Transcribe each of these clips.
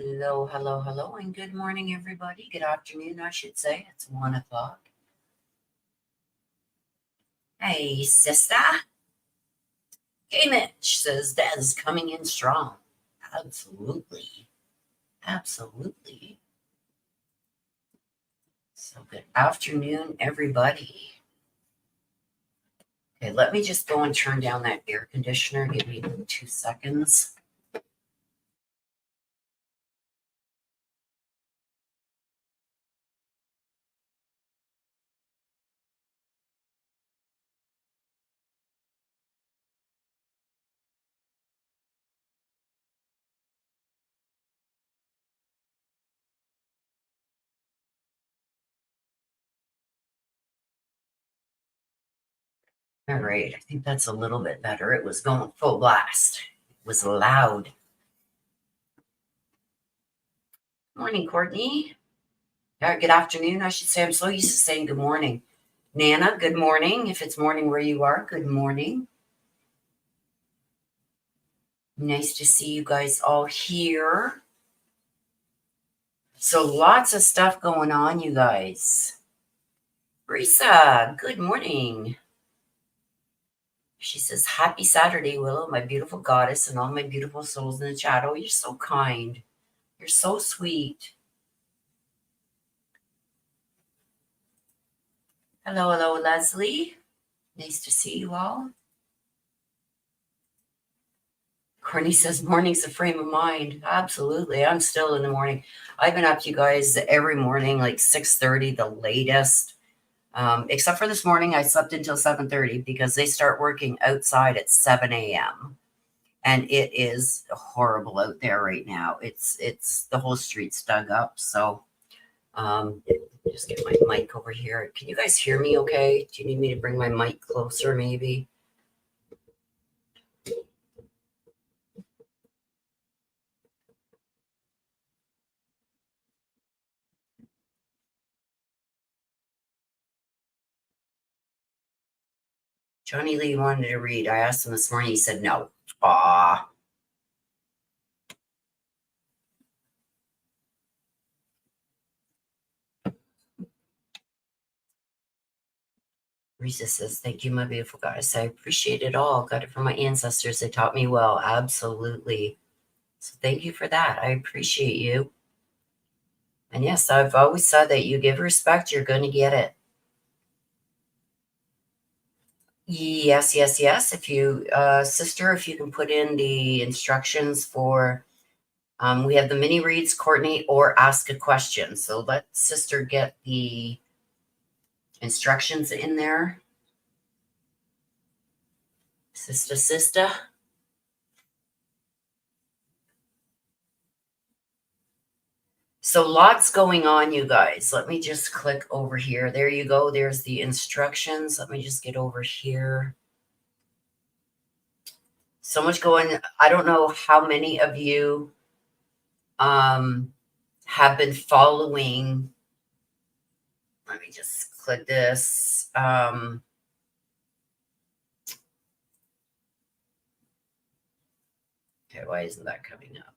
Hello, hello, hello, and good morning, everybody. Good afternoon, I should say. It's 1 o'clock. Hey, sister. Hey, Mitch says Dad's coming in strong. Absolutely. Absolutely. So, good afternoon, everybody. Okay, let me just go and turn down that air conditioner. Give me 2 seconds. All right, I think that's a little bit better. It was going full blast. It was loud. Morning, Courtney. Good afternoon, I should say. I'm so used to saying good morning. Nana, good morning. If it's morning where you are, good morning. Nice to see you guys all here. So lots of stuff going on, you guys. Risa, good morning. She says, happy Saturday, Willow, my beautiful goddess, and all my beautiful souls in the chat. Oh, you're so kind. You're so sweet. Hello, hello, Leslie. Nice to see you all. Courtney says, morning's a frame of mind. Absolutely. I'm still in the morning. I've been up, you guys, every morning, like 6:30, the latest. Except for this morning, I slept until 7:30 because they start working outside at 7 a.m. And it is horrible out there right now. It's the whole street's dug up. So just get my mic over here. Can you guys hear me okay? Do you need me to bring my mic closer maybe? Johnny Lee wanted to read. I asked him this morning. He said no. Aw. Risa says, thank you, my beautiful guys. I appreciate it all. Got it from my ancestors. They taught me well. Absolutely. So thank you for that. I appreciate you. And yes, I've always said that you give respect, you're going to get it. Yes, yes, yes. If you, sister, if you can put in the instructions for, we have the mini reads, Courtney, or ask a question. So let sister get the instructions in there. Sister. So lots going on, you guys. Let me just click over here. There you go. There's the instructions. Let me just get over here. So much going. I don't know how many of you have been following. Let me just click this. Okay, why isn't that coming up?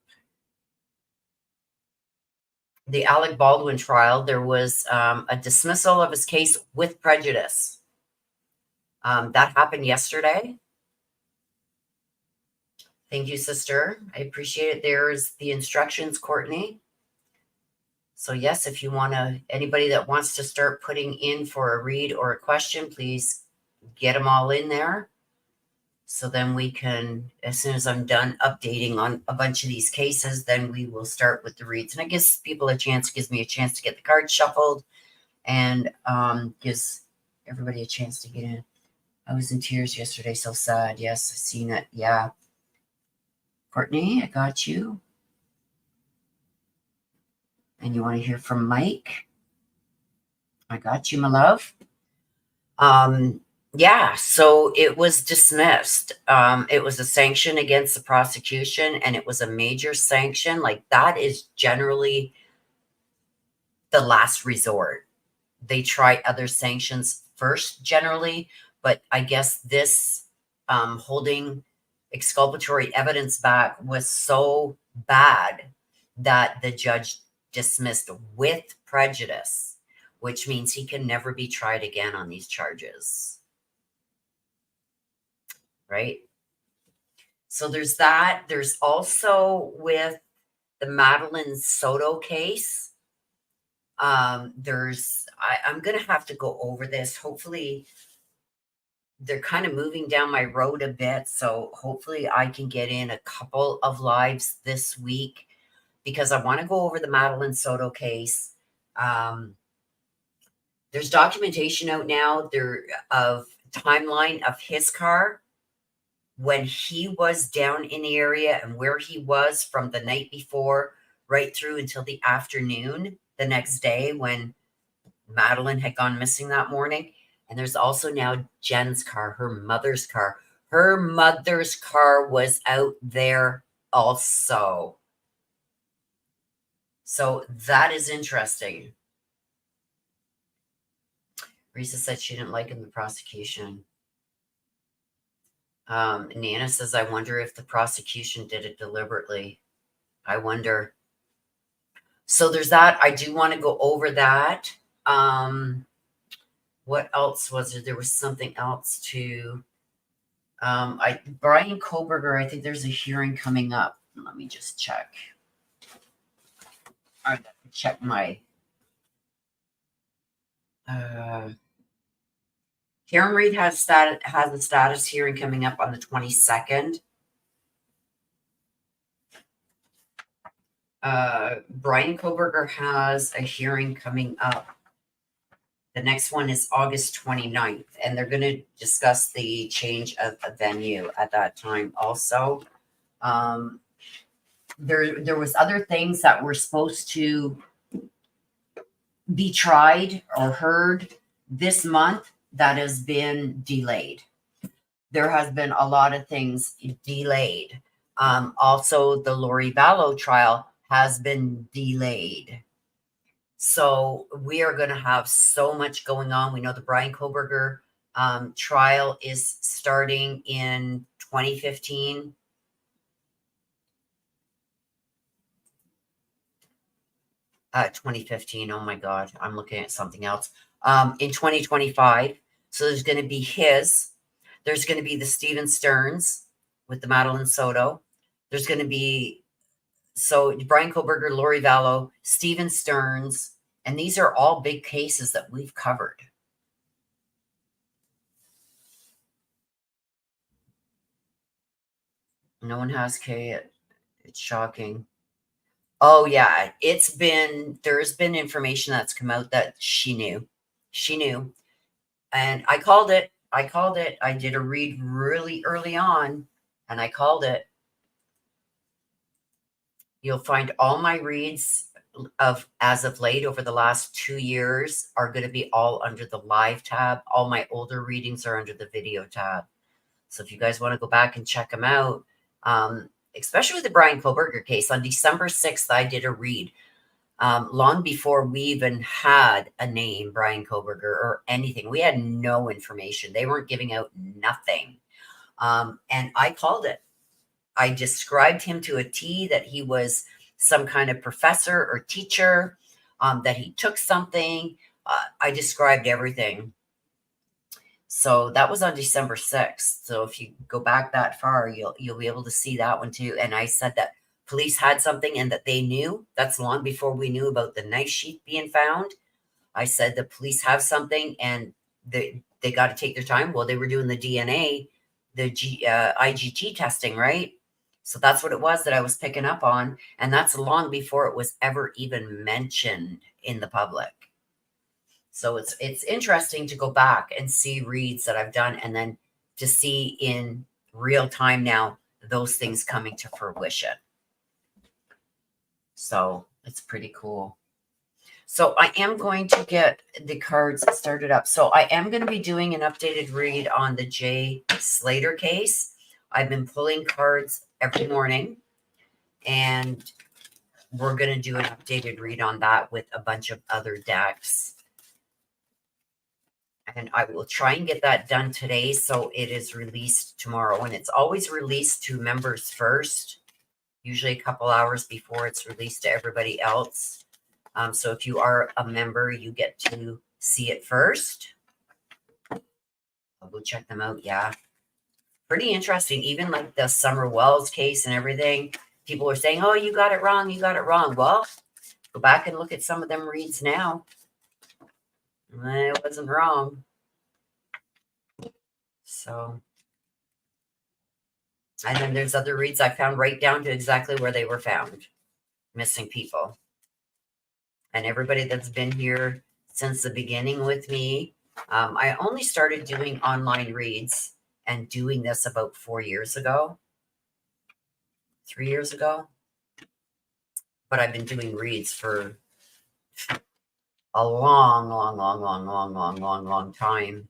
The Alec Baldwin trial, there was a dismissal of his case with prejudice. That happened yesterday. Thank you, sister. I appreciate it. There's the instructions, Courtney. So yes, if you want to, anybody that wants to start putting in for a read or a question, please get them all in there. So then we can, as soon as I'm done updating on a bunch of these cases, then we will start with the reads. And it gives people a chance, gives me a chance to get the cards shuffled, and gives everybody a chance to get in. I was in tears yesterday, so sad. Yes, I've seen it. Yeah. Courtney, I got you. And you want to hear from Mike? I got you, my love. Yeah, so it was dismissed. It was a sanction against the prosecution, and it was a major sanction. Like, that is generally the last resort. They try other sanctions first, generally, but I guess this holding exculpatory evidence back was so bad that the judge dismissed with prejudice, which means he can never be tried again on these charges. Right? So there's that. There's also with the Madeline Soto case. I'm going to have to go over this. Hopefully, they're kind of moving down my road a bit. So hopefully I can get in a couple of lives this week because I want to go over the Madeline Soto case. There's documentation out now there of timeline of his car when he was down in the area and where he was from the night before right through until the afternoon the next day when Madeline had gone missing that morning. And there's also now Jen's car, her mother's car. Her mother's car was out there also. So that is interesting. Risa said she didn't like in the prosecution. Nana says, I wonder if the prosecution did it deliberately. I wonder. So there's that. I do want to go over that. What else was there? There was something else too. Brian Koberger, I think there's a hearing coming up. Let me just check. I have to check my Karen Reed has a status hearing coming up on the 22nd. Brian Koberger has a hearing coming up. The next one is August 29th, and they're going to discuss the change of a venue at that time also. There was other things that were supposed to be tried or heard this month that has been delayed. There has been a lot of things delayed. Also, the Lori Vallow trial has been delayed. So we are going to have so much going on. We know the Brian Koberger trial is starting in 2015. Oh my God, I'm looking at something else. In 2025. So there's going to be there's going to be the Stephen Stearns with the Madeline Soto. There's going to be, so Brian Koberger, Lori Vallow, Stephen Stearns, and these are all big cases that we've covered. No one has K. It's shocking. Oh yeah, there's been information that's come out that she knew. And I called it. I did a read really early on and I called it. You'll find all my reads as of late over the last 2 years are going to be all under the live tab. All my older readings are under the video tab. So if you guys want to go back and check them out, especially with the Brian Koberger case, on December 6th, I did a read. Long before we even had a name, Brian Koberger, or anything. We had no information. They weren't giving out nothing. And I called it. I described him to a T that he was some kind of professor or teacher, that he took something. I described everything. So that was on December 6th. So if you go back that far, you'll be able to see that one too. And I said that police had something and that they knew. That's long before we knew about the knife sheath being found. I said the police have something and they got to take their time. Well, they were doing the DNA, the IgG testing, right? So that's what it was that I was picking up on. And that's long before it was ever even mentioned in the public. So it's interesting to go back and see reads that I've done and then to see in real time now those things coming to fruition. So it's pretty cool. So I am going to get the cards started up. So I am going to be doing an updated read on the Jay Slater case. I've been pulling cards every morning, and we're going to do an updated read on that with a bunch of other decks. And I will try and get that done today so it is released tomorrow. And it's always released to members first. usually a couple hours before it's released to everybody else. So if you are a member, you get to see it first. I'll go check them out. Yeah. Pretty interesting. Even like the Summer Wells case and everything. People are saying, oh, you got it wrong. You got it wrong. Well, go back and look at some of them reads now. It wasn't wrong. So, and then there's other reads I found right down to exactly where they were found. Missing people. And everybody that's been here since the beginning with me. I only started doing online reads and doing this about 4 years ago. 3 years ago. But I've been doing reads for a long time.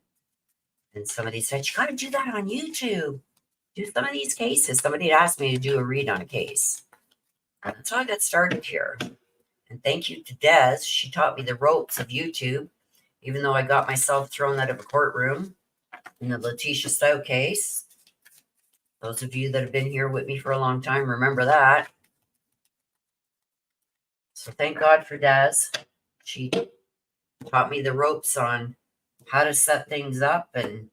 And somebody said, you got to do that on YouTube. Do some of these cases. Somebody had asked me to do a read on a case. And that's how I got started here. And thank you to Des. She taught me the ropes of YouTube, even though I got myself thrown out of a courtroom in the Letitia Stout case. Those of you that have been here with me for a long time remember that. So thank God for Des. She taught me the ropes on how to set things up, and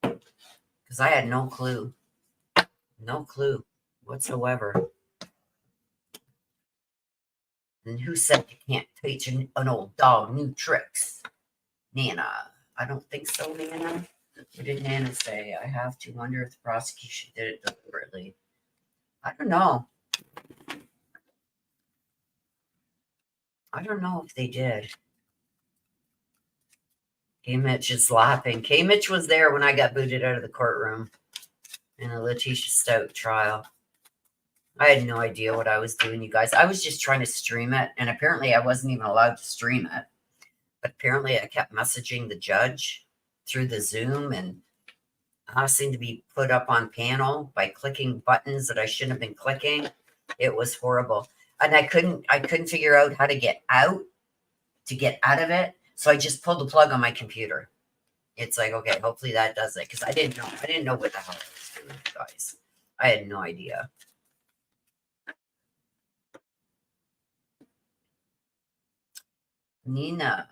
because I had no clue whatsoever. And who said you can't teach an old dog new tricks? Nana. I don't think so, Nana. What did Nana say? I have to wonder if the prosecution did it deliberately. I don't know. I don't know if they did. K. Mitch is laughing. K. Mitch was there when I got booted out of the courtroom in the Letitia Stout trial. I had no idea what I was doing, you guys. I was just trying to stream it, and apparently I wasn't even allowed to stream it. But apparently I kept messaging the judge through the Zoom and asking to be put up on panel by clicking buttons that I shouldn't have been clicking. It was horrible. And I couldn't figure out how to get out of it. So I just pulled the plug on my computer. It's like, okay, hopefully that does it. Because I didn't know what the hell I was doing, guys. I had no idea. Nina,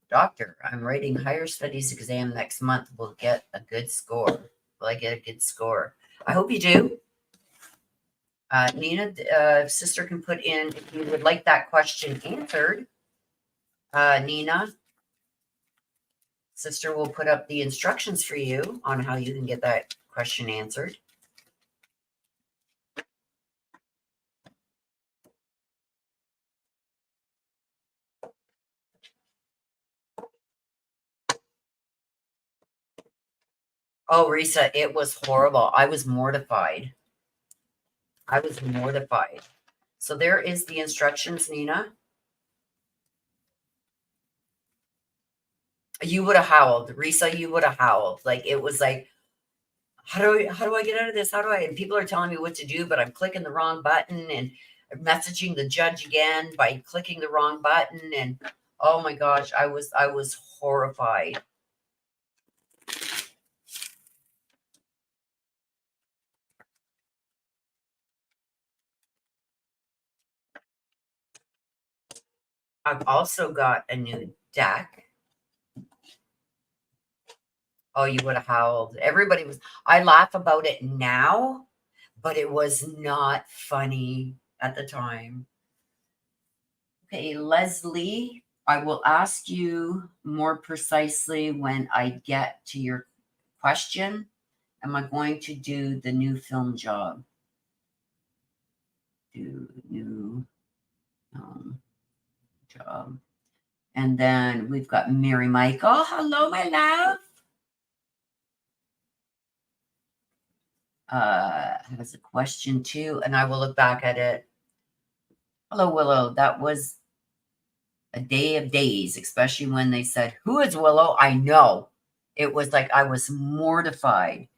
doctor, I'm writing higher studies exam next month. Will get a good score. Will I get a good score? I hope you do. Nina, sister can put in, if you would like that question answered, Nina, sister will put up the instructions for you on how you can get that question answered. Oh, Risa, it was horrible. I was mortified. So there is the instructions, Nina. You would have howled. Risa, you would have howled. Like, it was like, how do I get out of this? And people are telling me what to do, but I'm clicking the wrong button and messaging the judge again by clicking the wrong button. And oh my gosh, I was horrified. I've also got a new deck. Oh, you would have howled. I laugh about it now, but it was not funny at the time. Okay, Leslie, I will ask you more precisely when I get to your question. Am I going to do the new film job? Do new job. And then we've got Mary Michael. Hello, my love. Has a question too, and I will look back at it. Hello, Willow. That was a day of days, especially when they said, who is Willow? I know. It was like I was mortified.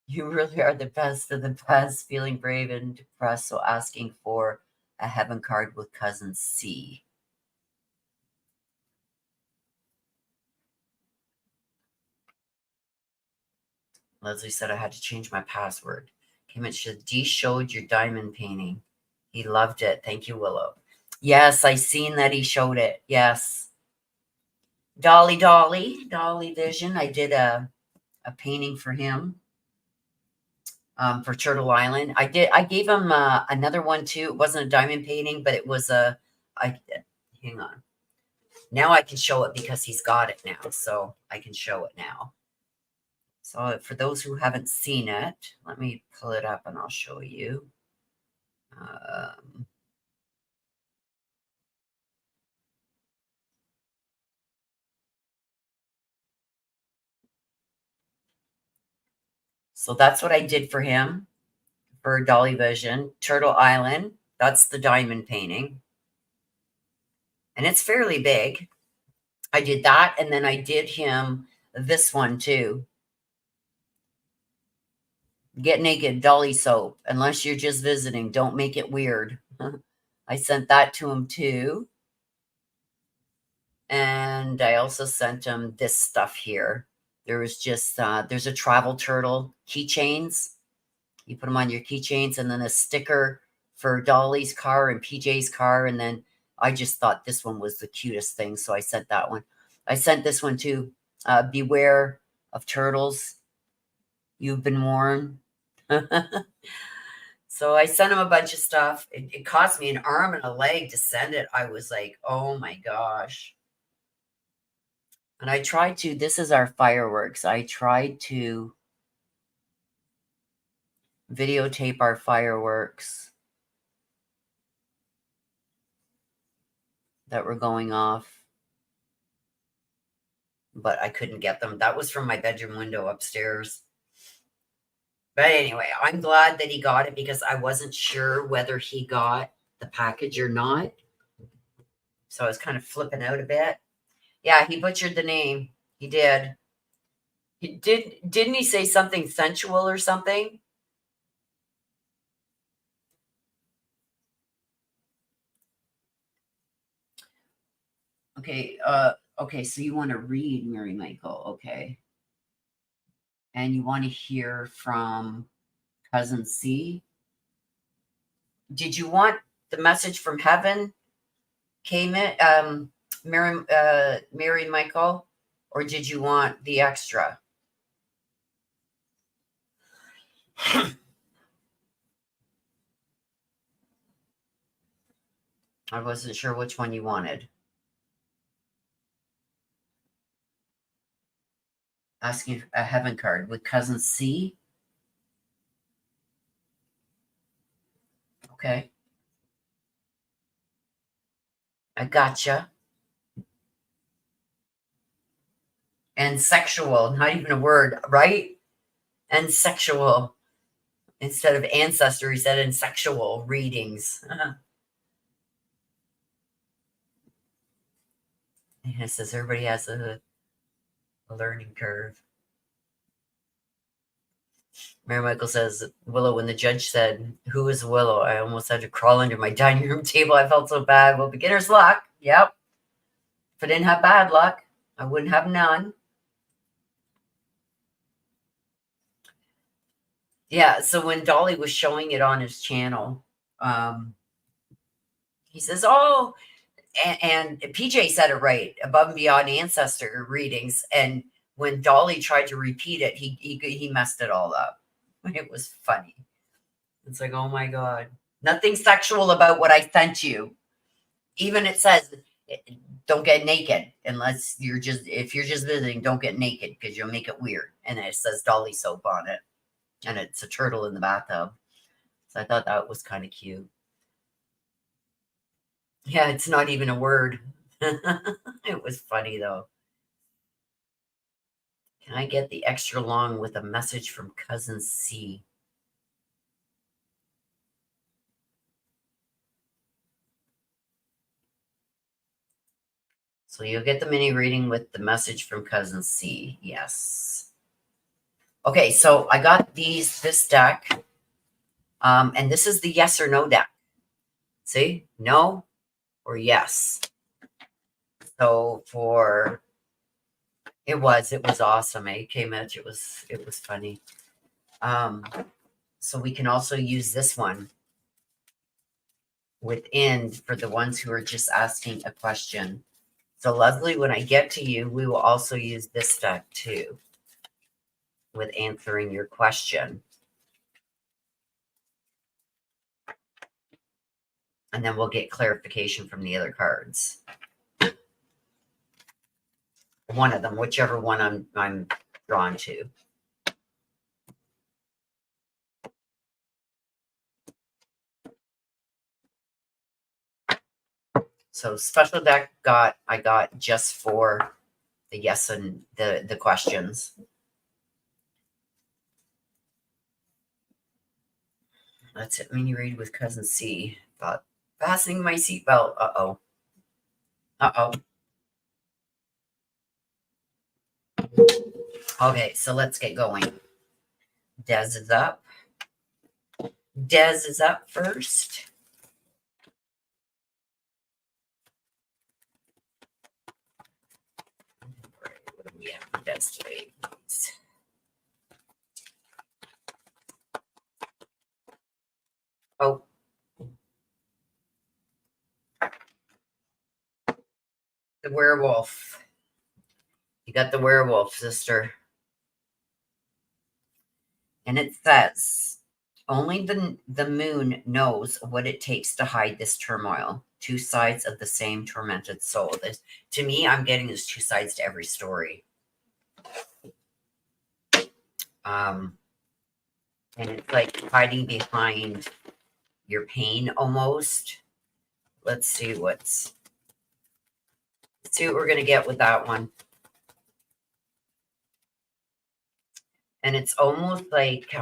You really are the best of the best, feeling brave and depressed, so asking for a heaven card with cousin C. Leslie said I had to change my password. Came and said, Dee showed your diamond painting. He loved it. Thank you, Willow. Yes, I seen that he showed it. Yes. Dolly Vision. I did a painting for him for Turtle Island. I gave him another one too. It wasn't a diamond painting, but it was hang on. Now I can show it because he's got it now. So I can show it now. So for those who haven't seen it, let me pull it up and I'll show you. So that's what I did for him for Dolly Vision. Turtle Island. That's the diamond painting. And it's fairly big. I did that. And then I did him this one too. Get naked, Dolly soap. Unless you're just visiting, don't make it weird. I sent that to him too. And I also sent him this stuff here. There was just, there's a travel turtle keychains. You put them on your keychains, and then a sticker for Dolly's car and PJ's car. And then I just thought this one was the cutest thing. So I sent that one. I sent this one too. Beware of turtles. You've been warned. So I sent him a bunch of stuff. It cost me an arm and a leg to send it. I was like, oh my gosh. And I tried to, this is our fireworks. I tried to videotape our fireworks that were going off, but I couldn't get them. That was from my bedroom window upstairs. But anyway, I'm glad that he got it because I wasn't sure whether he got the package or not. So I was kind of flipping out a bit. Yeah, he butchered the name. He did. Didn't he say something sensual or something? Okay, okay, so you want to read Mary Michael, okay. And you want to hear from Cousin C. Did you want the message from heaven came in, Mary Michael, or did you want the extra? I wasn't sure which one you wanted. Asking a heaven card with Cousin C. Okay. I gotcha. And sexual, not even a word, right? And sexual. Instead of ancestor, he said in sexual readings. And it says everybody has a learning curve. Mary Michael says, Willow, when the judge said, who is Willow? I almost had to crawl under my dining room table. I felt so bad. Well, beginner's luck. Yep. If I didn't have bad luck, I wouldn't have none. Yeah, so when Dolly was showing it on his channel, he says, oh, and PJ said it right, above and beyond ancestor readings. And when Dolly tried to repeat it, he messed it all up. It was funny. It's like, oh my God. Nothing sexual about what I sent you. Even it says, don't get naked unless if you're just visiting, don't get naked because you'll make it weird. And it says Dolly soap on it. And it's a turtle in the bathtub. So I thought that was kind of cute. Yeah, it's not even a word. It was funny though. Can I get the extra long with a message from Cousin C? So you'll get the mini reading with the message from Cousin C. Yes. Okay, so I got this deck. And this is the yes or no deck. See? No or yes. So it was awesome. It came out, it was funny. So we can also use this one within for the ones who are just asking a question. So Leslie, when I get to you, we will also use this deck too with answering your question. And then we'll get clarification from the other cards. One of them, whichever one I'm drawn to. So special deck I got just for the yes and the questions. That's it. Mini read with cousin C. Thought fastening my seatbelt. Uh-oh. Uh-oh. Okay, so let's get going. Des is up. Des is up first. What do we have for Des today? Oh. The werewolf. You got the werewolf, sister. And it says, only the moon knows what it takes to hide this turmoil. Two sides of the same tormented soul. To me, I'm getting there's two sides to every story. And it's like hiding behind your pain almost. Let's see what we're going to get with that one. And it's almost like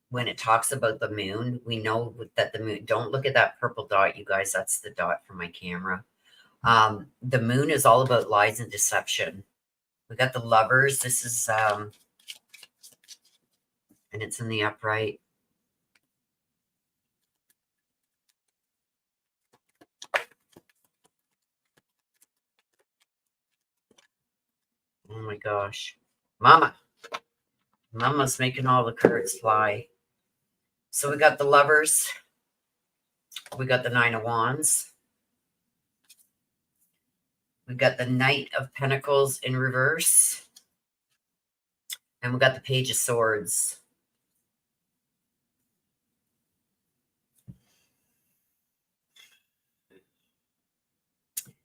when it talks about the moon, we know that the moon, don't look at that purple dot, you guys. That's the dot from my camera. The moon is all about lies and deception. We got the lovers. This is, and it's in the upright. Oh my gosh. Mama's making all the cards fly. So we got the lovers. We got the Nine of Wands. We got the Knight of Pentacles in reverse. And we got the Page of Swords.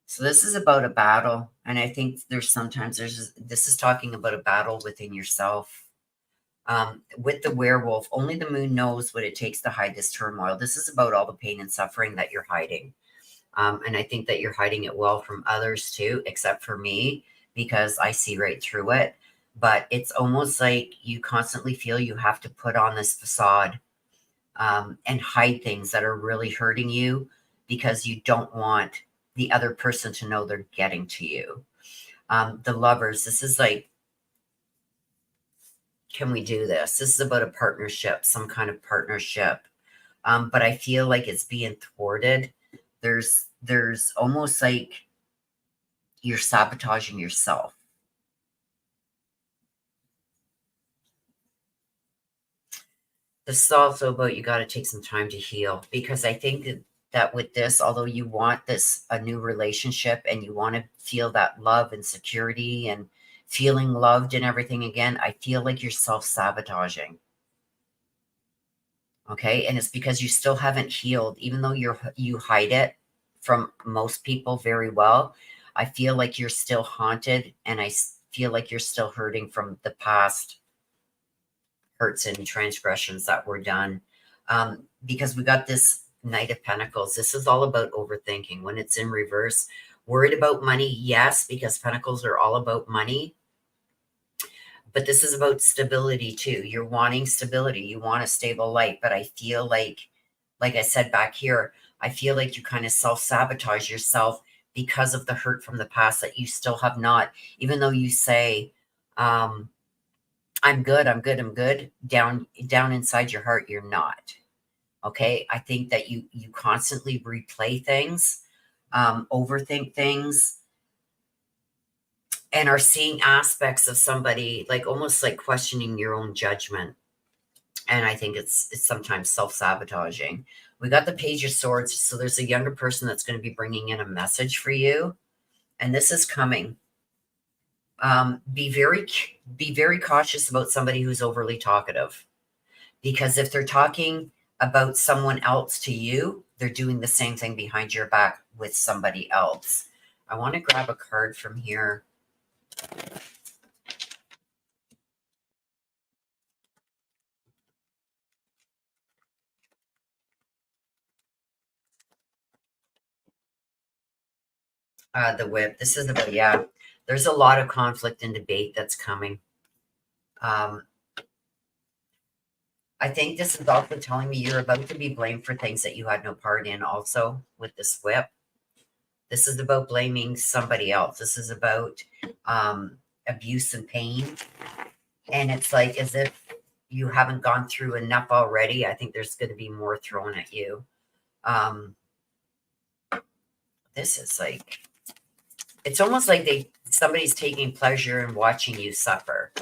So this is about a battle. And I think this is talking about a battle within yourself. With the werewolf, only the moon knows what it takes to hide this turmoil. This is about all the pain and suffering that you're hiding. And I think that you're hiding it well from others too, except for me, because I see right through it. But it's almost like you constantly feel you have to put on this facade and hide things that are really hurting you because you don't want the other person to know they're getting to you. The lovers, this is like, can we do this? This is about a partnership, some kind of partnership. But I feel like it's being thwarted. There's almost like you're sabotaging yourself. This is also about you got to take some time to heal, because I think that with this, although you want a new relationship and you want to feel that love and security and feeling loved and everything again, I feel like you're self-sabotaging. Okay. And it's because you still haven't healed, even though you hide it from most people very well. I feel like you're still haunted, and I feel like you're still hurting from the past hurts and transgressions that were done. Because we got this Knight of Pentacles. This is all about overthinking. When it's in reverse, worried about money, yes, because Pentacles are all about money. But this is about stability too. You're wanting stability. You want a stable life. But I feel like I said back here, I feel like you kind of self-sabotage yourself because of the hurt from the past that you still have not, even though you say, I'm good, I'm good, I'm good. Down inside your heart, you're not. Okay. I think that you constantly replay things, overthink things, and are seeing aspects of somebody, like almost like questioning your own judgment. And I think it's sometimes self-sabotaging. We got the Page of Swords. So there's a younger person that's going to be bringing in a message for you. And this is coming. Be very cautious about somebody who's overly talkative, because if they're talking about someone else to you, they're doing the same thing behind your back with somebody else. I want to grab a card from here. The Whip. This is about, yeah, there's a lot of conflict and debate that's coming. I think this is also telling me you're about to be blamed for things that you had no part in also with this Whip. This is about blaming somebody else. This is about abuse and pain. And it's like as if you haven't gone through enough already. I think there's going to be more thrown at you. This is like, it's almost like somebody's taking pleasure in watching you suffer.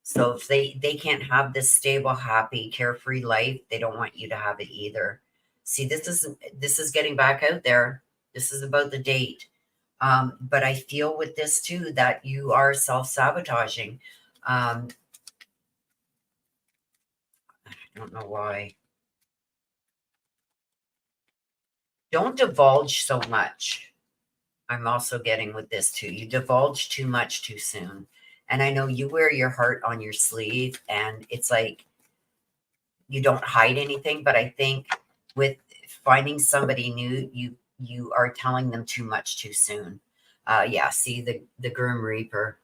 So if they can't have this stable, happy, carefree life, they don't want you to have it either. See, this is getting back out there. This is about the date. But I feel with this too that you are self-sabotaging. I don't know why. Don't divulge so much. I'm also getting with this too. You divulge too much too soon. And I know you wear your heart on your sleeve, and it's like you don't hide anything, but I think with finding somebody new, you are telling them too much too soon. Yeah, see the Grim Reaper.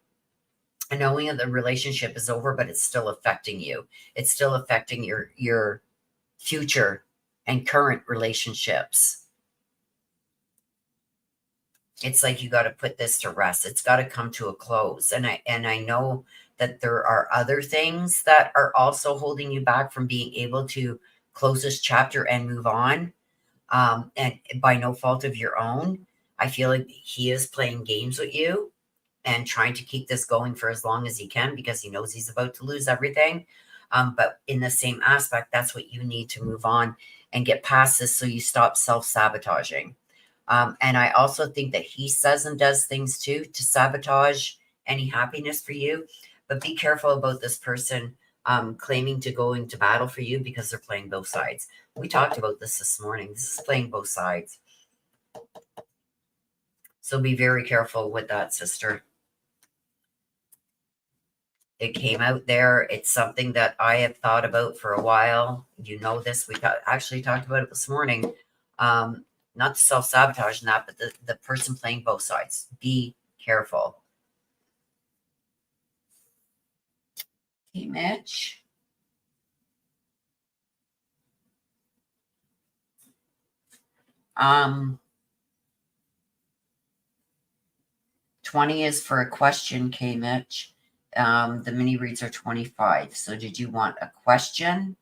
And knowing that the relationship is over, but it's still affecting you. It's still affecting your future and current relationships. It's like you got to put this to rest. It's got to come to a close. And I know that there are other things that are also holding you back from being able to close this chapter and move on. And by no fault of your own, I feel like he is playing games with you and trying to keep this going for as long as he can because he knows he's about to lose everything. But in the same aspect, that's what you need to move on and get past this so you stop self-sabotaging. And I also think that he says and does things too to sabotage any happiness for you. But be careful about this person claiming to go into battle for you because they're playing both sides. We talked about this morning. This is playing both sides. So be very careful with that, sister. It came out there. It's something that I have thought about for a while. You know this. We actually talked about it this morning. Not to self-sabotage and that, but the person playing both sides. Be careful. Okay, Mitch. Um, 20 is for a question, K Mitch. The mini reads are 25. So did you want a question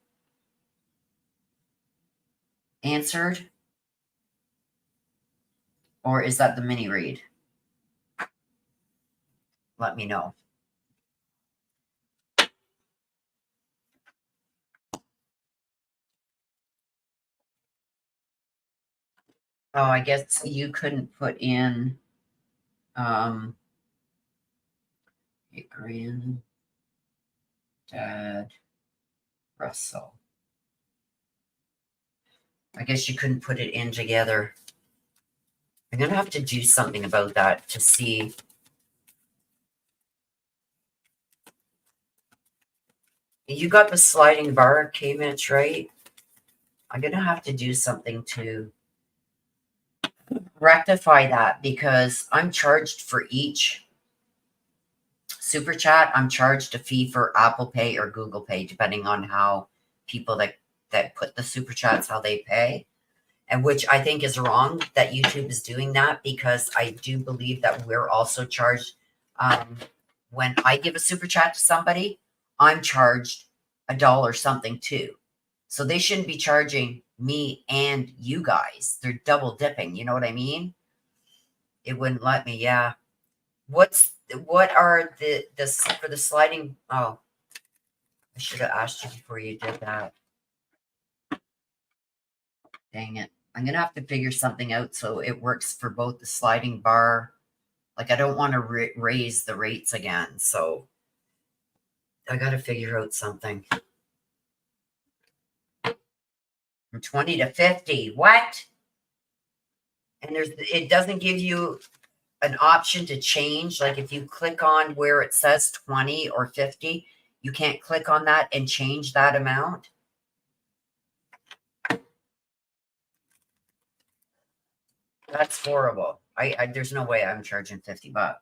answered? Or is that the mini read? Let me know. Oh, I guess you couldn't put in granddad Russell. I guess you couldn't put it in together. I'm going to have to do something about that to see. You got the sliding bar, K-Mitch, right? I'm going to have to do something to rectify that because I'm charged for each super chat. I'm charged a fee for Apple Pay or Google Pay, depending on how people that put the super chats, how they pay. And which I think is wrong that YouTube is doing that because I do believe that we're also charged. When I give a super chat to somebody, I'm charged $1 something too. So they shouldn't be charging me and you guys. They're double dipping. You know what I mean? It wouldn't let me. Yeah. What are the for the sliding? Oh, I should have asked you before you did that. Dang it. I'm going to have to figure something out so it works for both the sliding bar. Like, I don't want to raise the rates again. So I got to figure out something. From 20 to 50. What? And it doesn't give you an option to change. Like, if you click on where it says 20 or 50, you can't click on that and change that amount. That's horrible. There's no way I'm charging $50.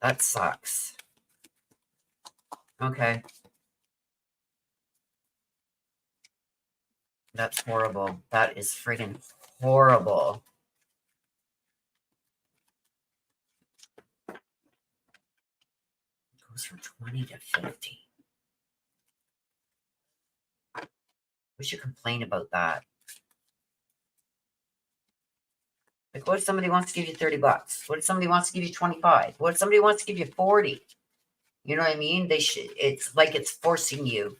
That sucks. Okay. That's horrible. That is friggin' horrible. It goes from 20 to 50. We should complain about that. Like, what if somebody wants to give you $30? What if somebody wants to give you 25? What if somebody wants to give you 40? You know what I mean? It's like it's forcing you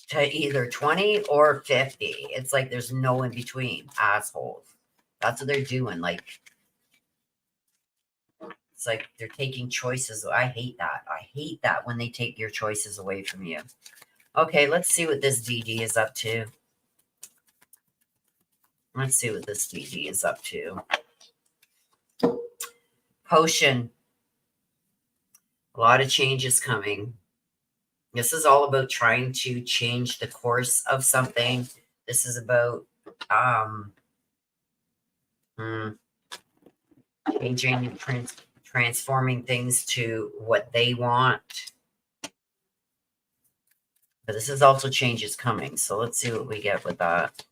to either 20 or 50. It's like there's no in between, assholes. That's what they're doing. Like, it's like they're taking choices. I hate that. I hate that when they take your choices away from you. Okay, let's see what this DD is up to. Let's see what this DD is up to. Potion. A lot of changes coming. This is all about trying to change the course of something. This is about changing and transforming things to what they want. But this is also changes coming. So let's see what we get with that.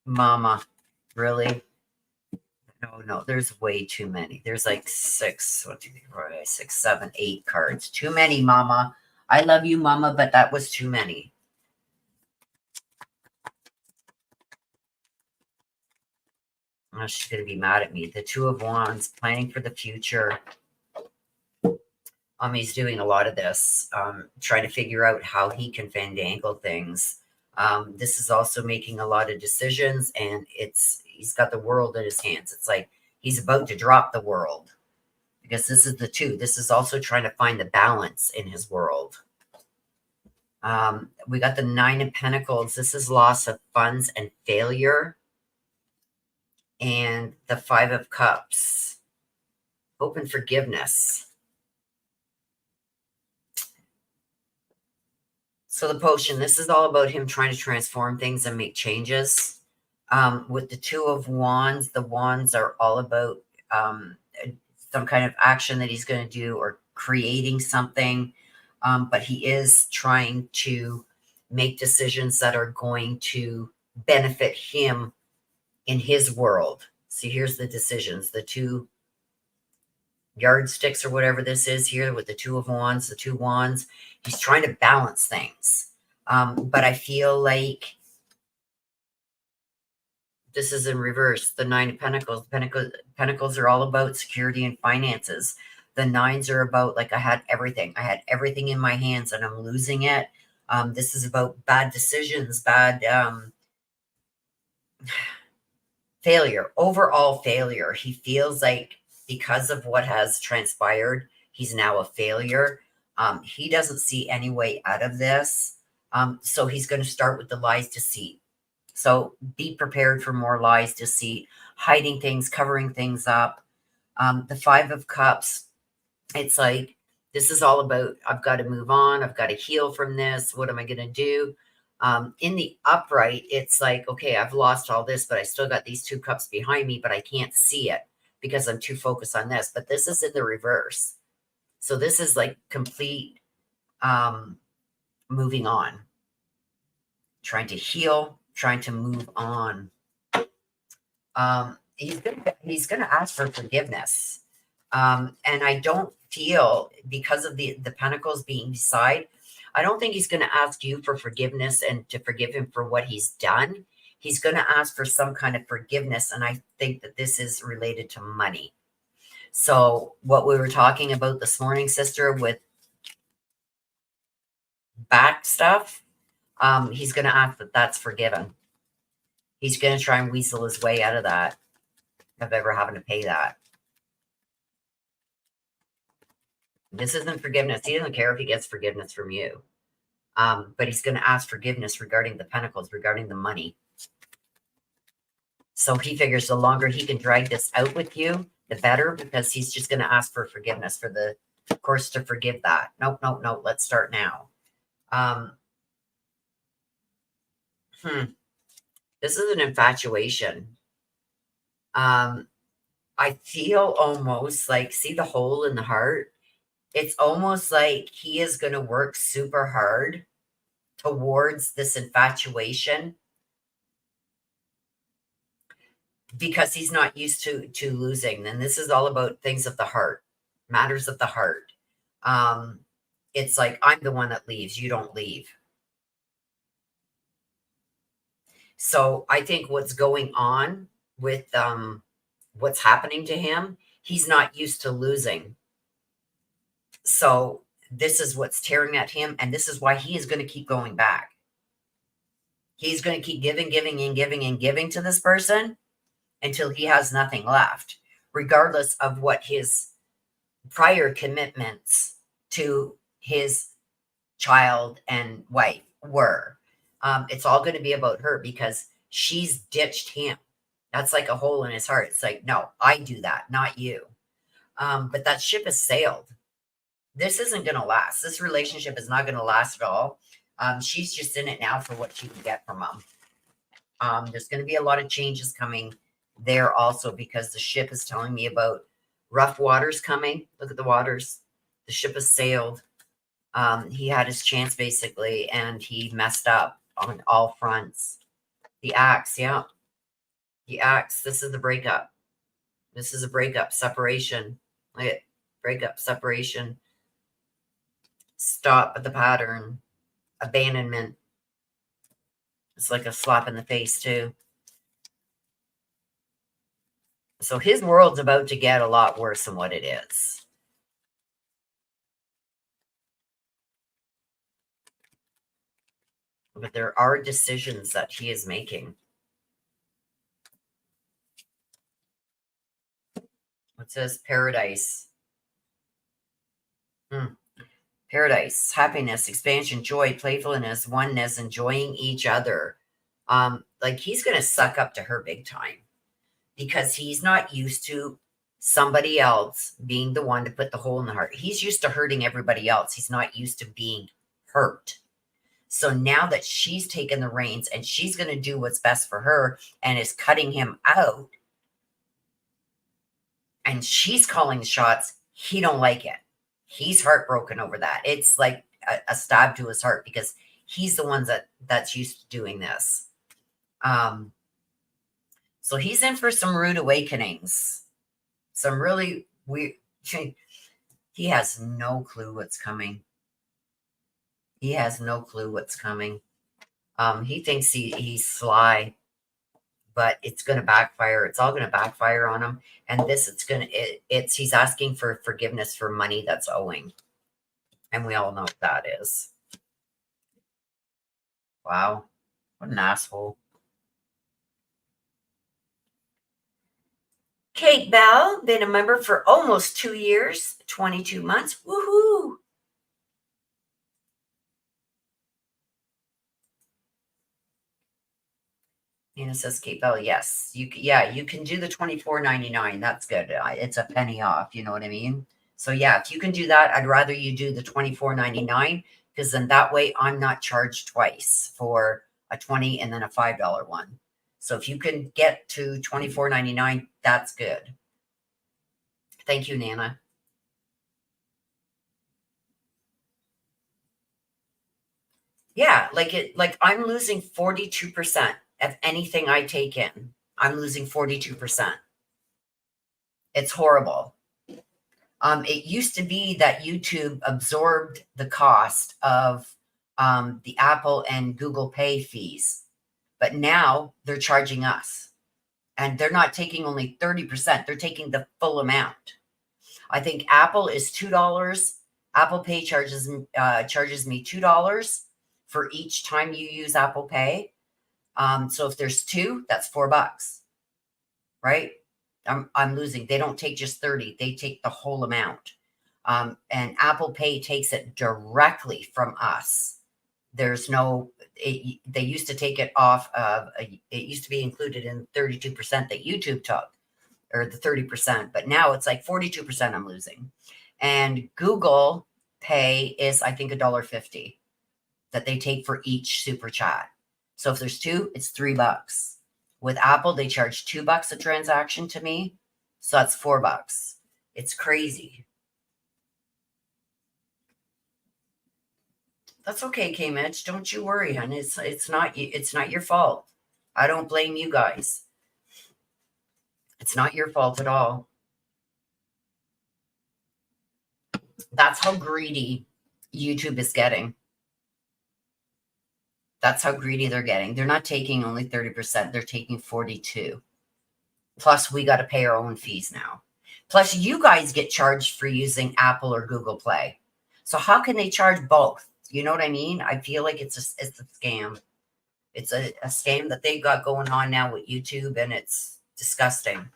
Mama, really? No, there's way too many. There's like 6, 7, 8 cards. Too many, Mama. I love you, Mama, but that was too many. Oh, she's going to be mad at me. The Two of Wands, planning for the future. He's doing a lot of this, trying to figure out how he can finagle things. This is also making a lot of decisions, and he's got the world in his hands. It's like he's about to drop the world because this is the 2. This is also trying to find the balance in his world. We got the 9 of Pentacles. This is loss of funds and failure. And the 5 of Cups, hope and forgiveness. So the potion, this is all about him trying to transform things and make changes. With the 2 of Wands, the Wands are all about some kind of action that he's going to do or creating something. But he is trying to make decisions that are going to benefit him in his world. See, here's the decisions. The 2 yardsticks or whatever this is here with the 2 of Wands, the 2 wands. He's trying to balance things. But I feel like this is in reverse. The 9 of Pentacles. Pentacles are all about security and finances. The 9s are about, like, I had everything. I had everything in my hands and I'm losing it. This is about bad decisions, bad failure, overall failure. He feels like because of what has transpired, he's now a failure. He doesn't see any way out of this. So he's going to start with the lies, deceit. So be prepared for more lies, deceit, hiding things, covering things up. The 5 of Cups, it's like, this is all about, I've got to move on. I've got to heal from this. What am I going to do? In the upright, it's like, okay, I've lost all this, but I still got these 2 cups behind me, but I can't see it because I'm too focused on this. But this is in the reverse. So this is like complete moving on, trying to heal, trying to move on. He's gonna ask for forgiveness. And I don't feel, because of the Pentacles being beside, I don't think he's going to ask you for forgiveness and to forgive him for what he's done. He's going to ask for some kind of forgiveness. And I think that this is related to money. So what we were talking about this morning, sister, with back stuff, he's going to ask that that's forgiven. He's going to try and weasel his way out of that, of ever having to pay that. This isn't forgiveness. He doesn't care if he gets forgiveness from you. But he's going to ask forgiveness regarding the pentacles, regarding the money. So he figures the longer he can drag this out with you, the better, because he's just going to ask for forgiveness for the course to forgive that. Nope, nope, nope. Let's start now. This is an infatuation. I feel almost like, see the hole in the heart? It's almost like he is going to work super hard towards this infatuation because he's not used to losing. And this is all about things of the heart, matters of the heart. It's like, I'm the one that leaves, you don't leave. So I think what's going on with what's happening to him, he's not used to losing. So this is what's tearing at him, and this is why he is going to keep going back. He's going to keep giving, giving, and giving, and giving to this person until he has nothing left, regardless of what his prior commitments to his child and wife were. It's all going to be about her because she's ditched him. That's like a hole in his heart. It's like, no, I do that, not you. But that ship has sailed. This isn't going to last. This relationship is not going to last at all. She's just in it now for what she can get from him. There's going to be a lot of changes coming there also because the ship is telling me about rough waters coming. Look at the waters. The ship has sailed. He had his chance basically, and he messed up on all fronts. The axe, yeah. The axe. This is the breakup. This is a breakup, separation. Look at breakup, separation. Stop the pattern. Abandonment. It's like a slap in the face too. So his world's about to get a lot worse than what it is. But there are decisions that he is making. It says paradise. Paradise, happiness, expansion, joy, playfulness, oneness, enjoying each other. Like he's going to suck up to her big time because he's not used to somebody else being the one to put the hole in the heart. He's used to hurting everybody else. He's not used to being hurt. So now that she's taken the reins and she's going to do what's best for her and is cutting him out and she's calling the shots, he don't like it. He's heartbroken over that. It's like a stab to his heart because he's the one that's used to doing this. So he's in for some rude awakenings. Some really weird. He has no clue what's coming. He has no clue what's coming. He thinks he's sly, but it's going to backfire. It's all going to backfire on him. And this, he's asking for forgiveness for money that's owing. And we all know what that is. Wow. What an asshole. Kate Bell, been a member for almost 2 years, 22 months. Woohoo. Nina says, Kate Bell, yes. You can do the $24.99. That's good. It's a penny off. You know what I mean? So yeah, if you can do that, I'd rather you do the $24.99 because then that way I'm not charged twice for a $20 and then a $5 one. So if you can get to $24.99, that's good. Thank you, Nana. Yeah, like I'm losing 42% of anything I take in. I'm losing 42%. It's horrible. It used to be that YouTube absorbed the cost of the Apple and Google Pay fees, but now they're charging us. And they're not taking only 30%. They're taking the full amount. I think Apple is $2. Apple Pay charges me $2 for each time you use Apple Pay. So if there's two, that's $4, right? I'm losing. They don't take just 30, they take the whole amount. And Apple Pay takes it directly from us. There's no, they used to take it off of, it used to be included in 32% that YouTube took, or the 30%, but now it's like 42% I'm losing. And Google Pay is, I think, $1.50 that they take for each super chat. So if there's two, it's $3. With Apple, they charge $2 a transaction to me. So that's $4. It's crazy. That's okay, K Mitch. Don't you worry, hon. It's not your fault. I don't blame you guys. It's not your fault at all. That's how greedy YouTube is getting. That's how greedy they're getting. They're not taking only 30%. They're taking 42%. Plus, we got to pay our own fees now. Plus, you guys get charged for using Apple or Google Play. So how can they charge both? You know what I mean? I feel like it's a scam. It's a scam that they've got going on now with YouTube, and it's disgusting.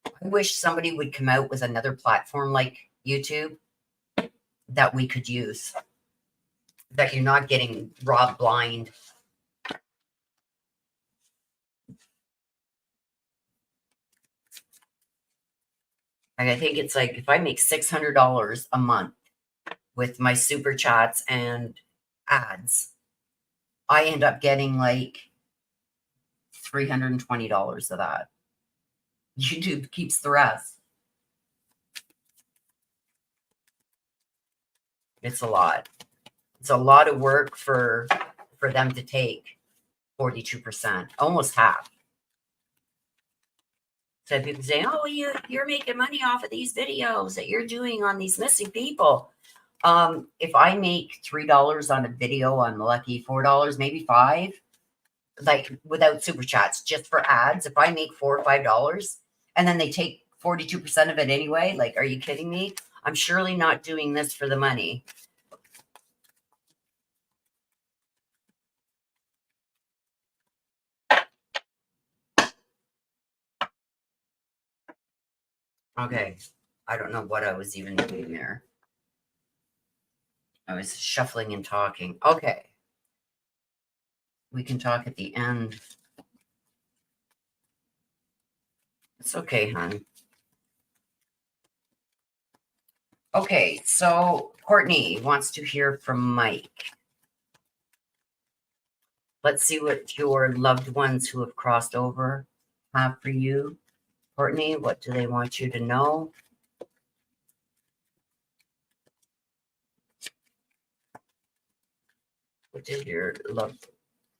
I wish somebody would come out with another platform like YouTube that we could use, that you're not getting robbed blind. Like, I think it's like if I make $600 a month with my super chats and ads, I end up getting like $320 of that. YouTube keeps the rest. It's a lot. It's a lot of work for them to take 42%, almost half. So people say, "Oh, you're making money off of these videos that you're doing on these missing people." If I make $3 on a video, I'm lucky. $4, maybe $5, like without super chats, just for ads. If I make $4 or $5, and then they take 42% of it anyway, like, are you kidding me? I'm surely not doing this for the money. Okay, I don't know what I was even doing there. I was shuffling and talking. Okay. We can talk at the end. It's okay, hon. Okay, so Courtney wants to hear from Mike. Let's see what your loved ones who have crossed over have for you. Courtney, what do they want you to know? What did your love?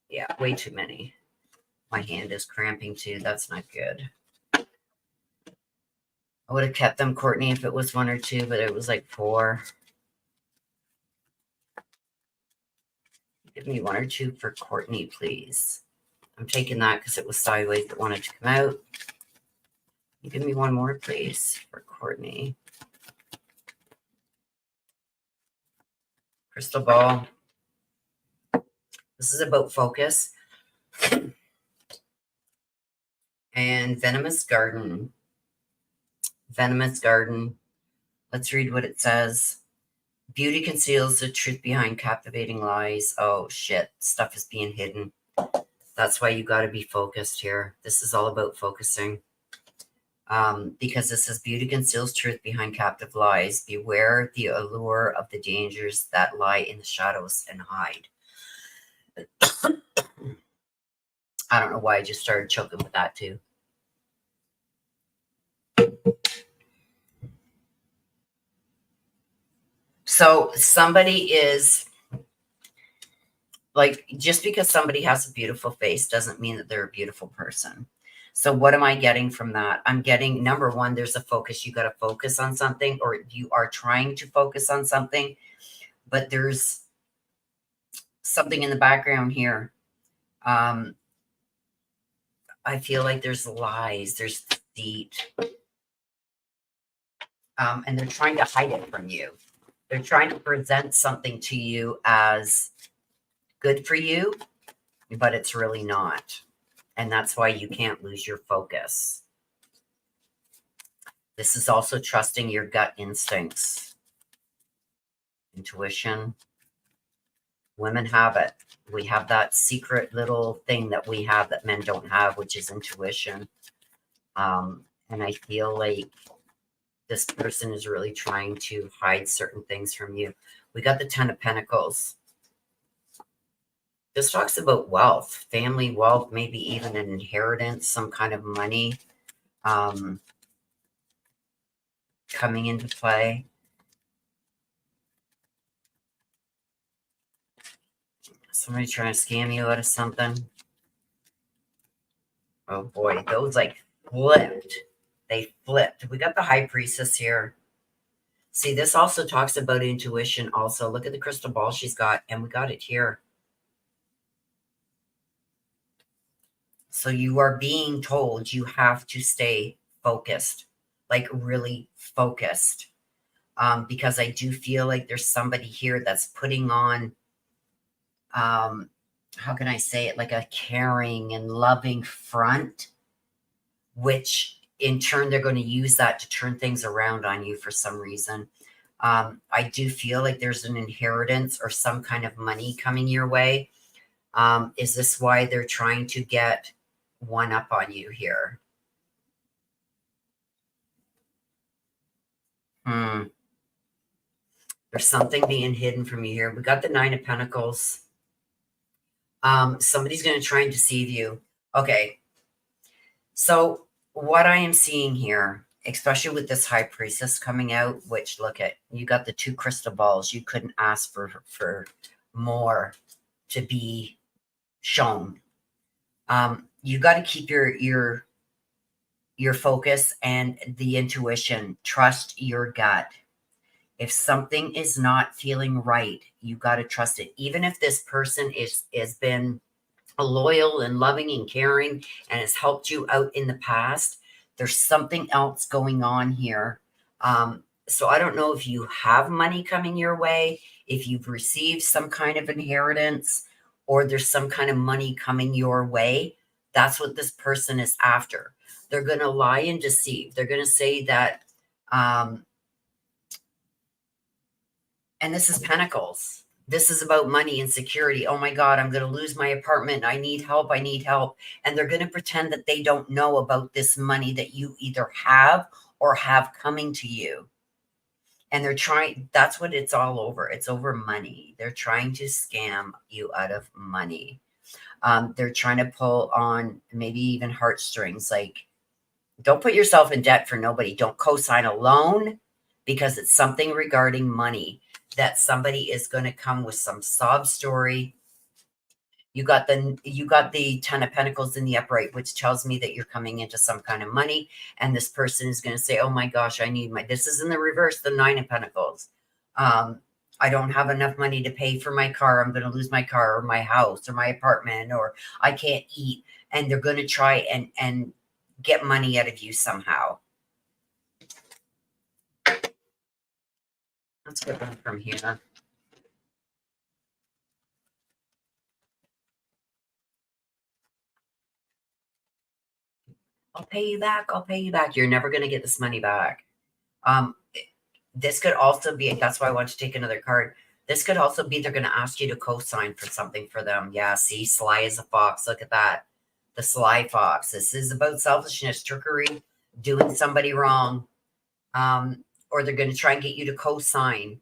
Yeah, way too many. My hand is cramping too. That's not good. I would have kept them, Courtney, if it was 1 or 2, but it was like 4. Give me 1 or 2 for Courtney, please. I'm taking that because it was sideways that wanted to come out. Give me 1 more, please, for Courtney. Crystal ball. This is about focus. And venomous garden. Venomous garden. Let's read what it says. Beauty conceals the truth behind captivating lies. Oh, shit. Stuff is being hidden. That's why you got to be focused here. This is all about focusing. Because this is beauty conceals truth behind captive lies. Beware the allure of the dangers that lie in the shadows and hide. I don't know why I just started choking with that too. So somebody is like, just because somebody has a beautiful face doesn't mean that they're a beautiful person. So what am I getting from that? I'm getting, number one, there's a focus. You got to focus on something, or you are trying to focus on something, but there's something in the background here. I feel like there's lies, there's deceit. and they're trying to hide it from you. They're trying to present something to you as good for you, but it's really not. And that's why you can't lose your focus. This is also trusting your gut instincts, intuition. Women have it. We have that secret little thing that we have that men don't have, which is intuition. And I feel like this person is really trying to hide certain things from you. We got the Ten of Pentacles. This talks about wealth, family wealth, maybe even an inheritance, some kind of money coming into play. Somebody trying to scam you out of something. Oh boy, those like flipped. They flipped. We got the High Priestess here. See, this also talks about intuition also. Look at the crystal ball she's got, and we got it here. So you are being told you have to stay focused, like really focused. Because I do feel like there's somebody here that's putting on, how can I say it, like a caring and loving front, which in turn, they're going to use that to turn things around on you for some reason. I do feel like there's an inheritance or some kind of money coming your way. Is this why they're trying to get one up on you here? There's something being hidden from you here. We got the Nine of Pentacles. Somebody's going to try and deceive you. Okay. So what I am seeing here, especially with this High Priestess coming out, which look at, you got the two crystal balls. You couldn't ask for more to be shown. You got to keep your focus and the intuition. Trust your gut. If something is not feeling right, you got to trust it. Even if this person has been loyal and loving and caring and has helped you out in the past, there's something else going on here. So I don't know if you have money coming your way, if you've received some kind of inheritance, or there's some kind of money coming your way. That's what this person is after. They're going to lie and deceive. They're going to say that, and this is Pentacles. This is about money and security. Oh my God, I'm going to lose my apartment. I need help. I need help. And they're going to pretend that they don't know about this money that you either have or have coming to you. And they're trying, that's what it's all over. It's over money. They're trying to scam you out of money. They're trying to pull on maybe even heartstrings. Like, don't put yourself in debt for nobody. Don't co-sign a loan because it's something regarding money that somebody is going to come with some sob story. You got the Ten of Pentacles in the upright, which tells me that you're coming into some kind of money. And this person is going to say, oh my gosh, I need this is in the reverse, the Nine of Pentacles. I don't have enough money to pay for my car. I'm going to lose my car or my house or my apartment, or I can't eat. And they're going to try and get money out of you somehow. Let's get one from here. I'll pay you back. I'll pay you back. You're never going to get this money back. This could also be, that's why I want to take another card. This could also be they're going to ask you to co-sign for something for them. Yeah, see, sly as a fox. Look at that. The sly fox. This is about selfishness, trickery, doing somebody wrong. Or they're going to try and get you to co-sign.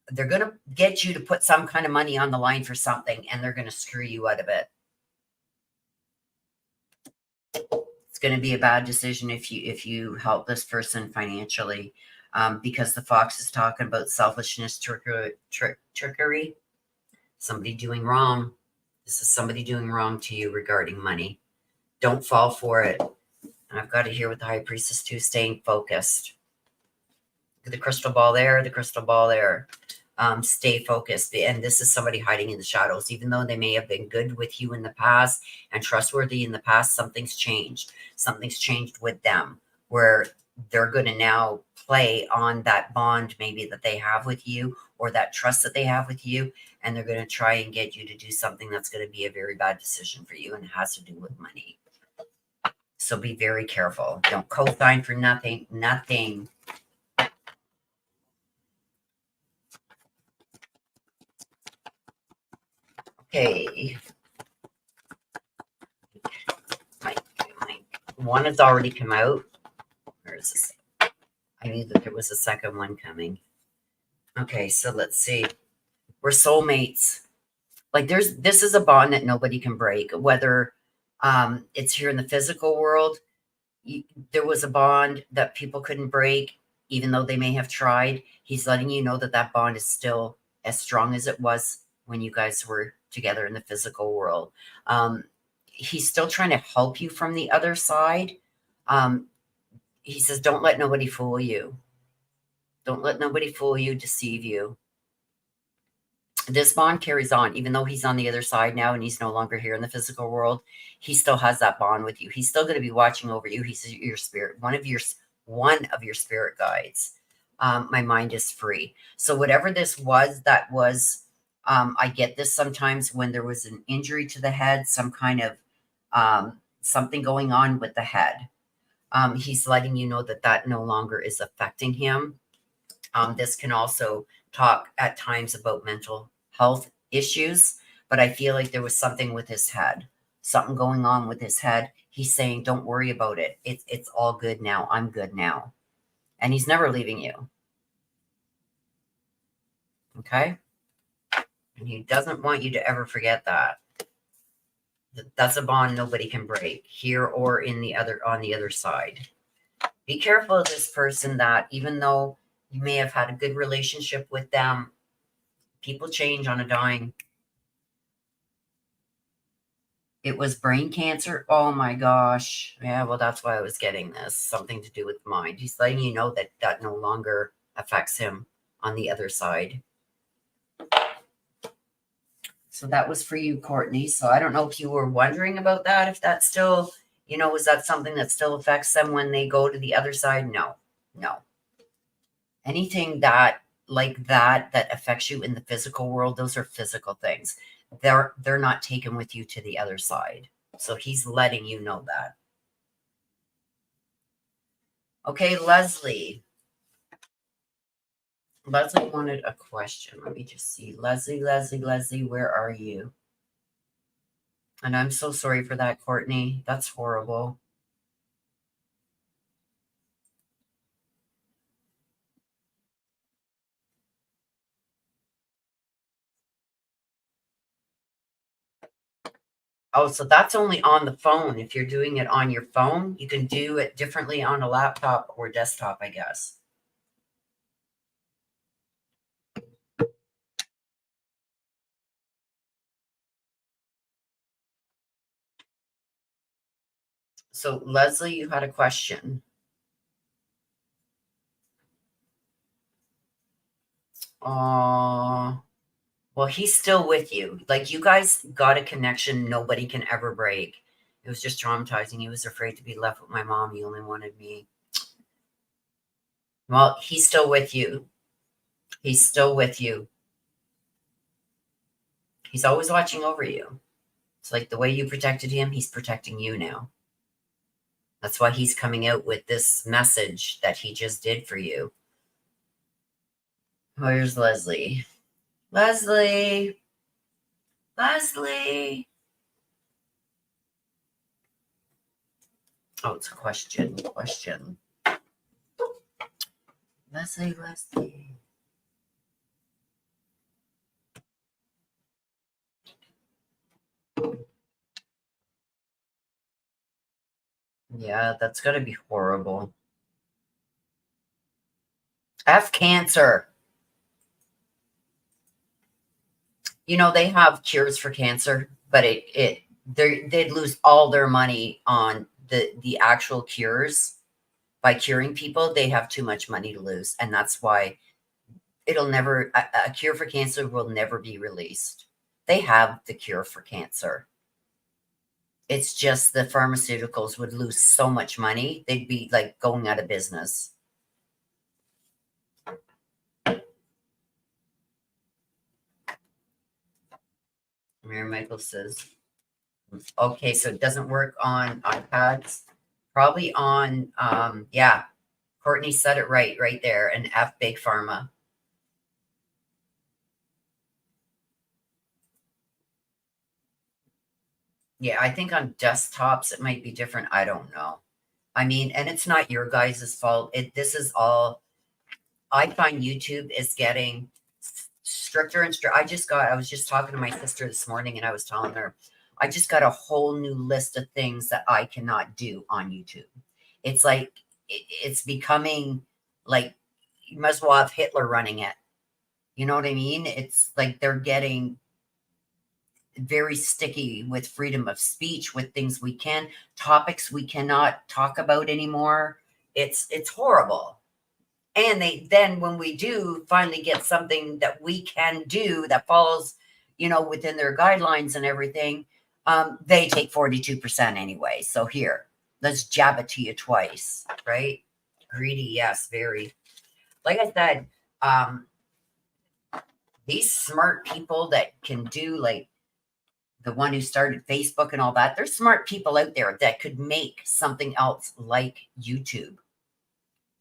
They're going to get you to put some kind of money on the line for something, and they're going to screw you out of it. It's going to be a bad decision if you help this person financially, because the fox is talking about selfishness, trickery, somebody doing wrong. This is somebody doing wrong to you regarding money. Don't fall for it. And I've got it here with the High Priestess too, staying focused. Look at the crystal ball there, the crystal ball there. Stay focused. And this is somebody hiding in the shadows. Even though they may have been good with you in the past and trustworthy in the past, something's changed. Something's changed with them where they're going to now play on that bond maybe that they have with you, or that trust that they have with you, and they're going to try and get you to do something that's going to be a very bad decision for you and has to do with money. So be very careful. Don't co-sign for nothing. Okay. Mike. One has already come out. Where is this? I knew that there was a second one coming. Okay, so let's see. We're soulmates. Like this is a bond that nobody can break, whether it's here in the physical world. There was a bond that people couldn't break, even though they may have tried. He's letting you know that that bond is still as strong as it was when you guys were together in the physical world. He's still trying to help you from the other side. He says, don't let nobody fool you. Don't let nobody fool you, deceive you. This bond carries on, even though he's on the other side now and he's no longer here in the physical world. He still has that bond with you. He's still going to be watching over you. He's your spirit, one of your spirit guides. My mind is free. So whatever this was, that was, I get this sometimes when there was an injury to the head, some kind of something going on with the head. He's letting you know that that no longer is affecting him. This can also talk at times about mental health issues, but I feel like there was something with his head, something going on with his head. He's saying, don't worry about it. It's all good now. I'm good now. And he's never leaving you. Okay. And he doesn't want you to ever forget that. That's a bond nobody can break, here or on the other side. Be careful of this person, that even though you may have had a good relationship with them, people change on a dime. It was brain cancer. Oh my gosh. Yeah, well, that's why I was getting this. Something to do with the mind. He's letting you know that that no longer affects him on the other side. So that was for you, Courtney. So I don't know if you were wondering about that, if that's still, is that something that still affects them when they go to the other side? No. Anything that affects you in the physical world, those are physical things. They're not taken with you to the other side. So he's letting you know that. Okay, Leslie. Leslie wanted a question. Let me just see. Leslie, where are you? And I'm so sorry for that, Courtney. That's horrible. Oh, so that's only on the phone. If you're doing it on your phone, you can do it differently on a laptop or desktop, I guess. So, Leslie, you had a question. Well, he's still with you. Like, you guys got a connection nobody can ever break. It was just traumatizing. He was afraid to be left with my mom. He only wanted me. Well, he's still with you. He's still with you. He's always watching over you. It's like the way you protected him, he's protecting you now. That's why he's coming out with this message that he just did for you. Where's Leslie? Leslie. Oh, it's a question. Leslie. Yeah, that's got to be horrible. F cancer. They have cures for cancer, but they'd lose all their money on the actual cures. By curing people, they have too much money to lose, and that's why a cure for cancer will never be released. They have the cure for cancer. It's just the pharmaceuticals would lose so much money. They'd be like going out of business. Mary Michael says, okay, so it doesn't work on iPads. Probably on, yeah, Courtney said it right there. And F Big Pharma. Yeah, I think on desktops it might be different. I don't know. I mean, and it's not your guys' fault. This is all, I find YouTube is getting stricter and stricter. I was just talking to my sister this morning and I was telling her, I just got a whole new list of things that I cannot do on YouTube. It's like, it's becoming like, you must well have Hitler running it. You know what I mean? It's like they're getting very sticky with freedom of speech, with things we can, topics we cannot talk about anymore. It's horrible. And they then when we do finally get something that we can do that falls, within their guidelines and everything, they take 42% anyway. So here, let's jab it to you twice, right? Greedy, yes, very. Like I said, um, these smart people that can do like the one who started Facebook and all that, there's smart people out there that could make something else like YouTube,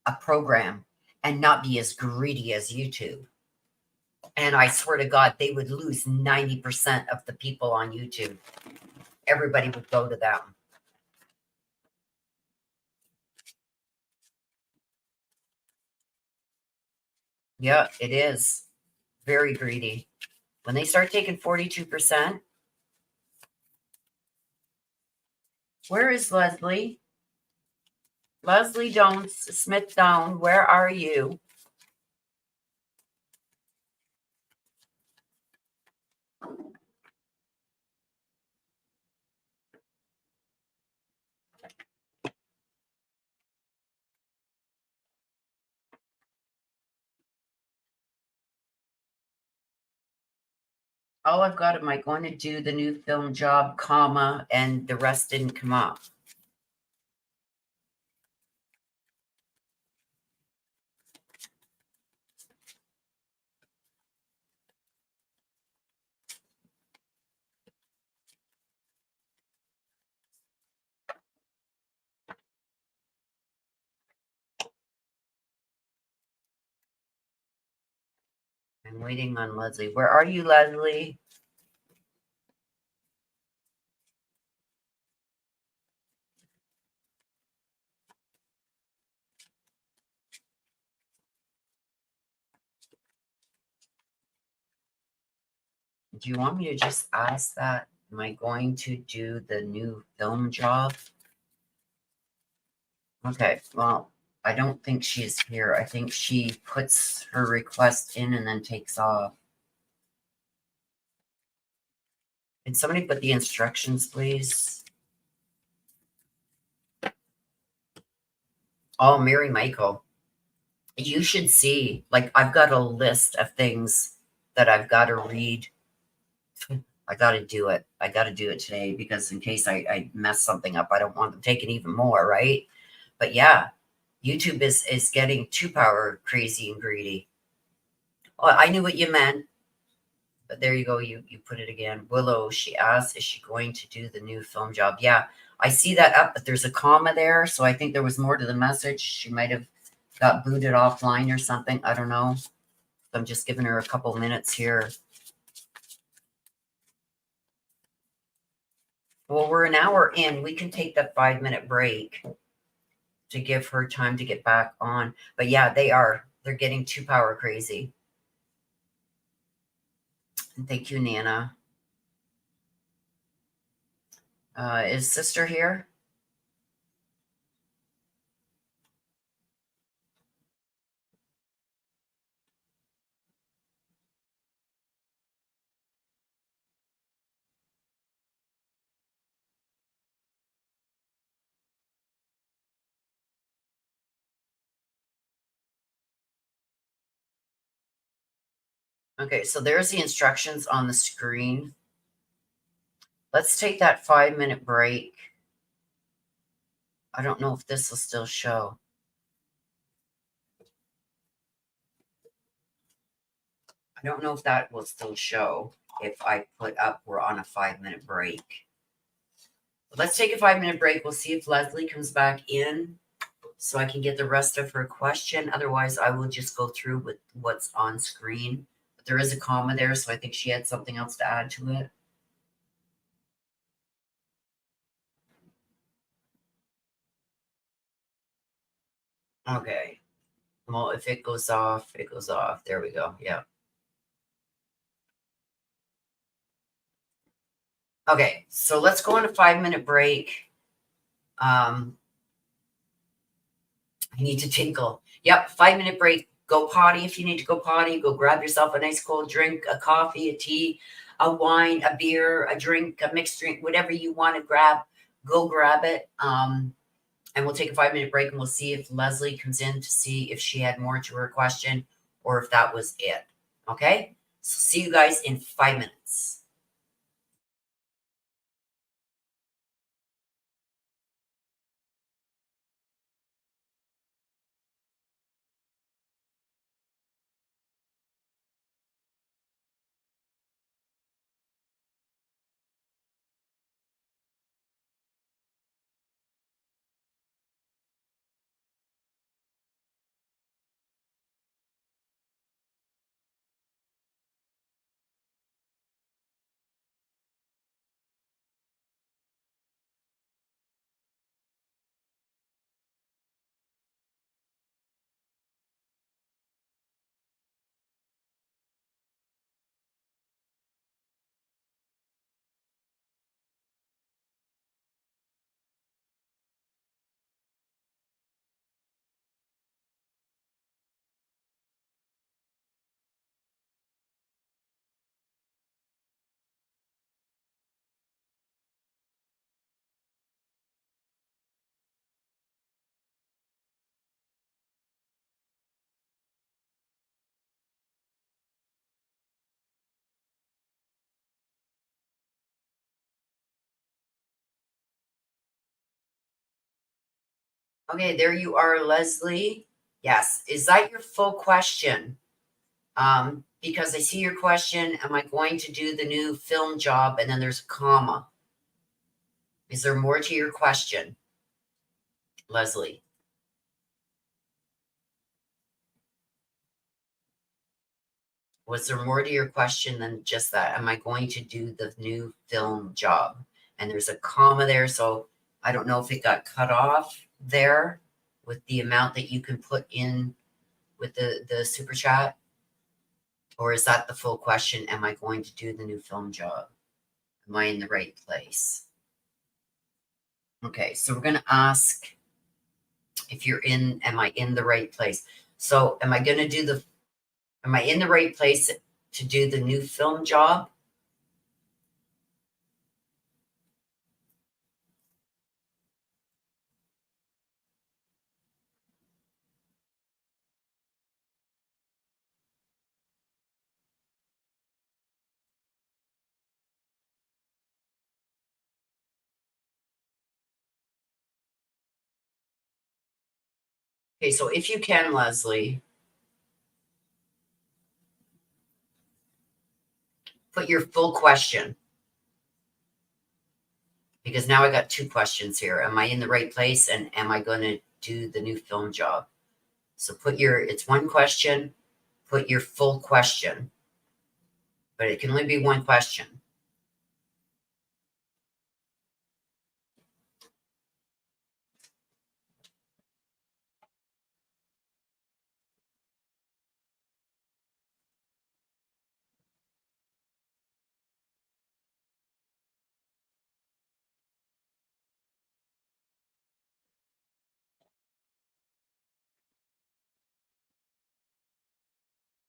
a program, and not be as greedy as YouTube. And I swear to God, they would lose 90% of the people on YouTube. Everybody would go to them. Yeah, it is very greedy. When they start taking 42%, where is Leslie? Leslie Jones Smith Down, where are you? Oh, I've got, am I going to do the new film job, comma, and the rest didn't come up. I'm waiting on Leslie. Where are you, Leslie? Do you want me to just ask that? Am I going to do the new film job? Okay, well, I don't think she's here. I think she puts her request in and then takes off. Can somebody put the instructions, please? Oh, Mary Michael. You should see, like, I've got a list of things that I've got to read. I got to do it. I got to do it today because in case I mess something up, I don't want them taking even more, right? But yeah, YouTube is getting too power crazy and greedy. Oh, I knew what you meant, but there you go. You put it again. Willow, she asked, is she going to do the new film job? Yeah, I see that up, but there's a comma there, so I think there was more to the message. She might have got booted offline or something. I don't know. I'm just giving her a couple minutes here. Well, we're an hour in. We can take that 5-minute break to give her time to get back on. But yeah, they're getting too power crazy. And thank you, Nana. Is sister here? Okay, so there's the instructions on the screen. Let's take that 5-minute break. I don't know if this will still show. I don't know if that will still show if I put up we're on a 5-minute break. But let's take a 5-minute break. We'll see if Leslie comes back in so I can get the rest of her question. Otherwise, I will just go through with what's on screen. But there is a comma there, so I think she had something else to add to it. Okay. Well, if it goes off, it goes off. There we go. Yeah. Okay, so let's go on a 5-minute break. I need to tinkle. Yep, 5-minute break. Go potty if you need to go potty. Go grab yourself a nice cold drink, a coffee, a tea, a wine, a beer, a drink, a mixed drink, whatever you want to grab. Go grab it. And we'll take a 5-minute break and we'll see if Leslie comes in to see if she had more to her question or if that was it. Okay? So see you guys in 5 minutes. Okay, there you are, Leslie. Yes. Is that your full question? Because I see your question, am I going to do the new film job? And then there's a comma. Is there more to your question, Leslie? Was there more to your question than just that? Am I going to do the new film job? And there's a comma there, so I don't know if it got cut off there with the amount that you can put in with the super chat. Or is that the full question? Am I going to do the new film job? Am I in the right place? Okay, so we're going to ask if you're in, am I in the right place? So am I going to do am I in the right place to do the new film job? Okay, so if you can, Leslie, put your full question. Because now I got two questions here. Am I in the right place? And am I going to do the new film job? So it's one question, put your full question, but it can only be one question.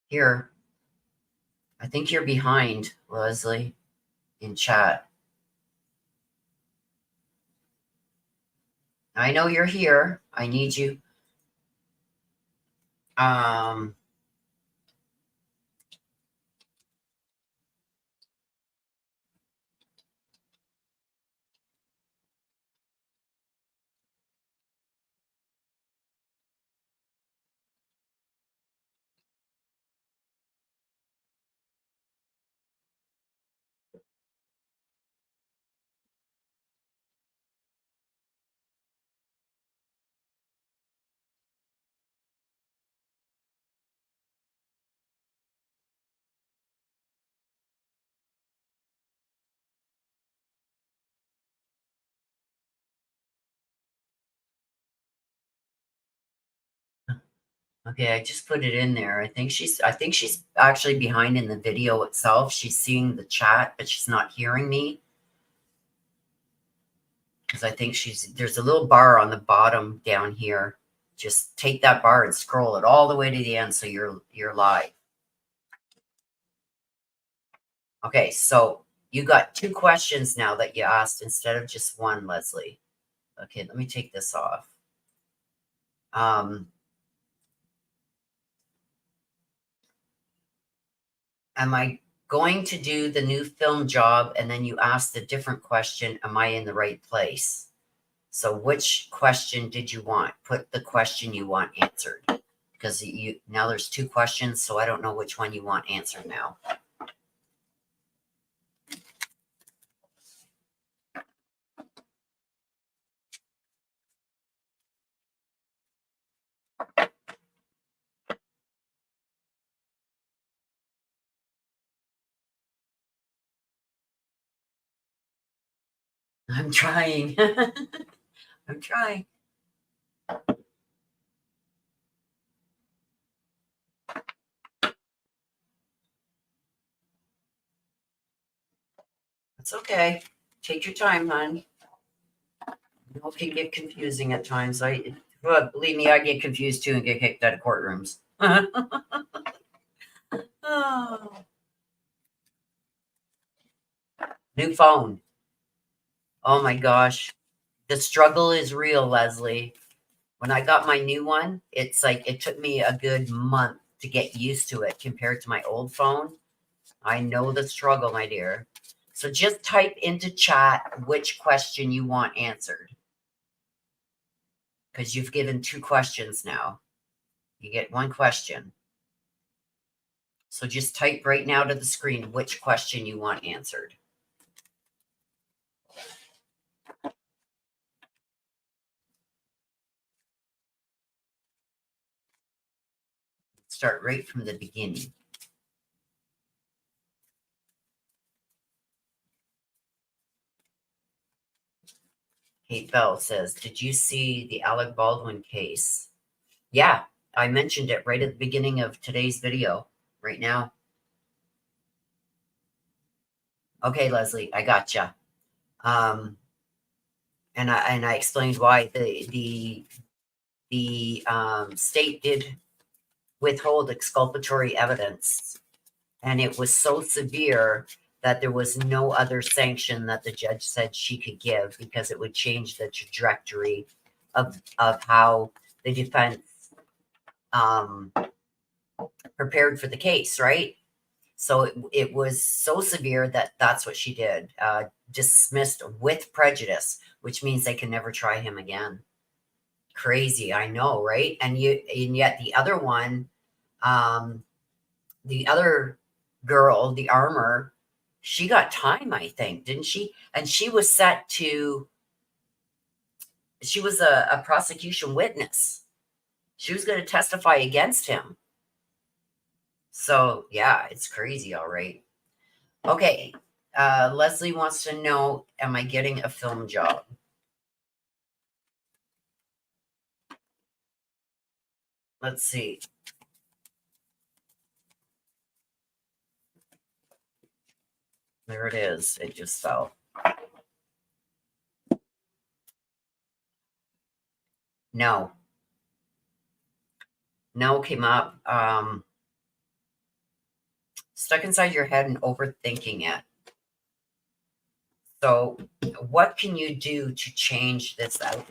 Here, I think you're behind, Leslie, in chat. I know you're here. I need you. Okay, I just put it in there. I think she's actually behind in the video itself. She's seeing the chat, but she's not hearing me. Because I think there's a little bar on the bottom down here. Just take that bar and scroll it all the way to the end so you're live. Okay, so you got 2 questions now that you asked instead of just one, Leslie. Okay, let me take this off. Am I going to do the new film job? And then you asked a different question. Am I in the right place? So which question did you want? Put the question you want answered. Because now there's 2 questions, so I don't know which one you want answered now. I'm trying. I'm trying. It's okay. Take your time, hon. It can get confusing at times. Believe me, I get confused too and get kicked out of courtrooms. Oh. New phone. Oh my gosh. The struggle is real, Leslie. When I got my new one, it's like it took me a good month to get used to it compared to my old phone. I know the struggle, my dear. So just type into chat which question you want answered. Because you've given 2 questions now. You get 1 question. So just type right now to the screen which question you want answered. Start right from the beginning. Kate Bell says, did you see the Alec Baldwin case? Yeah, I mentioned it right at the beginning of today's video, right now. Okay, Leslie, I gotcha. And I explained why the state did withhold exculpatory evidence, and it was so severe that there was no other sanction that the judge said she could give because it would change the trajectory of how the defense prepared for the case, right? So it was so severe that that's what she did. Dismissed with prejudice, which means they can never try him again. Crazy, I know, right? And yet the other one, the other girl, the armor, she got time, I think, didn't she? And she was set to. She was a prosecution witness. She was going to testify against him. So yeah, it's crazy, all right. Okay. Leslie wants to know, am I getting a film job? Let's see. There it is. It just fell. No. No came up. Stuck inside your head and overthinking it. So what can you do to change this out?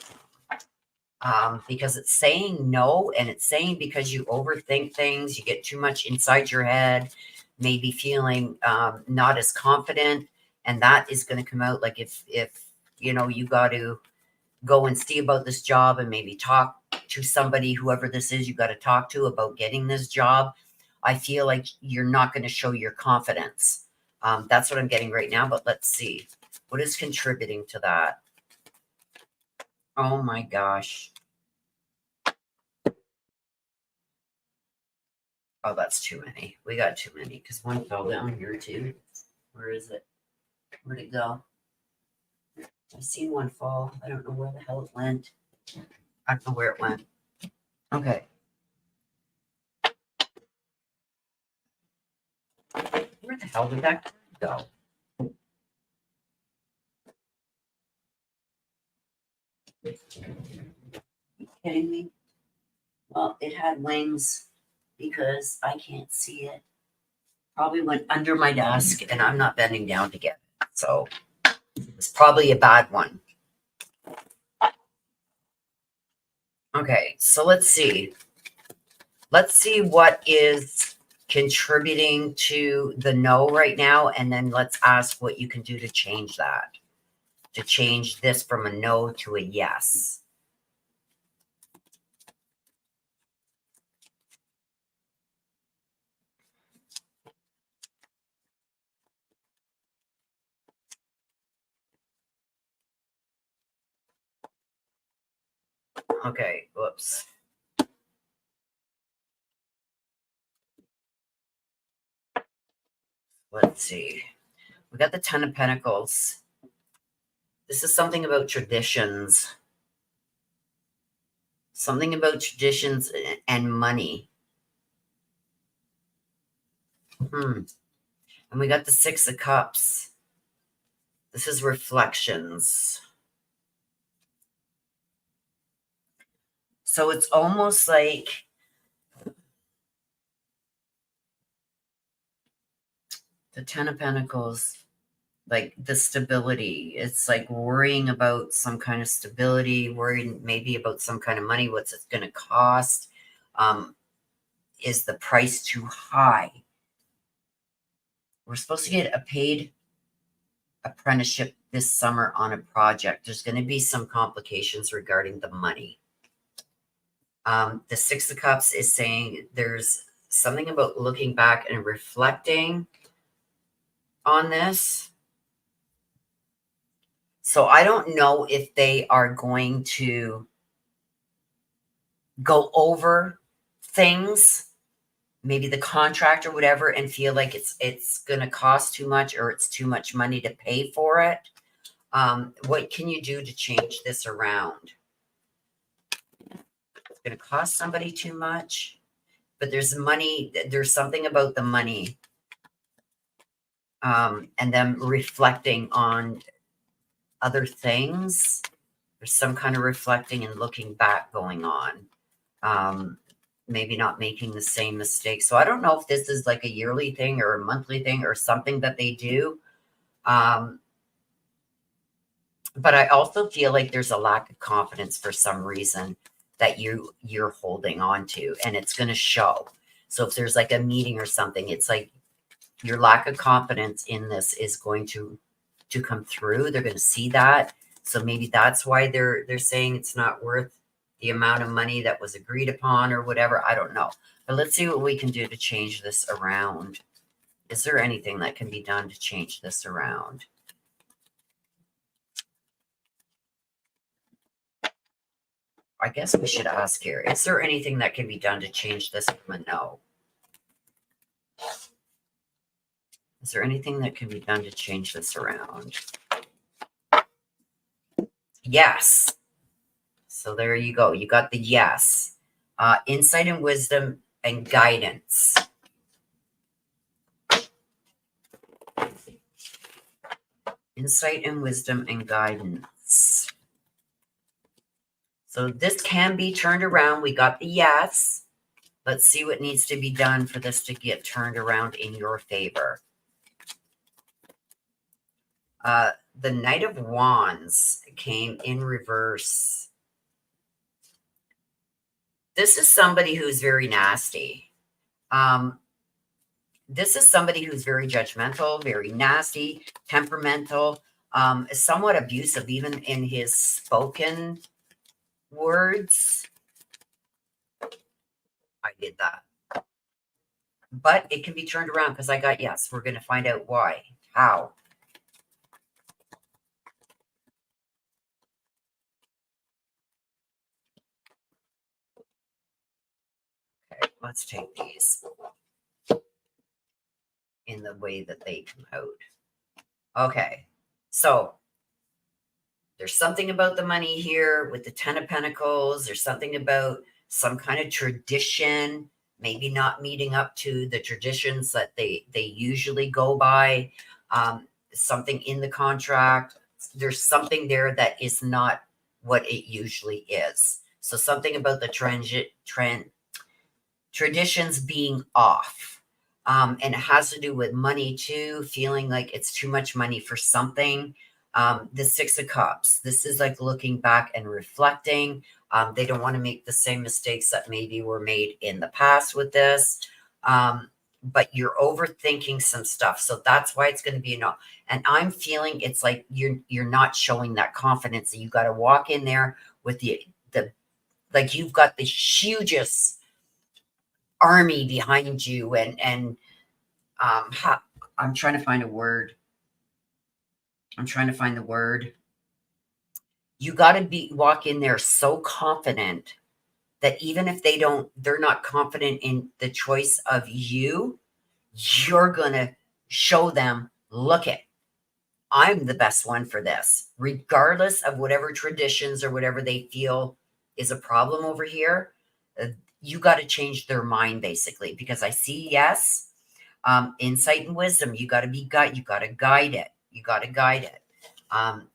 Because it's saying no, and it's saying because you overthink things, you get too much inside your head, maybe feeling not as confident, and that is going to come out. Like if you got to go and see about this job and maybe talk to somebody, whoever this is you got to talk to about getting this job, I feel like you're not going to show your confidence. That's what I'm getting right now, but let's see. What is contributing to that? Oh my gosh. Oh, that's too many. We got too many because one fell down here too. Where is it? Where'd it go? I've seen one fall. I don't know where the hell it went. I don't know where it went. Okay. Where the hell did that go? Are you kidding me? Well, it had wings because I can't see it. Probably went under my desk and I'm not bending down to get it. So it's probably a bad one. Okay, so let's see. Let's see what is contributing to the no right now. And then let's ask what you can do to change that. To change this from a no to a yes. Okay, whoops. Let's see. We got the Ten of Pentacles. This is something about traditions. Something about traditions and money. And we got the Six of Cups. This is reflections. So it's almost like the Ten of Pentacles, like the stability. It's like worrying about some kind of stability, worrying maybe about some kind of money. What's it going to cost? Is the price too high? We're supposed to get a paid apprenticeship this summer on a project. There's going to be some complications regarding the money. The Six of Cups is saying there's something about looking back and reflecting on this. So I don't know if they are going to go over things, maybe the contract or whatever, and feel like it's going to cost too much or it's too much money to pay for it. What can you do to change this around? It's going to cost somebody too much, but there's money. There's something about the money, and them reflecting on other things. There's some kind of reflecting and looking back going on. Maybe not making the same mistake. So I don't know if this is like a yearly thing or a monthly thing or something that they do. But I also feel like there's a lack of confidence for some reason that you're holding on to, and it's going to show. So if there's like a meeting or something, it's like your lack of confidence in this is going to come through. They're going to see that. So maybe that's why they're saying it's not worth the amount of money that was agreed upon or whatever. I don't know. But let's see what we can do to change this around. Is there anything that can be done to change this around? I guess we should ask here. Is there anything that can be done to change this from a no? Is there anything that can be done to change this around? Yes. So there you go. You got the yes. Insight and wisdom and guidance. Insight and wisdom and guidance. So this can be turned around. We got the yes. Let's see what needs to be done for this to get turned around in your favor. The Knight of Wands came in reverse. This is somebody who's very nasty. This is somebody who's very judgmental, very nasty, temperamental, somewhat abusive, even in his spoken words. I did that. But it can be turned around because I got yes. We're going to find out why. How? Okay, let's take these in the way that they come out. Okay, so there's something about the money here with the Ten of Pentacles. There's something about some kind of tradition. maybe not meeting up to the traditions that they usually go by, something in the contract. There's something there that is not what it usually is. So something about the traditions being off. And it has to do with money too, feeling like it's too much money for something. The Six of Cups, this is like looking back and reflecting. They don't want to make the same mistakes that maybe were made in the past with this. But you're overthinking some stuff. So that's why it's going to be a no. And I'm feeling it's like you're not showing that confidence. You got to walk in there with the like you've got the hugest army behind you, and I'm trying to find a word. I'm trying to find the word. You got to walk in there so confident that even if they're not confident in the choice of you, you're going to show them, look it, I'm the best one for this, regardless of whatever traditions or whatever they feel is a problem over here. You got to change their mind basically, because I see, yes, insight and wisdom. You got to be guide. You got to guide it. You got to guide it.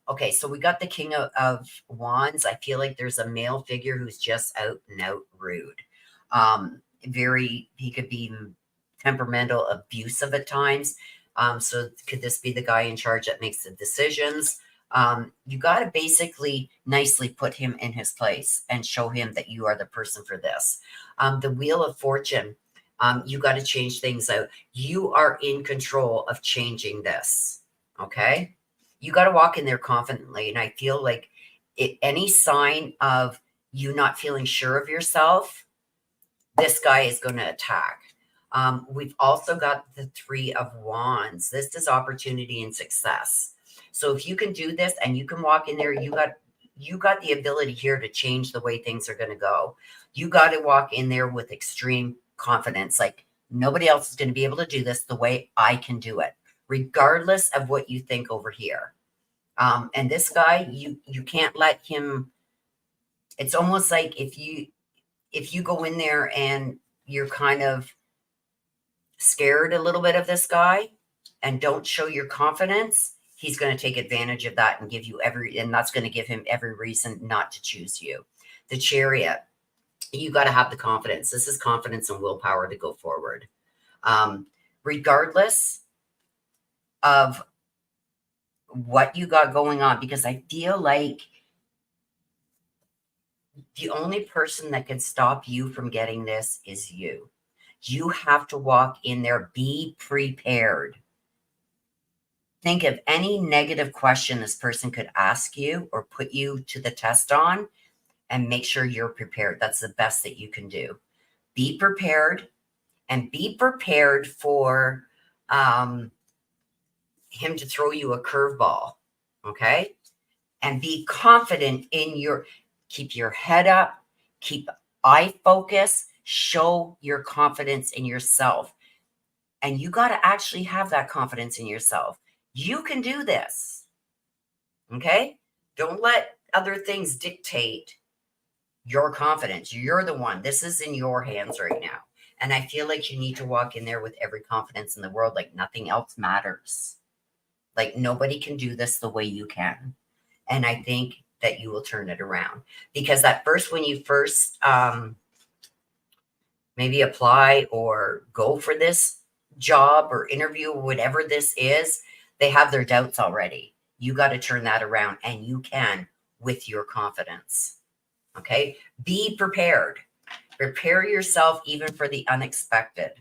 Okay, so we got the King of Wands. I feel like there's a male figure who's just out and out rude. He could be temperamental, abusive at times. So could this be the guy in charge that makes the decisions? You got to basically nicely put him in his place and show him that you are the person for this. The Wheel of Fortune, you got to change things out. You are in control of changing this. Okay. You got to walk in there confidently. And I feel like any sign of you not feeling sure of yourself, this guy is going to attack. We've also got the Three of Wands. This is opportunity and success. So if you can do this and you can walk in there, you got the ability here to change the way things are going to go. You got to walk in there with extreme confidence. Like nobody else is going to be able to do this the way I can do it, regardless of what you think over here. And this guy, you can't let him. It's almost like if you go in there and you're kind of scared a little bit of this guy and don't show your confidence, he's going to take advantage of that and give you and that's going to give him every reason not to choose you. The Chariot, you got to have the confidence. This is confidence and willpower to go forward. Regardless of what you got going on, because I feel like the only person that can stop you from getting this is you. You have to walk in there, be prepared. Think of any negative question this person could ask you or put you to the test on, and make sure you're prepared. That's the best that you can do. Be prepared, and be prepared for him to throw you a curveball. Okay. And be confident keep your head up, keep eye focus, show your confidence in yourself. And you got to actually have that confidence in yourself. You can do this. Okay? Don't let other things dictate your confidence. You're the one. This is in your hands right now. And I feel like you need to walk in there with every confidence in the world, like nothing else matters. Like nobody can do this the way you can. And I think that you will turn it around, because when you first maybe apply or go for this job or interview, whatever this is, they have their doubts already. You got to turn that around, and you can with your confidence. Okay. Be prepared. Prepare yourself even for the unexpected.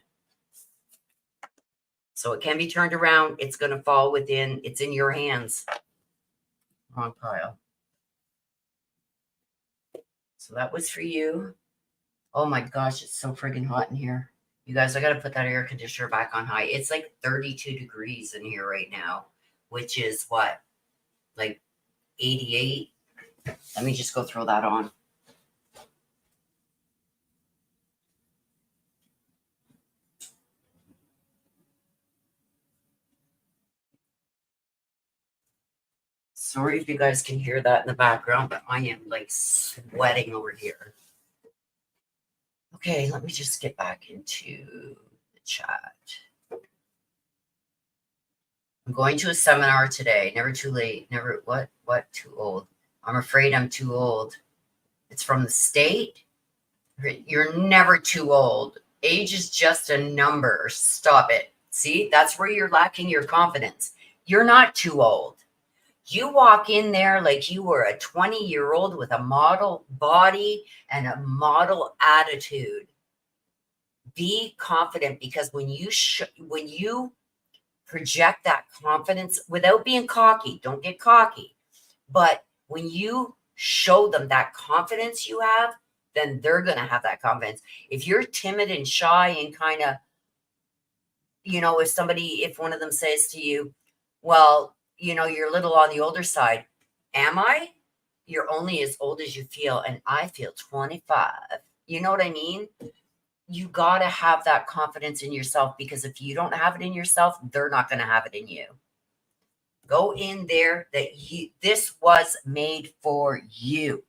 So it can be turned around. It's going to fall it's in your hands. Wrong pile. So that was for you. Oh my gosh, it's so friggin' hot in here. You guys, I got to put that air conditioner back on high. It's like 32 degrees in here right now, which is what? Like 88? Let me just go throw that on. Sorry if you guys can hear that in the background, but I am like sweating over here. Okay, let me just get back into the chat. I'm going to a seminar today. Never too late. Never, what, too old? I'm afraid I'm too old. It's from the state. You're never too old. Age is just a number. Stop it. See, that's where you're lacking your confidence. You're not too old. You walk in there like you were a 20-year-old with a model body and a model attitude. Be confident, because when you project that confidence without being cocky, don't get cocky, but when you show them that confidence you have, then they're going to have that confidence. If you're timid and shy and kind of, if one of them says to you, well, you're a little on the older side. Am I? You're only as old as you feel, and I feel 25. You know what I mean? You got to have that confidence in yourself, because if you don't have it in yourself, they're not going to have it in you. Go in there this was made for you.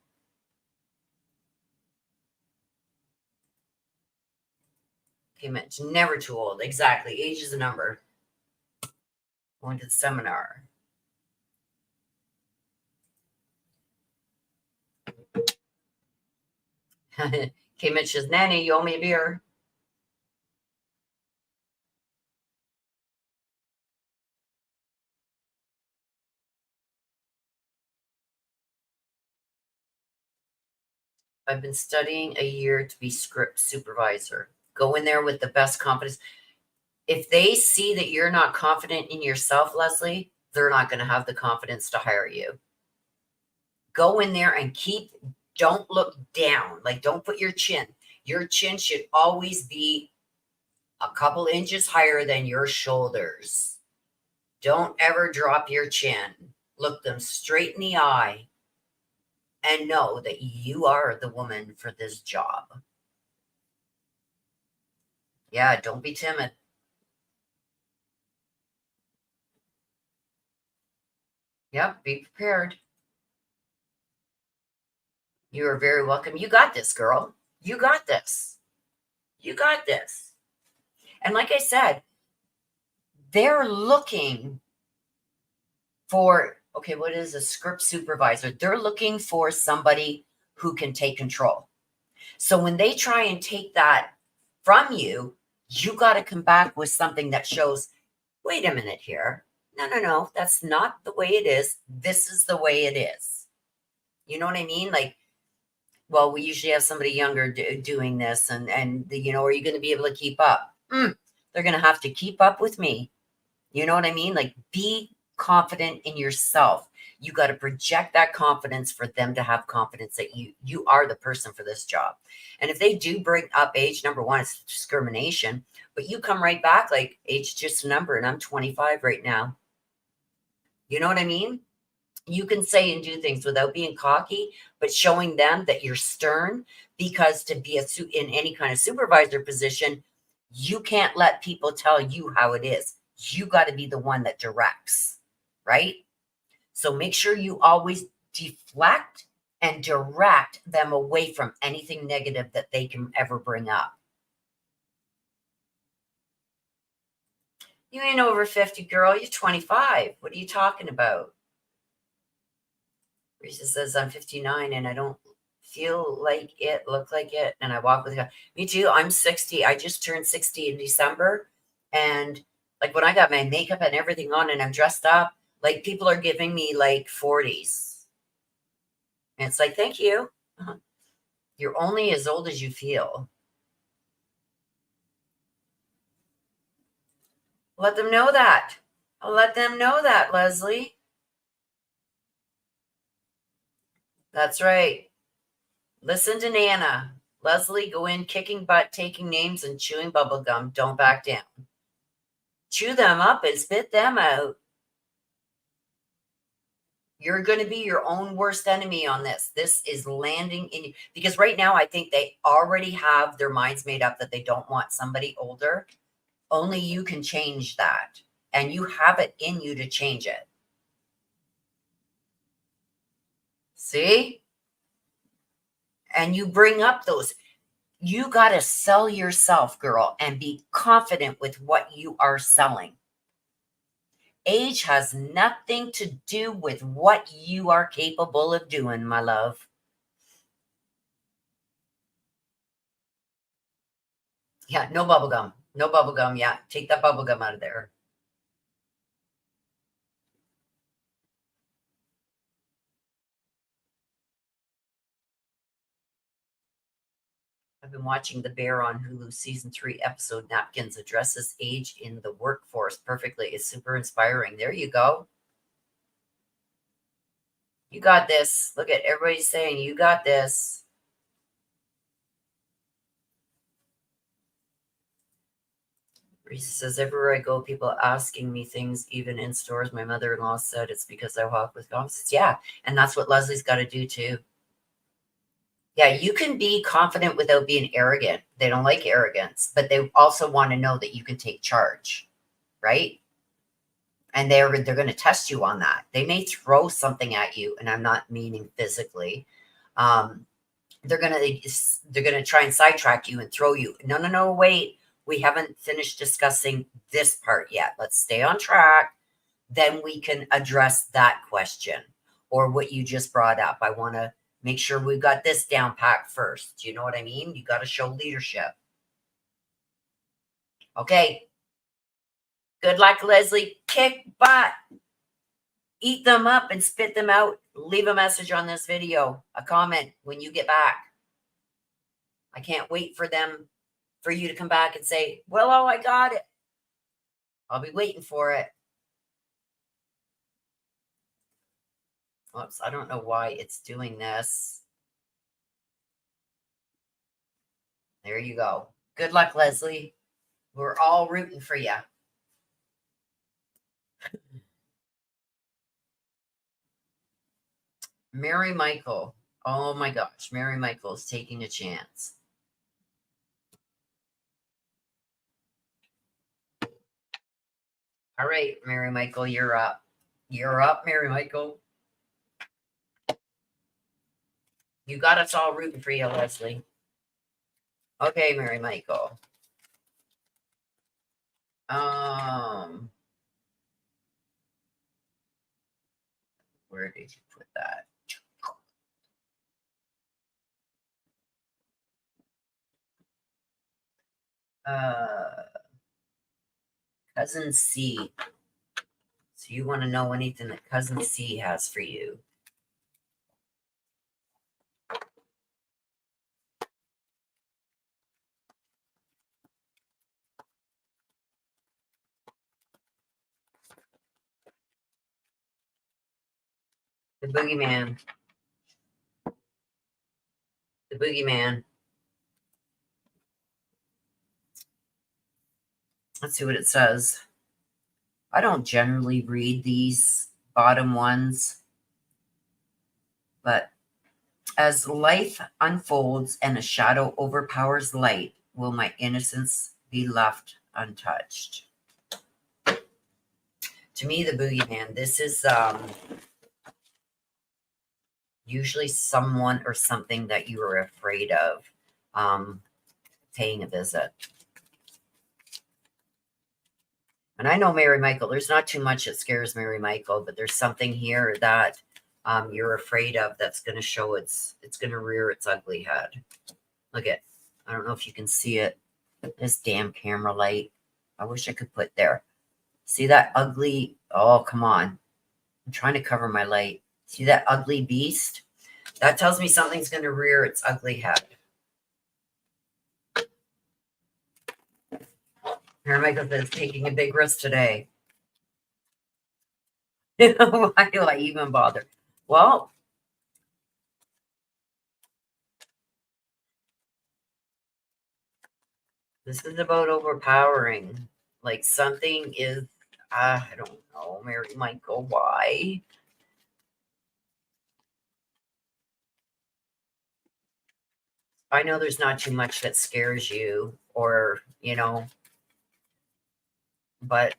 Okay, Mitch, never too old. Exactly. Age is a number. Going to the seminar. Okay, Mitch says, Nanny, you owe me a beer. I've been studying a year to be script supervisor. Go in there with the best confidence. If they see that you're not confident in yourself, Leslie, they're not going to have the confidence to hire you. Go in there and don't look down. Like, don't put your chin. Your chin should always be a couple inches higher than your shoulders. Don't ever drop your chin. Look them straight in the eye and know that you are the woman for this job. Yeah, don't be timid. Yep, be prepared. You are very welcome. You got this, girl. You got this. You got this. And like I said, they're looking for, okay, what is a script supervisor? They're looking for somebody who can take control. So when they try and take that from you, you got to come back with something that shows, wait a minute here. No, that's not the way it is. This is the way it is. You know what I mean? Like, well, we usually have somebody younger doing this, and are you going to be able to keep up? They're going to have to keep up with me. You know what I mean? Like, be confident in yourself. You got to project that confidence for them to have confidence that you are the person for this job. And if they do bring up age, number one, it's discrimination, but you come right back like, age is just a number, and I'm 25 right now. You know what I mean? You can say and do things without being cocky, but showing them that you're stern, because to be in any kind of supervisor position, you can't let people tell you how it is. You got to be the one that directs, right? So make sure you always deflect and direct them away from anything negative that they can ever bring up. You ain't over 50, girl. You're 25. What are you talking about? Risa says, I'm 59 and I don't feel like it, look like it, and I walk with God. Me too. I'm 60. I just turned 60 in December. And like, when I got my makeup and everything on and I'm dressed up, like, people are giving me like 40s. And it's like, thank you. You're only as old as you feel. Let them know that. I'll let them know that, Leslie. That's right. Listen to Nana. Leslie, go in kicking butt, taking names, and chewing bubble gum. Don't back down. Chew them up and spit them out. You're going to be your own worst enemy on this. This is landing in you. Because right now, I think they already have their minds made up that they don't want somebody older. Only you can change that. And you have it in you to change it. See? And you bring up those. You got to sell yourself, girl, and be confident with what you are selling. Age has nothing to do with what you are capable of doing, my love. Yeah, no bubble gum. No bubble gum. Yeah, take that bubble gum out of there. I've been watching The Bear on Hulu season 3 episode Napkins addresses age in the workforce perfectly. It's super inspiring. There you go. You got this. Look at everybody saying you got this. Reese says, everywhere I go, people asking me things, even in stores. My mother-in-law said it's because I walk with confidence. Yeah, and that's what Leslie's got to do too. Yeah, you can be confident without being arrogant. They don't like arrogance, but they also want to know that you can take charge, right? And they're going to test you on that. They may throw something at you, and I'm not meaning physically. Um, they're gonna try and sidetrack you and throw you. No, wait. We haven't finished discussing this part yet. Let's stay on track. Then we can address that question or what you just brought up. I want to make sure we've got this down packed first. Do you know what I mean? You got to show leadership. Okay. Good luck, Leslie. Kick butt. Eat them up and spit them out. Leave a message on this video, a comment when you get back. I can't wait for you to come back and say, well, oh, I got it. I'll be waiting for it. Oops, I don't know why it's doing this. There you go. Good luck, Leslie. We're all rooting for you. Mary Michael. Oh my gosh, Mary Michael is taking a chance. All right, Mary Michael, you're up. You're up, Mary Michael. You got us all rooting for you, Leslie. Okay, Mary Michael. Where did you put that? Cousin C. So you want to know anything that Cousin C has for you? The boogeyman. The boogeyman. Let's see what it says. I don't generally read these bottom ones, but as life unfolds and a shadow overpowers light, will my innocence be left untouched? To me, the boogeyman, this is usually someone or something that you are afraid of paying a visit. And I know Mary Michael, there's not too much that scares Mary Michael, but there's something here that you're afraid of that's going to show it's going to rear its ugly head. Look at, I don't know if you can see it. This damn camera light. I wish I could put there. See that ugly, oh, come on. I'm trying to cover my light. See that ugly beast? That tells me something's going to rear its ugly head. Mary Michael says taking a big risk today. Why do I even bother? Well, this is about overpowering. Like something is, I don't know, Mary Michael, why? I know there's not too much that scares you or, but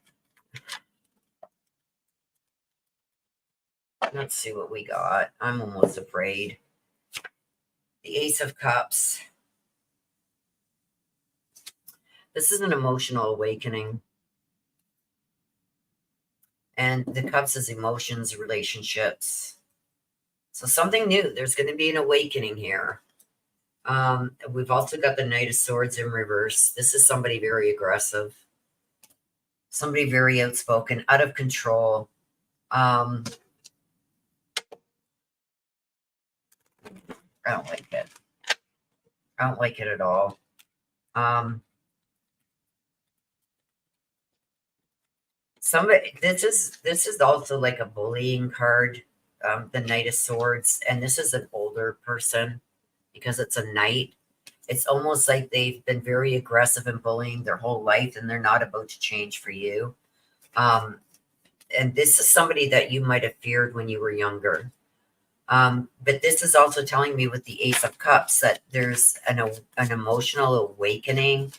let's see what we got. I'm almost afraid. The Ace of Cups. This is an emotional awakening. And the Cups is emotions, relationships. So something new. There's going to be an awakening here. We've also got the Knight of Swords in reverse. This is somebody very aggressive. Somebody very outspoken, out of control. I don't like it. I don't like it at all. Somebody, this is also like a bullying card, the Knight of Swords, and this is an older person because it's a knight. It's almost like they've been very aggressive and bullying their whole life, and they're not about to change for you. And this is somebody that you might have feared when you were younger. But this is also telling me with the Ace of Cups that there's an emotional awakening.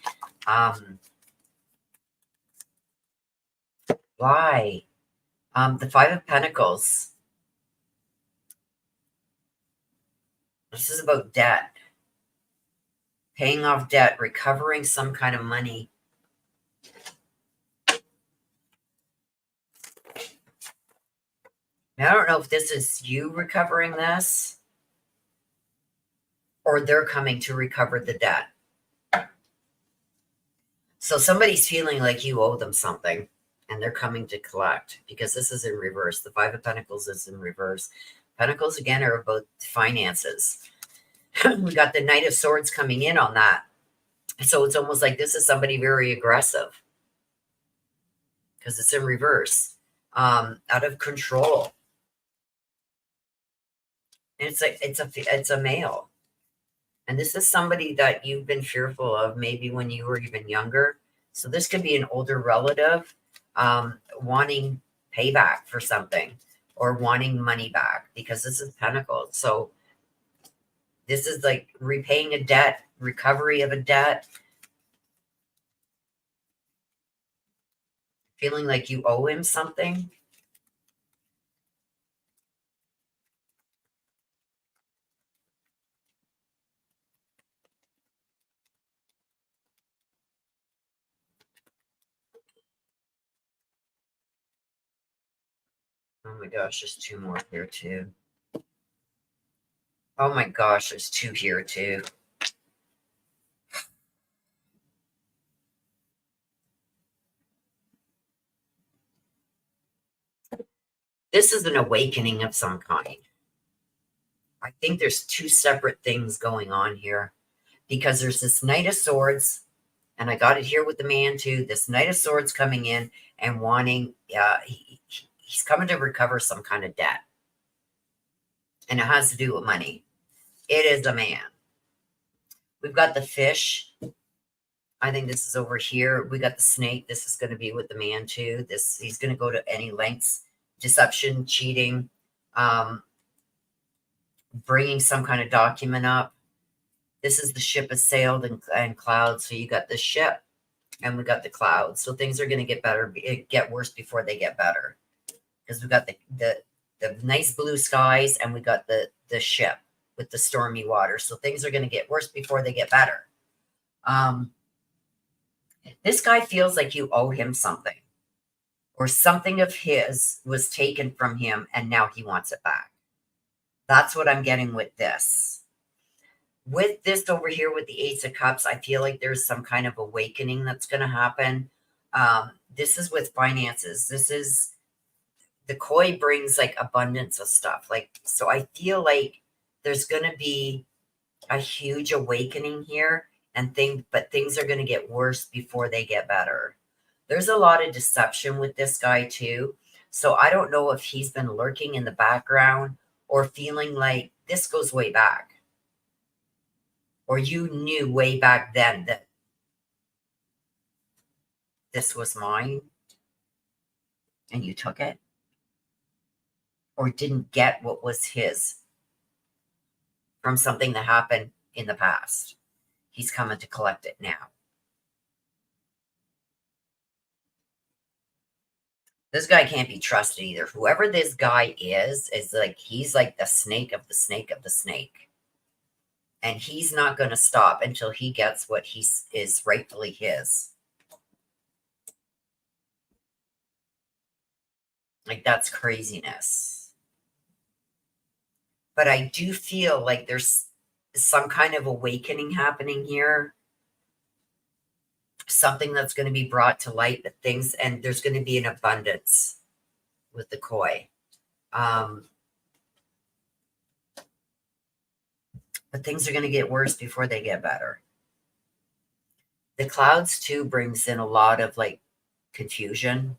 Why? The Five of Pentacles. This is about debt. Paying off debt, recovering some kind of money. Now, I don't know if this is you recovering this or they're coming to recover the debt. So somebody's feeling like you owe them something and they're coming to collect because this is in reverse. The Five of Pentacles is in reverse. Pentacles, again, are about finances. We got the Knight of Swords coming in on that. So it's almost like this is somebody very aggressive because it's in reverse, out of control. And it's a male. And this is somebody that you've been fearful of maybe when you were even younger. So this could be an older relative wanting payback for something or wanting money back because this is Pentacles. So this is like repaying a debt, recovery of a debt, feeling like you owe him something. Oh my gosh, there's two more here too. Oh my gosh, there's two here too. This is an awakening of some kind. I think there's two separate things going on here because there's this Knight of Swords, and I got it here with the man too. This Knight of Swords coming in and wanting, he's coming to recover some kind of debt. And it has to do with money. It is a man. We've got the fish. I think this is over here. We got the snake. This is going to be with the man too. He's going to go to any lengths. Deception, cheating, bringing some kind of document up. This is the ship has sailed and clouds. So you got the ship and we got the clouds. So things are going to get better, get worse before they get better. Because we got the nice blue skies and we got the ship with the stormy water. So things are going to get worse before they get better. This guy feels like you owe him something or something of his was taken from him and now he wants it back. That's what I'm getting with this. With this over here with the Ace of Cups, I feel like there's some kind of awakening that's going to happen. This is with finances. This is the koi brings like abundance of stuff. Like, so I feel like there's going to be a huge awakening here but things are going to get worse before they get better. There's a lot of deception with this guy too. So I don't know if he's been lurking in the background or feeling like this goes way back. Or you knew way back then that this was mine and you took it. Or didn't get what was his from something that happened in the past. He's coming to collect it now. This guy can't be trusted either. Whoever this guy is like, he's like the snake of the snake of the snake. And he's not going to stop until he gets what is rightfully his. Like, that's craziness. But I do feel like there's some kind of awakening happening here. Something that's going to be brought to light, that things, and there's going to be an abundance with the koi. But things are going to get worse before they get better. The clouds too brings in a lot of like confusion.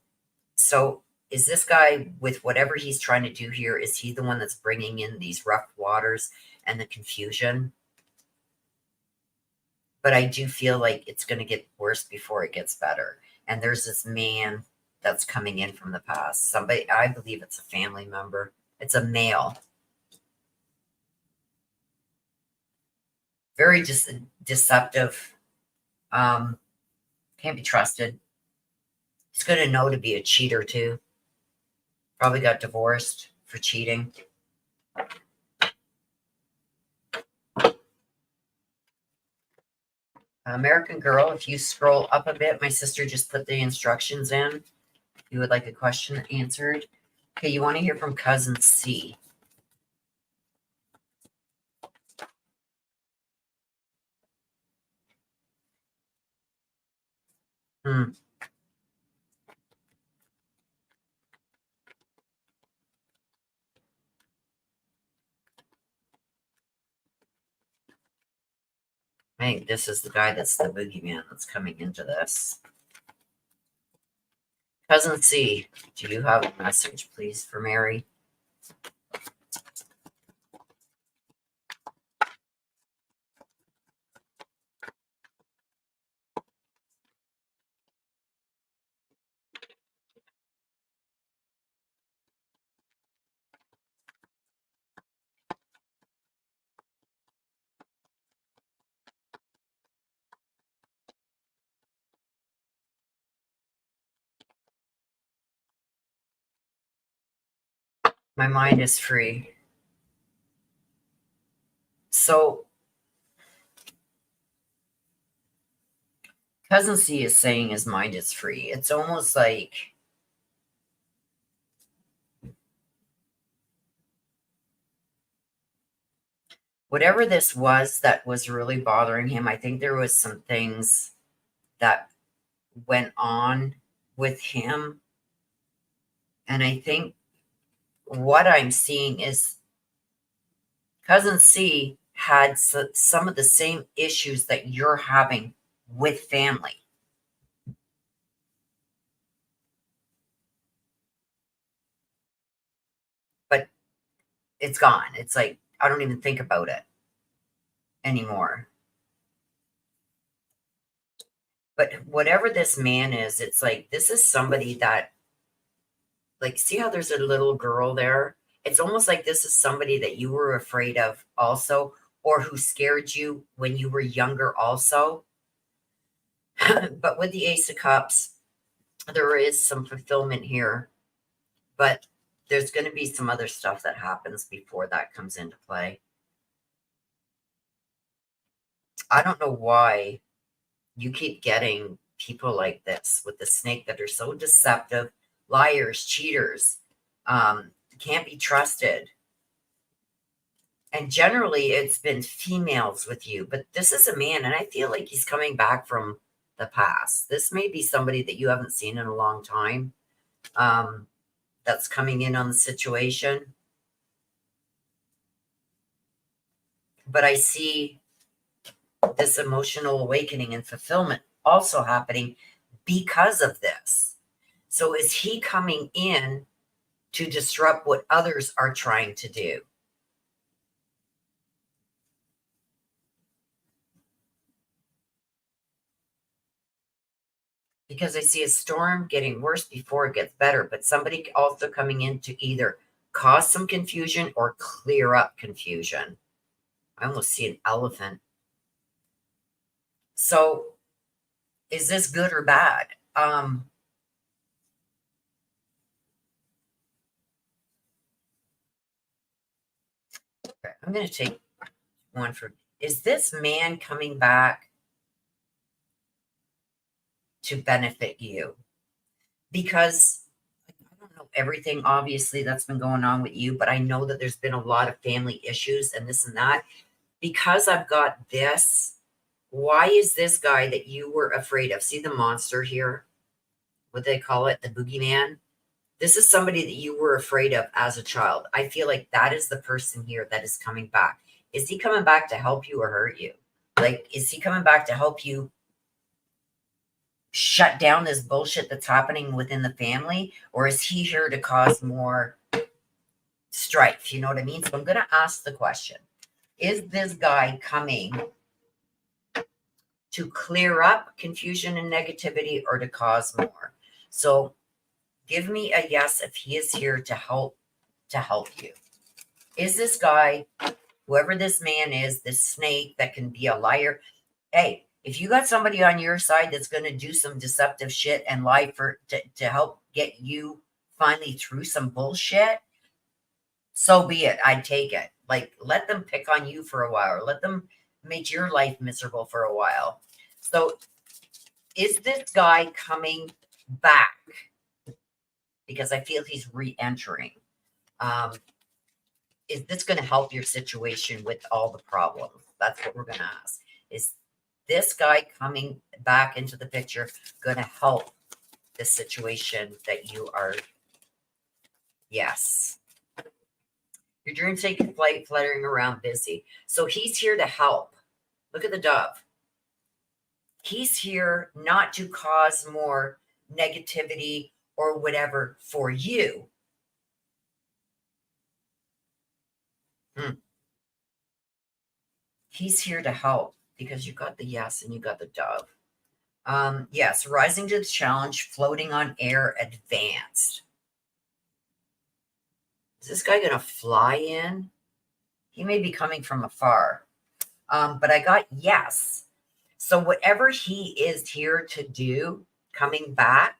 So is this guy, with whatever he's trying to do here, is he the one that's bringing in these rough waters and the confusion? But I do feel like it's going to get worse before it gets better. And there's this man that's coming in from the past. Somebody, I believe it's a family member. It's a male. Very deceptive. Can't be trusted. He's going to know to be a cheater too. Probably got divorced for cheating. American Girl, if you scroll up a bit, my sister just put the instructions in. You would like a question answered. Okay, you want to hear from Cousin C. I think this is the guy that's the boogeyman that's coming into this. Cousin C, do you have a message, please, for Mary? My mind is free. So, Cousin C is saying his mind is free. It's almost like whatever this was that was really bothering him, I think there was some things that went on with him. And I think what I'm seeing is Cousin C had some of the same issues that you're having with family. But it's gone. It's like, I don't even think about it anymore. But whatever this man is, it's like, this is somebody that, like, see how there's a little girl there? It's almost like this is somebody that you were afraid of also, or who scared you when you were younger also. But with the Ace of Cups, there is some fulfillment here, but there's going to be some other stuff that happens before that comes into play. I don't know why you keep getting people like this with the snake that are so deceptive, liars, cheaters, can't be trusted. And generally it's been females with you, but this is a man, and I feel like he's coming back from the past. This may be somebody that you haven't seen in a long time, that's coming in on the situation. But I see this emotional awakening and fulfillment also happening because of this. So is he coming in to disrupt what others are trying to do? Because I see a storm getting worse before it gets better, but somebody also coming in to either cause some confusion or clear up confusion. I almost see an elephant. So is this good or bad? I'm going to take one for is this man coming back to benefit you? Because I don't know everything, obviously, that's been going on with you, but I know that there's been a lot of family issues and this and that. Because I've got this, why is this guy that you were afraid of? See the monster here? What they call it, the boogeyman? This is somebody that you were afraid of as a child. I feel like that is the person here that is coming back. Is he coming back to help you or hurt you? Like, is he coming back to help you shut down this bullshit that's happening within the family? Or is he here to cause more strife? You know what I mean? So I'm going to ask the question. Is this guy coming to clear up confusion and negativity or to cause more? So give me a yes if he is here to help you. Is this guy, whoever this man is, this snake that can be a liar? Hey, if you got somebody on your side that's going to do some deceptive shit and lie to help get you finally through some bullshit, so be it. I'd take it. Like, let them pick on you for a while, or let them make your life miserable for a while. So is this guy coming back? Because I feel he's re-entering. Is this going to help your situation with all the problems? That's what we're going to ask. Is this guy coming back into the picture going to help the situation that you are? Yes. Your dreams taking flight, fluttering around, busy. So he's here to help. Look at the dove. He's here not to cause more negativity or whatever for you. He's here to help because you got the yes and you got the dove. Yes, rising to the challenge, floating on air, advanced. Is this guy going to fly in? He may be coming from afar. But I got yes. So whatever he is here to do, coming back,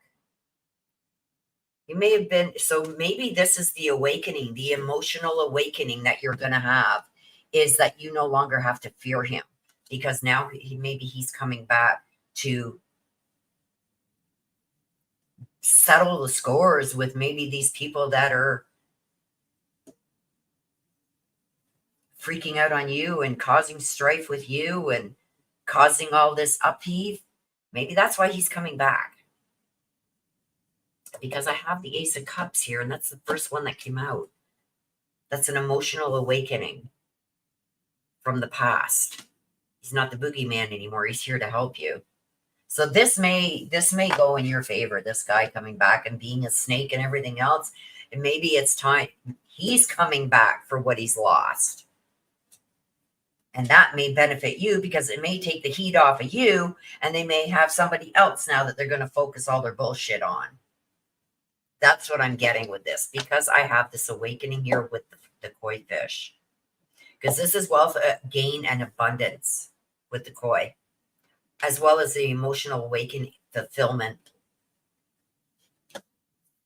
you may have been, so maybe this is the awakening, the emotional awakening that you're going to have, is that you no longer have to fear him, because now maybe he's coming back to settle the scores with maybe these people that are freaking out on you and causing strife with you and causing all this upheave. Maybe that's why he's coming back. Because I have the Ace of Cups here, and that's the first one that came out. That's an emotional awakening from the past. He's not the boogeyman anymore. He's here to help you. So this may go in your favor, this guy coming back and being a snake and everything else. And maybe it's time. He's coming back for what he's lost. And that may benefit you because it may take the heat off of you, and they may have somebody else now that they're going to focus all their bullshit on. That's what I'm getting with this, because I have this awakening here with the koi fish. Because this is wealth, gain, and abundance with the koi, as well as the emotional awakening, fulfillment.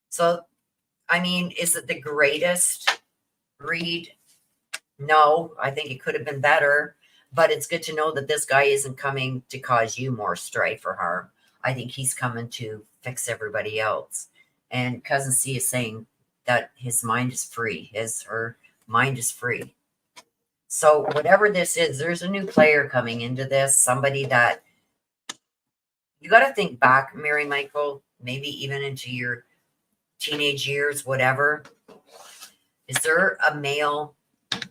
So, I mean, is it the greatest read? No, I think it could have been better, but it's good to know that this guy isn't coming to cause you more strife or harm. I think he's coming to fix everybody else. And Cousin C is saying that his mind is free. Her mind is free. So whatever this is, there's a new player coming into this. Somebody that you got to think back, Mary Michael, maybe even into your teenage years, whatever. Is there a male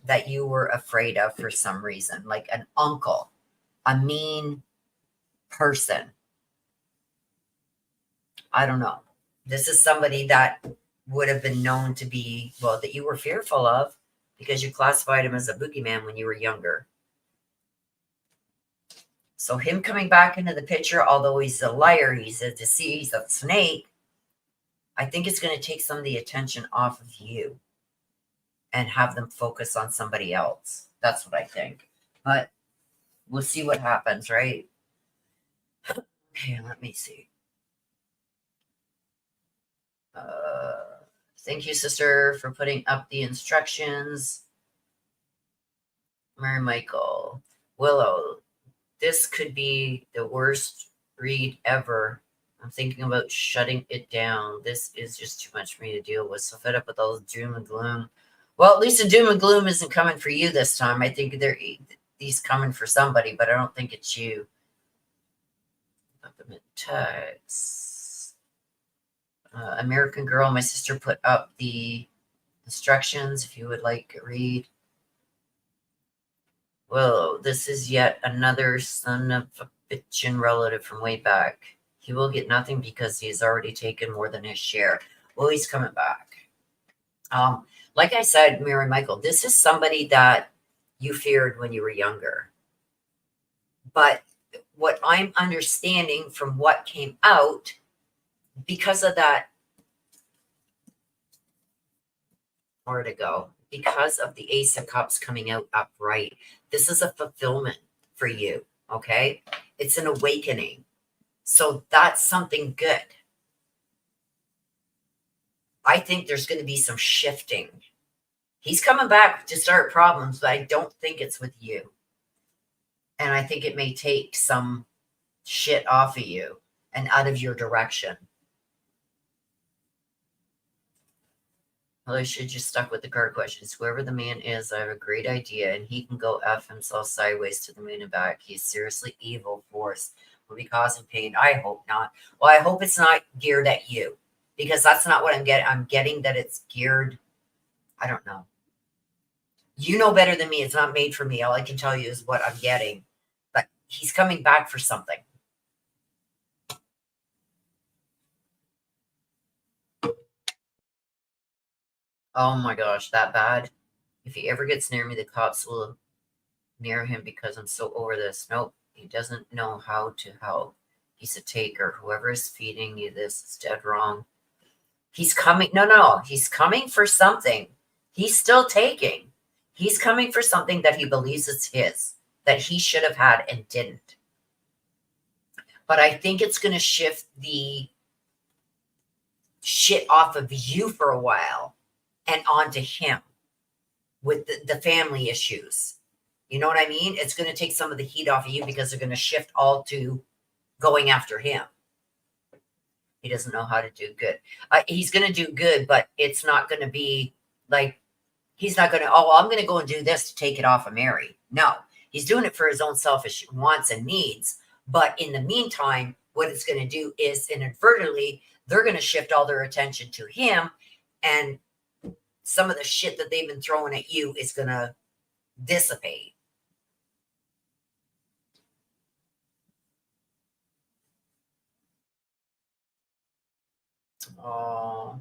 that you were afraid of for some reason, like an uncle, a mean person? I don't know. This is somebody that would have been known to be, well, that you were fearful of because you classified him as a boogeyman when you were younger. So him coming back into the picture, although he's a liar, he's a deceiver, he's a snake, I think it's going to take some of the attention off of you and have them focus on somebody else. That's what I think. But we'll see what happens, right? Okay, let me see. Thank you, sister, for putting up the instructions. Mary Michael. Willow, this could be the worst read ever. I'm thinking about shutting it down. This is just too much for me to deal with. So fed up with all the doom and gloom. Well, at least the doom and gloom isn't coming for you this time. I think these coming for somebody, but I don't think it's you. Supplement text. American Girl, my sister put up the instructions if you would like to read. Well, this is yet another son of a bitchin' relative from way back. He will get nothing because he has already taken more than his share. Well, he's coming back. Like I said, Mary Michael, this is somebody that you feared when you were younger. But what I'm understanding from what came out, because of that, where to go, because of the Ace of Cups coming out upright, this is a fulfillment for you, okay? It's an awakening. So that's something good. I think there's going to be some shifting. He's coming back to start problems, but I don't think it's with you. And I think it may take some shit off of you and out of your direction. Well, I should just stuck with the card questions. Whoever the man is, I have a great idea, and he can go F himself sideways to the moon and back. He's seriously evil force. Will be causing pain. I hope not. Well, I hope it's not geared at you, because that's not what I'm getting. I'm getting that it's geared. I don't know. You know better than me. It's not made for me. All I can tell you is what I'm getting. But he's coming back for something. Oh my gosh, that bad? If he ever gets near me, the cops will near him because I'm so over this. Nope, he doesn't know how to help. He's a taker. Whoever is feeding you this is dead wrong. He's coming. No, he's coming for something. He's still taking. He's coming for something that he believes is his, that he should have had and didn't. But I think it's going to shift the shit off of you for a while and onto him with the family issues. You know what I mean? It's going to take some of the heat off of you because they're going to shift all to going after him. He doesn't know how to do good. He's going to do good, but it's not going to be like, he's not going to, oh, I'm going to go and do this to take it off of Mary. No, he's doing it for his own selfish wants and needs. But in the meantime, what it's going to do is inadvertently, they're going to shift all their attention to him. And some of the shit that they've been throwing at you is going to dissipate. Oh,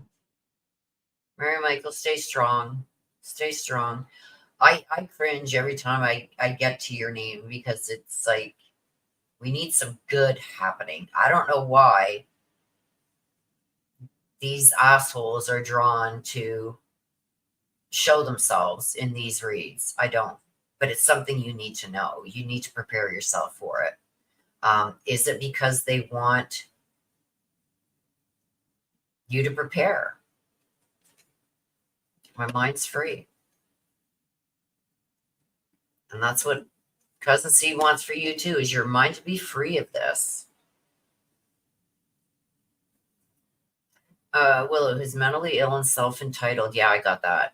Mary Michael, stay strong. Stay strong. I cringe every time I get to your name because it's like, we need some good happening. I don't know why these assholes are drawn to show themselves in these reads. I don't, but it's something you need to know. You need to prepare yourself for it. Is it because they want you to prepare? My mind's free. And that's what Cousin C wants for you too, is your mind to be free of this. Willow, who's mentally ill and self-entitled. Yeah, I got that.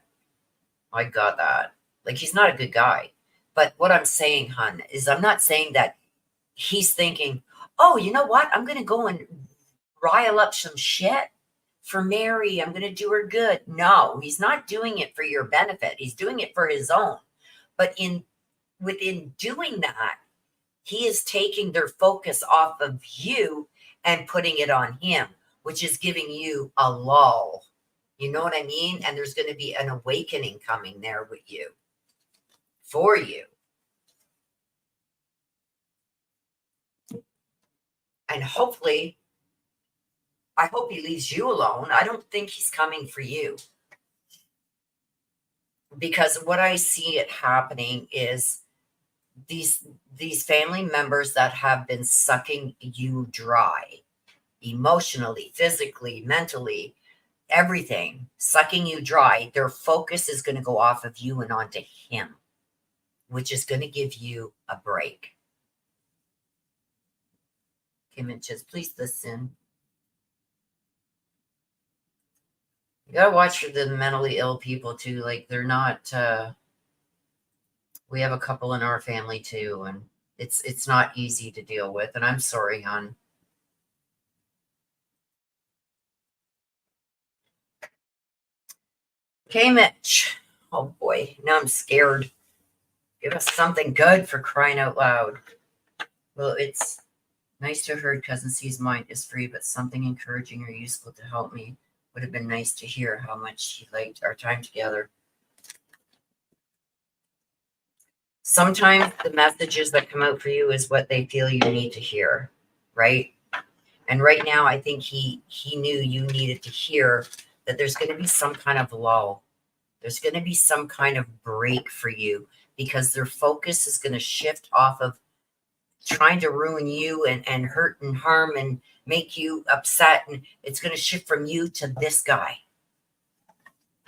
Like, he's not a good guy. But what I'm saying, hun, is I'm not saying that he's thinking, oh, you know what? I'm going to go and rile up some shit for Mary. I'm going to do her good. No, he's not doing it for your benefit. He's doing it for his own. But within doing that, he is taking their focus off of you and putting it on him, which is giving you a lull. You know what I mean? And there's going to be an awakening coming there with you, for you. And hopefully, I hope he leaves you alone. I don't think he's coming for you. Because what I see it happening is these family members that have been sucking you dry, emotionally, physically, mentally, everything, sucking you dry, their focus is going to go off of you and onto him, which is going to give you a break. Okay, Mitches, please listen. You got to watch for the mentally ill people too. Like, they're not, we have a couple in our family too, and it's not easy to deal with. And I'm sorry, hon. Okay, Mitch. Oh boy, now I'm scared. Give us something good, for crying out loud. Well, it's nice to have heard Cousin C's mind is free, but something encouraging or useful to help me. Would have been nice to hear how much he liked our time together. Sometimes the messages that come out for you is what they feel you need to hear, right? And right now, I think he knew you needed to hear that there's going to be some kind of lull. There's going to be some kind of break for you, because their focus is going to shift off of trying to ruin you and hurt and harm and make you upset. And it's going to shift from you to this guy.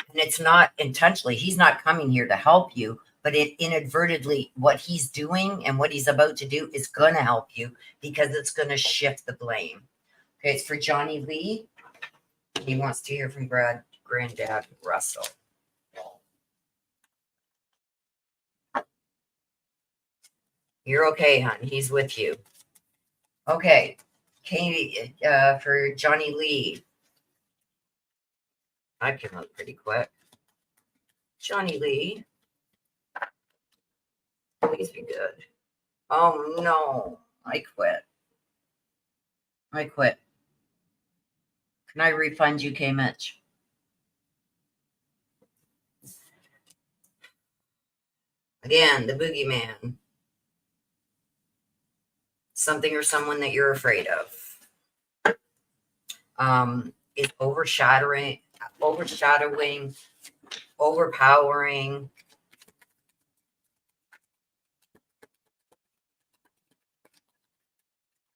And it's not intentionally. He's not coming here to help you, but it inadvertently, what he's doing and what he's about to do is going to help you, because it's going to shift the blame. Okay, it's for Johnny Lee. He wants to hear from Granddad Russell. You're okay, hon. He's with you. Okay. Katie, for Johnny Lee. I came out pretty quick. Johnny Lee. Please be good. Oh, no. I quit. Can I refund you, K. Mitch? Again, the boogeyman. Something or someone that you're afraid of. Is overshadowing, overpowering.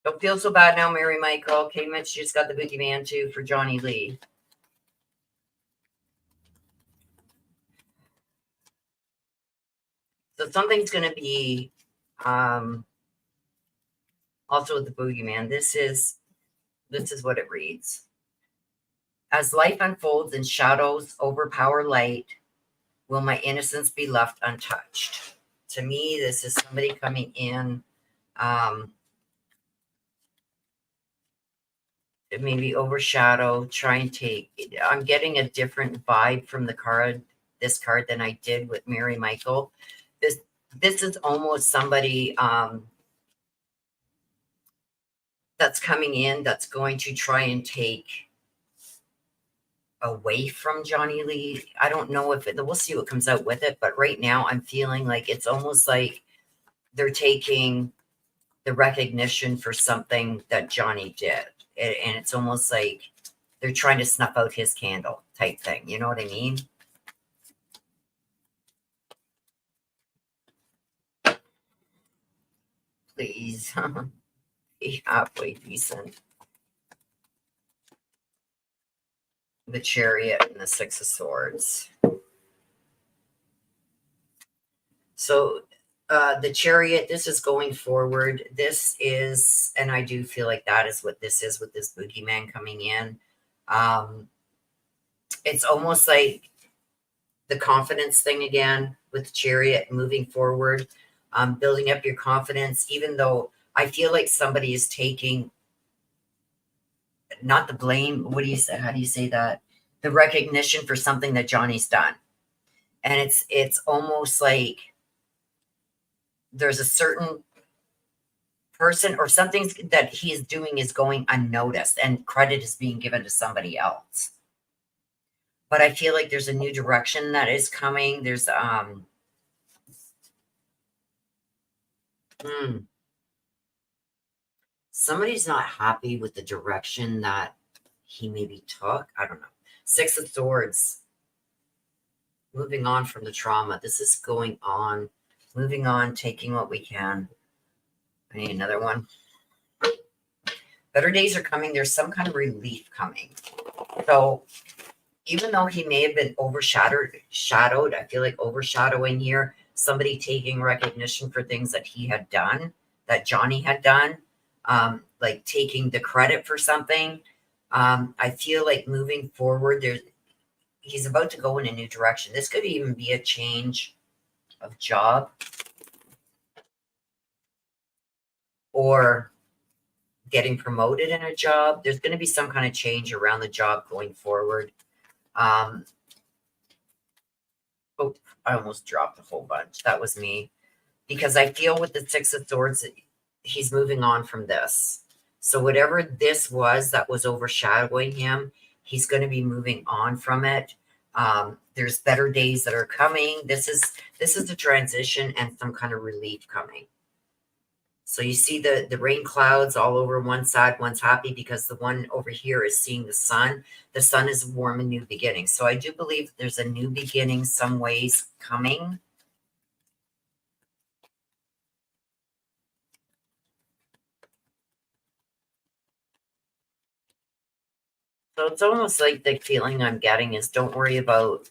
Don't feel so bad now, Mary Michael. Okay, Mitch just got the boogeyman too for Johnny Lee. So something's going to be also with the boogeyman. This is what it reads. As life unfolds and shadows overpower light, will my innocence be left untouched? To me, this is somebody coming in, maybe overshadow, try and take. I'm getting a different vibe from the card, this card, than I did with Mary Michael. This is almost somebody that's coming in that's going to try and take away from Johnny Lee. I don't know if we'll see what comes out with it, but right now I'm feeling like it's almost like they're taking the recognition for something that Johnny did. And it's almost like they're trying to snuff out his candle type thing. You know what I mean? Please be halfway decent. The Chariot and the Six of Swords. So the Chariot, this is going forward. This is, and I do feel like that is what this is with this boogeyman coming in. It's almost like the confidence thing again with the Chariot, moving forward, building up your confidence, even though I feel like somebody is taking, not the blame, what do you say? How do you say that? The recognition for something that Johnny's done. And it's almost like there's a certain person or something that he is doing is going unnoticed and credit is being given to somebody else. But I feel like there's a new direction that is coming. There's somebody's not happy with the direction that he maybe took. I don't know. Six of Swords. Moving on from the trauma. This is going on. Moving on, taking what we can. I need another one. Better days are coming. There's some kind of relief coming. So even though he may have been overshadowed, I feel like overshadowing here, somebody taking recognition for things that he had done, that Johnny had done, like taking the credit for something. I feel like moving forward, he's about to go in a new direction. This could even be a change of job or getting promoted in a job. There's going to be some kind of change around the job going forward. Oh, I almost dropped a whole bunch. That was me. Because I feel with the Six of Swords, he's moving on from this. So whatever this was that was overshadowing him, he's going to be moving on from it. There's better days that are coming. This is a transition and some kind of relief coming. So you see the rain clouds all over one side. One's happy because the one over here is seeing the sun. The sun is warm and new beginning. So I do believe there's a new beginning some ways coming. So it's almost like the feeling I'm getting is don't worry about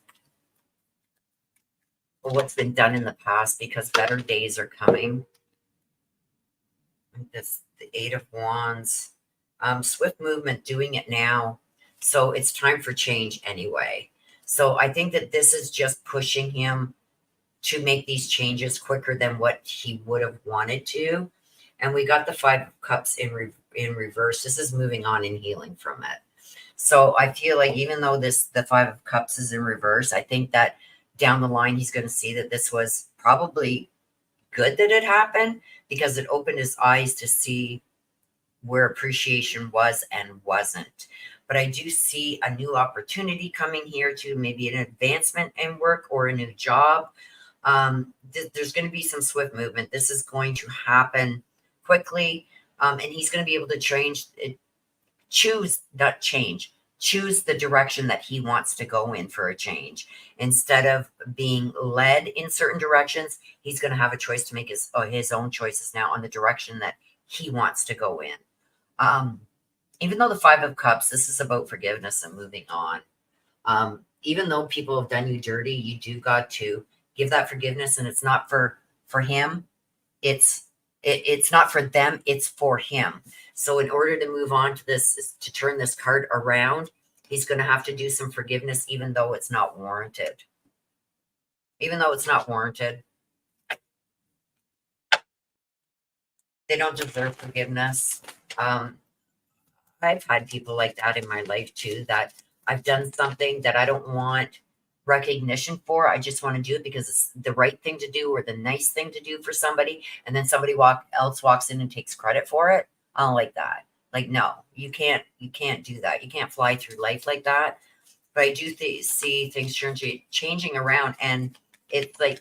what's been done in the past because better days are coming. This the Eight of Wands, swift movement, doing it now. So it's time for change anyway. So I think that this is just pushing him to make these changes quicker than what he would have wanted to. And we got the Five of Cups in reverse. This is moving on and healing from it. So I feel like even though the Five of Cups is in reverse, I think that down the line he's going to see that this was probably good that it happened because it opened his eyes to see where appreciation was and wasn't. But I do see a new opportunity coming here to maybe an advancement in work or a new job. There's going to be some swift movement. This is going to happen quickly, and he's going to be able to choose the direction that he wants to go in for a change. Instead of being led in certain directions, he's going to have a choice to make his own choices now on the direction that he wants to go in. Even though the Five of Cups, this is about forgiveness and moving on. Even though people have done you dirty, you do got to give that forgiveness, and it's not for him. It's not for them, it's for him. So in order to move on to this, to turn this card around, he's going to have to do some forgiveness, even though it's not warranted. Even though it's not warranted. They don't deserve forgiveness. I've had people like that in my life too, that I've done something that I don't want recognition for. I just want to do it because it's the right thing to do or the nice thing to do for somebody. And then somebody else walks in and takes credit for it. I don't like that. Like, no, you can't do that. You can't fly through life like that. But I do see things changing around, and it's like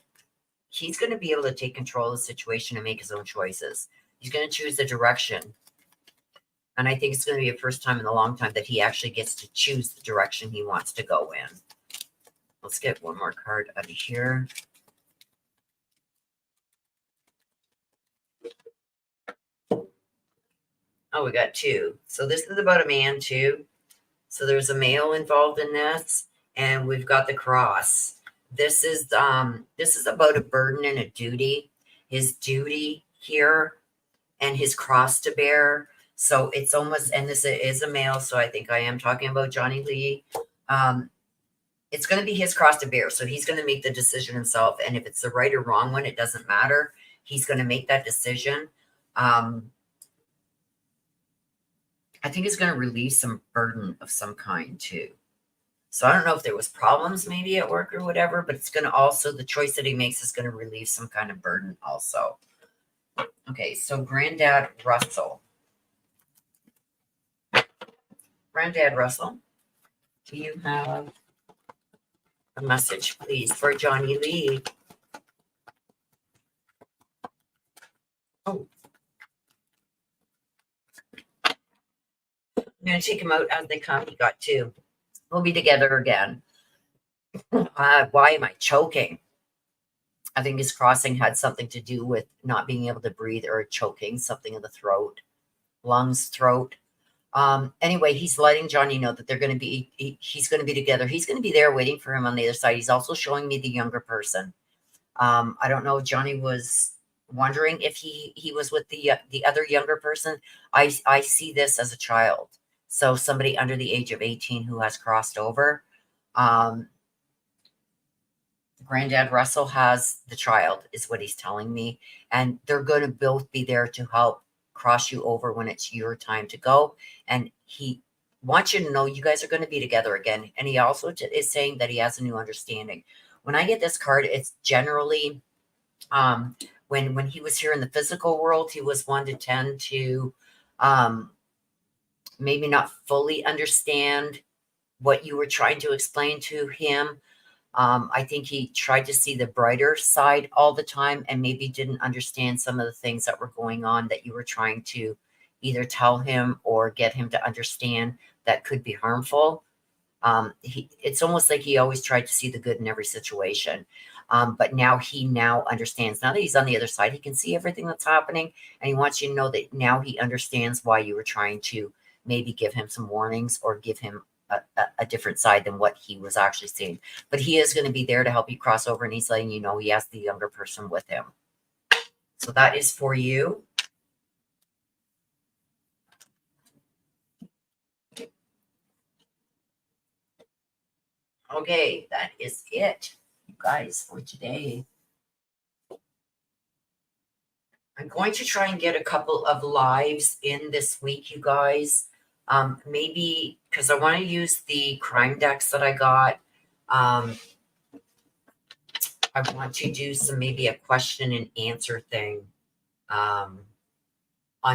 he's going to be able to take control of the situation and make his own choices. He's going to choose the direction. And I think it's going to be the first time in a long time that he actually gets to choose the direction he wants to go in. Let's get one more card out of here. Oh, we got two. So this is about a man too. So there's a male involved in this, and we've got the cross. This is about a burden and a duty. His duty here and his cross to bear. So it's almost, and this is a male, so I think I am talking about Johnny Lee. It's going to be his cross to bear. So he's going to make the decision himself. And if it's the right or wrong one, it doesn't matter. He's going to make that decision. I think he's going to relieve some burden of some kind too. So I don't know if there was problems maybe at work or whatever, but it's going to also, the choice that he makes is going to relieve some kind of burden also. Okay, so Granddad Russell. Granddad Russell, do you have a message, please, for Johnny Lee? Oh. I'm going to take him out as they come. He got two. We'll be together again. Why am I choking? I think his crossing had something to do with not being able to breathe or choking, something in the throat, lungs, throat. Anyway, he's letting Johnny know that they're going to be, he's going to be together. He's going to be there waiting for him on the other side. He's also showing me the younger person. I don't know if Johnny was wondering if he was with the other younger person. I see this as a child. So somebody under the age of 18 who has crossed over. Um, Granddad Russell has the child, is what he's telling me. And they're going to both be there to help cross you over when it's your time to go. And he wants you to know you guys are going to be together again. And he also is saying that he has a new understanding. When I get this card, it's generally when he was here in the physical world, he was one to tend to maybe not fully understand what you were trying to explain to him. I think he tried to see the brighter side all the time and maybe didn't understand some of the things that were going on that you were trying to either tell him or get him to understand that could be harmful. It's almost like he always tried to see the good in every situation. But now he now understands. Now that he's on the other side, he can see everything that's happening. And he wants you to know that now he understands why you were trying to maybe give him some warnings or give him a different side than what he was actually seeing. But he is going to be there to help you cross over. And he's letting you know he has the younger person with him. So that is for you. Okay, that is it, you guys, for today. I'm going to try and get a couple of lives in this week, you guys. Maybe because I want to use the crime decks that I got. I want to do maybe a question and answer thing on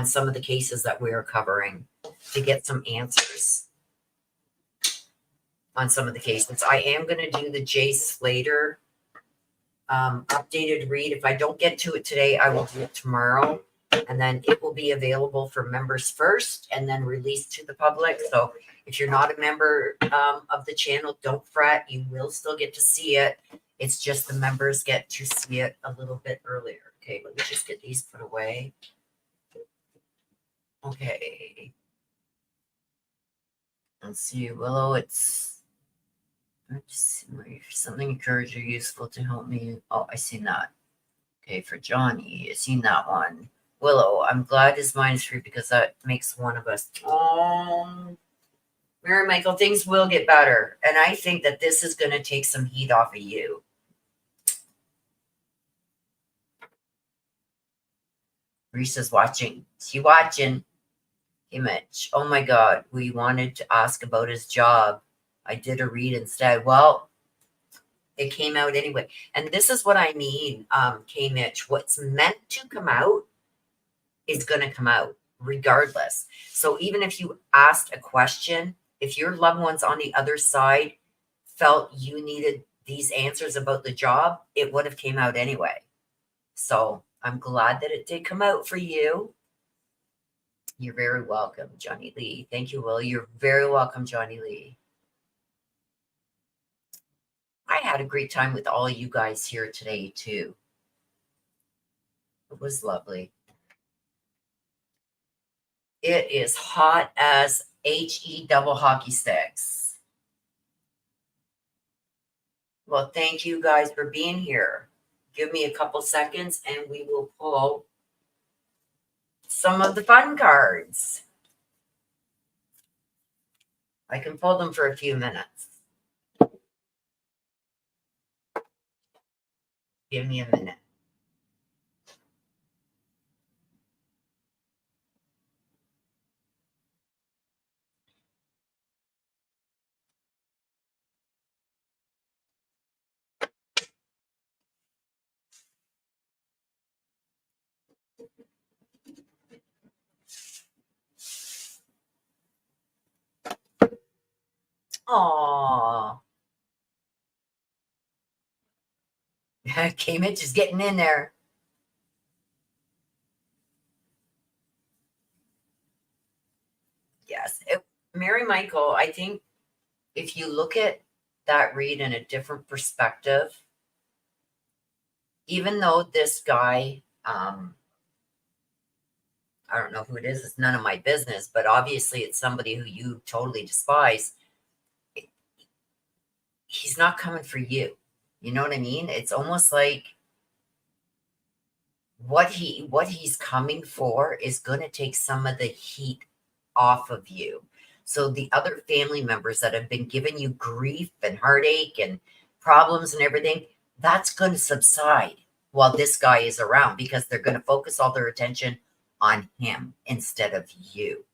some of the cases that we're covering to get some answers on some of the cases. I am going to do the Jay Slater updated read. If I don't get to it today, I will do it tomorrow. And then it will be available for members first and then released to the public. So if you're not a member of the channel, don't fret. You will still get to see it. It's just the members get to see it a little bit earlier. Okay, let me just get these put away. Okay. Let's see, Willow, it's something encouraging or useful to help me. Oh, I seen that. Okay, for Johnny, I seen that one. Willow, I'm glad his mind's free because that makes one of us. Mary Michael, things will get better. And I think that this is going to take some heat off of you. Risa's watching. She watching. Hey, Mitch. Oh, my God. We wanted to ask about his job. I did a read instead. Well, it came out anyway. And this is what I mean, K. Mitch. What's meant to come out is going to come out regardless. So even if you asked a question, if your loved ones on the other side felt you needed these answers about the job, it would have came out anyway. So I'm glad that it did come out for you. You're very welcome, Johnny Lee. Thank you, Will. You're very welcome, Johnny Lee. I had a great time with all you guys here today, too. It was lovely. It is hot as HE double hockey sticks. Well, thank you guys for being here. Give me a couple seconds and we will pull some of the fun cards. I can pull them for a few minutes. Give me a minute. Aww. K-Mitch is getting in there. Yes. Mary Michael, I think if you look at that read in a different perspective, even though this guy, I don't know who it is, it's none of my business, but obviously it's somebody who you totally despise. He's not coming for you. You know what I mean? It's almost like what he's coming for is going to take some of the heat off of you. So the other family members that have been giving you grief and heartache and problems and everything, that's going to subside while this guy is around, because they're going to focus all their attention on him instead of you.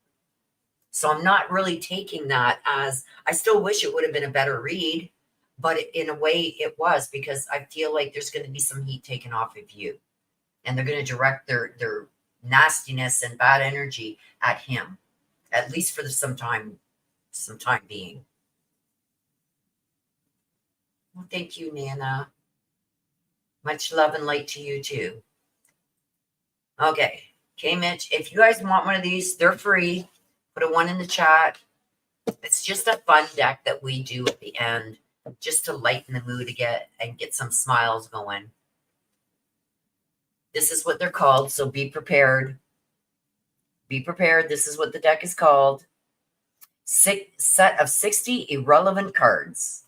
So I'm not really taking that as, I still wish it would have been a better read, but in a way it was, because I feel like there's going to be some heat taken off of you, and they're going to direct their nastiness and bad energy at him, at least for some time being. Well, thank you, Nana. Much love and light to you too. Okay. Okay, Mitch, if you guys want one of these, they're free. Put a 1 in the chat. It's just a fun deck that we do at the end, just to lighten the mood and get some smiles going. This is what they're called, so be prepared. Be prepared. This is what the deck is called. Set of 60 irrelevant cards.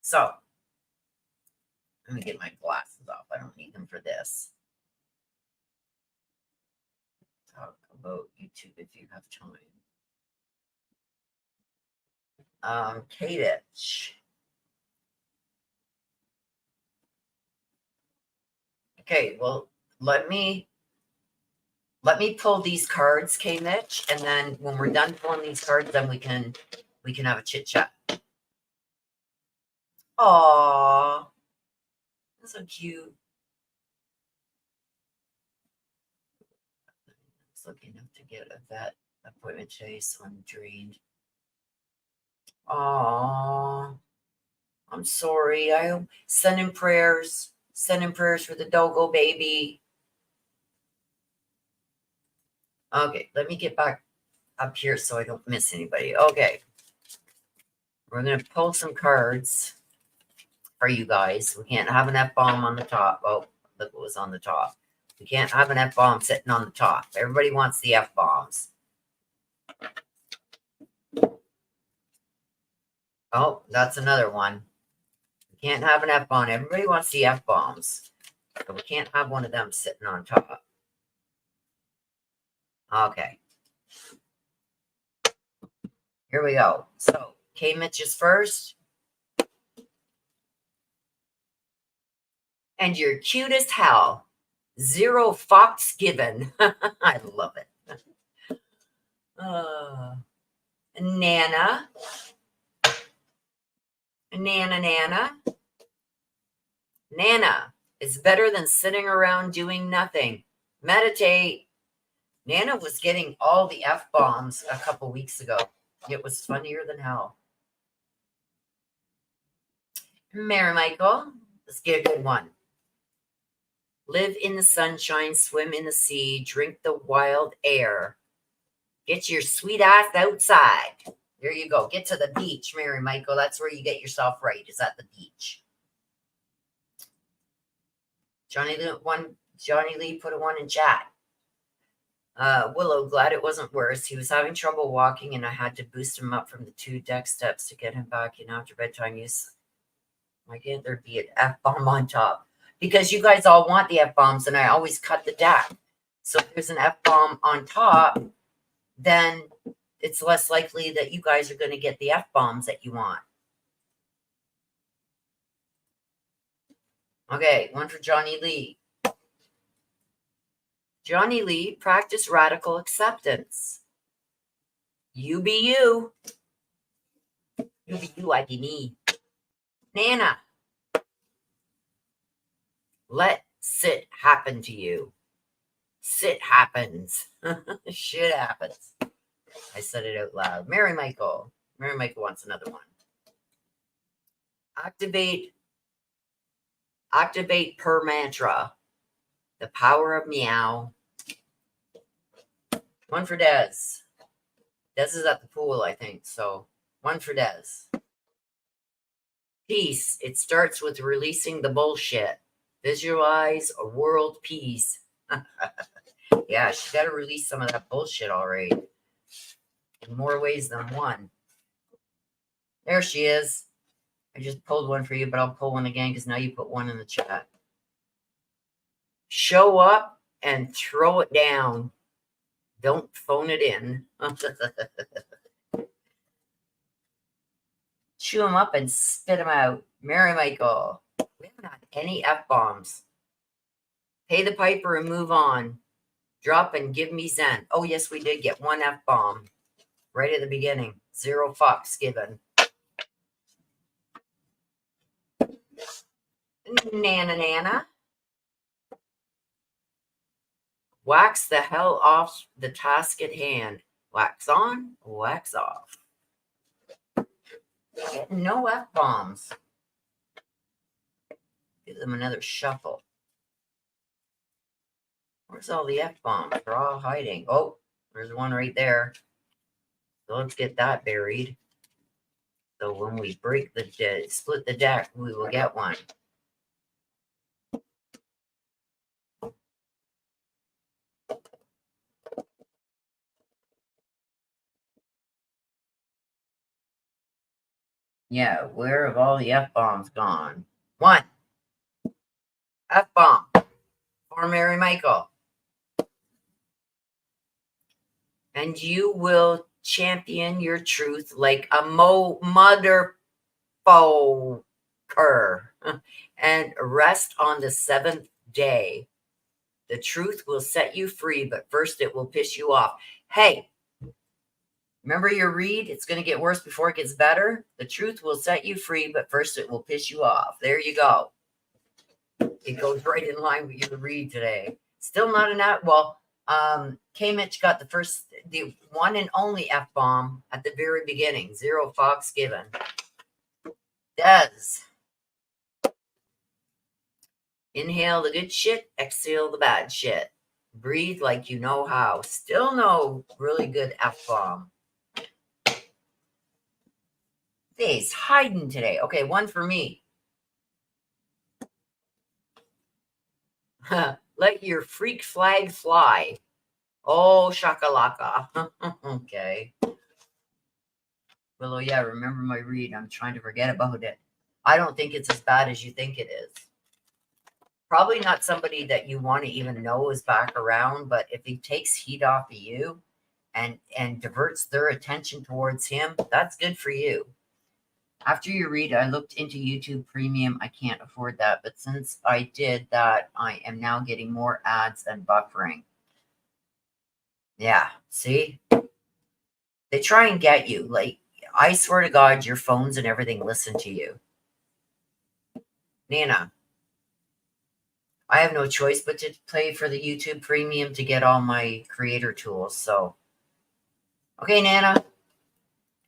So, let me get my glasses off. I don't need them for this. Talk about YouTube if you have time. Kadich. Okay, well, let me pull these cards, K-Mitch, and then when we're done pulling these cards, then we can have a chit chat. Aww, that's so cute. I was lucky enough to get a vet appointment today, so I'm drained. Aww, I'm sorry. I send in prayers. Send in prayers for the doggo baby. Okay, let me get back up here so I don't miss anybody. Okay. We're going to pull some cards for you guys. We can't have an F-bomb on the top. Oh, look what was on the top. We can't have an F-bomb sitting on the top. Everybody wants the F-bombs. Oh, that's another one. We can't have an F-bomb. Everybody wants the F-bombs. But we can't have one of them sitting on top. Okay. Here we go. So, K-Mitch is first. And you're cute as hell. 0 fox given. I love it. Nana. Nana. Nana, it's better than sitting around doing nothing. Meditate. Nana was getting all the F-bombs a couple weeks ago. It was funnier than hell. Mary Michael, let's get a good one. Live in the sunshine, swim in the sea, drink the wild air. Get your sweet ass outside. There you go. Get to the beach, Mary Michael. That's where you get yourself right, is at the beach. Johnny Lee put a 1 in chat. Willow, glad it wasn't worse. He was having trouble walking, and I had to boost him up from the 2 deck steps to get him back in after bedtime use. Why can't there be an F-bomb on top? Because you guys all want the F-bombs, and I always cut the deck. So if there's an F-bomb on top, then it's less likely that you guys are going to get the F-bombs that you want. Okay, 1 for Johnny Lee. Johnny Lee, practice radical acceptance. You be you. You be you, I be me. Nana, let sit happen to you. Sit happens. Shit happens. I said it out loud. Mary Michael. Mary Michael wants another one. Activate per mantra. The power of meow. 1 for Des. Des is at the pool, I think. So 1 for Des. Peace. It starts with releasing the bullshit. Visualize a world peace. Yeah, she's got to release some of that bullshit already. In more ways than one. There she is. I just pulled 1 for you, but I'll pull 1 again because now you put 1 in the chat. Show up and throw it down. Don't phone it in. Chew them up and spit them out. Mary Michael. We haven't had any F-bombs. Pay the piper and move on. Drop and give me Zen. Oh, yes, we did get one F-bomb right at the beginning. 0 fucks given. Nana. Wax the hell off the task at hand. Wax on, wax off. No F-bombs. Give them another shuffle. Where's all the F-bombs? They're all hiding. Oh, there's one right there. So let's get that buried. So when we break the split the deck, we will get one. Yeah, where have all the F-bombs gone? One. F-bomb for Mary Michael. And you will champion your truth like a motherfucker and rest on the 7th day. The truth will set you free, but first it will piss you off. Hey, remember your read? It's going to get worse before it gets better. The truth will set you free, but first it will piss you off. There you go. It goes right in line with your read today. Still not an F. Well, K. Mitch got the one and only F-bomb at the very beginning. 0 fucks given. Does. Inhale the good shit, exhale the bad shit. Breathe like you know how. Still no really good F-bomb. He's hiding today. Okay, one for me. Let your freak flag fly. Oh, shakalaka. Okay. Willow, yeah, remember my read. I'm trying to forget about it. I don't think it's as bad as you think it is. Probably not somebody that you want to even know is back around, but if he takes heat off of you and diverts their attention towards him, that's good for you. After you read, I looked into YouTube Premium. I can't afford that, but since I did that, I am now getting more ads and buffering. Yeah, see? They try and get you. Like, I swear to God, your phones and everything listen to you. Nana, I have no choice but to pay for the YouTube Premium to get all my creator tools. So, okay, Nana.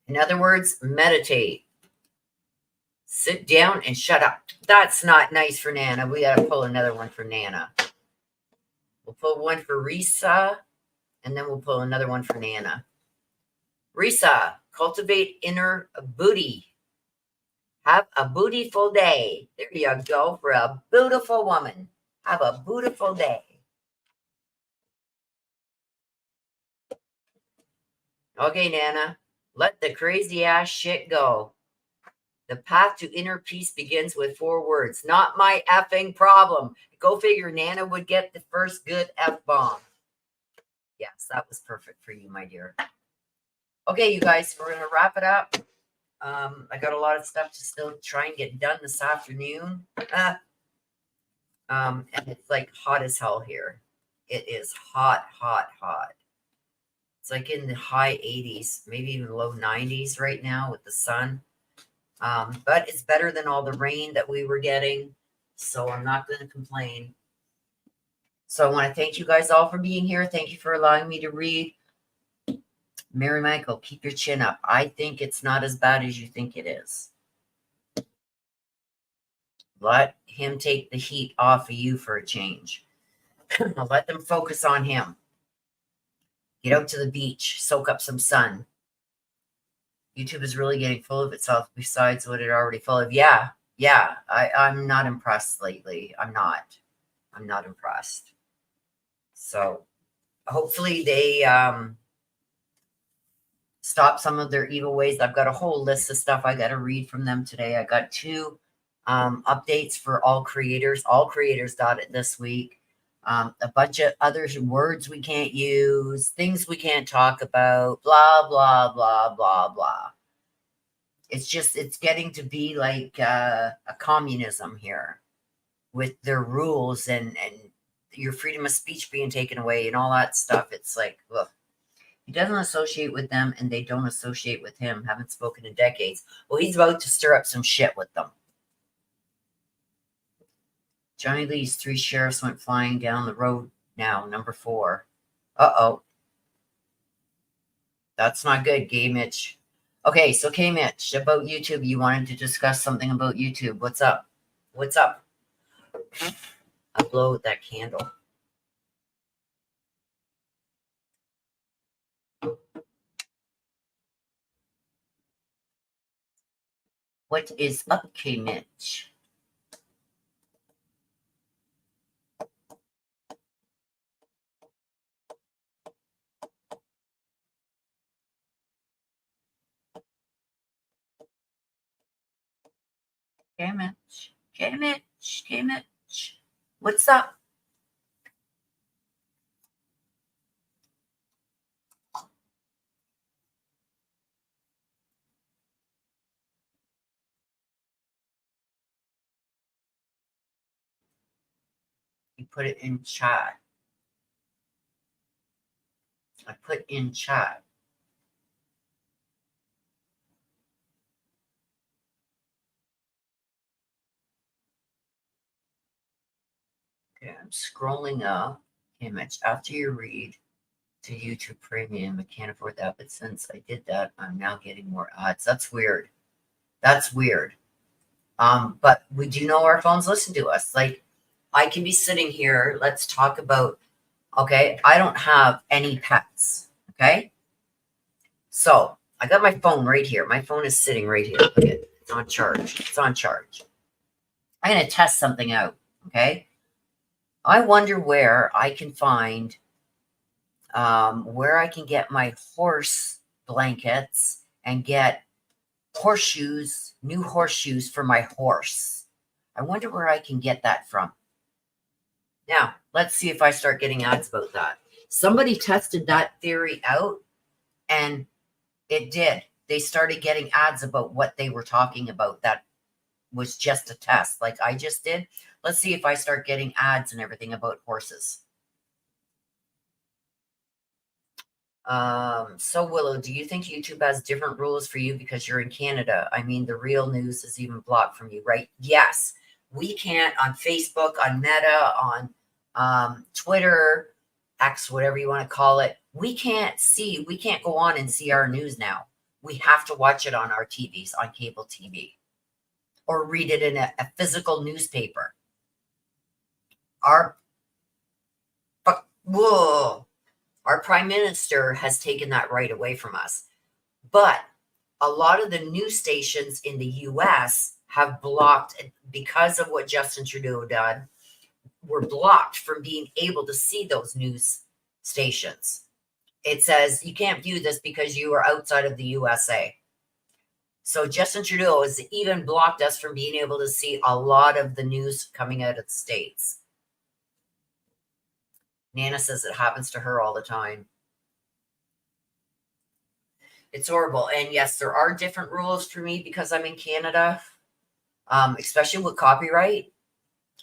In other words, meditate. Sit down and shut up. That's not nice for Nana. We got to pull another one for Nana. We'll pull one for Risa, and then we'll pull another one for Nana. Risa, cultivate inner booty. Have a bootyful day. There you go for a beautiful woman. Have a beautiful day. Okay, Nana, let the crazy ass shit go. The path to inner peace begins with 4 words. Not my effing problem. Go figure Nana would get the first good F-bomb. Yes, that was perfect for you, my dear. Okay, you guys, we're going to wrap it up. I got a lot of stuff to still try and get done this afternoon. And it's like hot as hell here. It is hot, hot, hot. It's like in the high 80s, maybe even low 90s right now with the sun. But it's better than all the rain that we were getting. So I'm not going to complain. So I want to thank you guys all for being here. Thank you for allowing me to read. Mary Michael, keep your chin up. I think it's not as bad as you think it is. Let him take the heat off of you for a change. Let them focus on him. Get out to the beach. Soak up some sun. YouTube is really getting full of itself besides what it already full of. Yeah. I'm not impressed lately. I'm not impressed. So hopefully they stop some of their evil ways. I've got a whole list of stuff I got to read from them today. I got 2 updates for all creators. All creators got it this week. A bunch of other words we can't use, things we can't talk about, blah, blah, blah, blah, blah. It's getting to be like a communism here with their rules and your freedom of speech being taken away and all that stuff. It's like, look, he doesn't associate with them and they don't associate with him. Haven't spoken in decades. Well, he's about to stir up some shit with them. Johnny Lee's 3 sheriffs went flying down the road now, number 4. Uh-oh. That's not good, Gay Mitch. Okay, so K Mitch, about YouTube, you wanted to discuss something about YouTube. What's up? What's up? I blow with that candle. What is up, K Mitch? K Mitch, K Mitch, K Mitch. What's up? You put it in chat. I put in chat. Okay, I'm scrolling up. Okay, Mitch, after you read to YouTube Premium, I can't afford that, but since I did that, I'm now getting more ads. That's weird. That's weird. But we do know our phones listen to us. Like, I can be sitting here. Let's talk about, okay, I don't have any pets. Okay. So I got my phone right here. My phone is sitting right here. Look at it. It's on charge. It's on charge. I'm going to test something out. Okay. I wonder where I can find, where I can get my horse blankets and get horseshoes, new horseshoes for my horse. I wonder where I can get that from. Now, let's see if I start getting ads about that. Somebody tested that theory out and it did. They started getting ads about what they were talking about. That was just a test like I just did. Let's see if I start getting ads and everything about horses. So Willow, do you think YouTube has different rules for you because you're in Canada? I mean, the real news is even blocked from you, right? Yes. We can't on Facebook, on Meta, on Twitter, X, whatever you want to call it. We can't go on and see our news now. We have to watch it on our TVs, on cable TV, or read it in a physical newspaper. Our prime minister has taken that right away from us. But a lot of the news stations in the US have blocked, because of what Justin Trudeau did, were blocked from being able to see those news stations. It says you can't view this because you are outside of the USA. So Justin Trudeau has even blocked us from being able to see a lot of the news coming out of the States. Nana says it happens to her all the time. It's horrible. And yes, there are different rules for me because I'm in Canada, especially with copyright.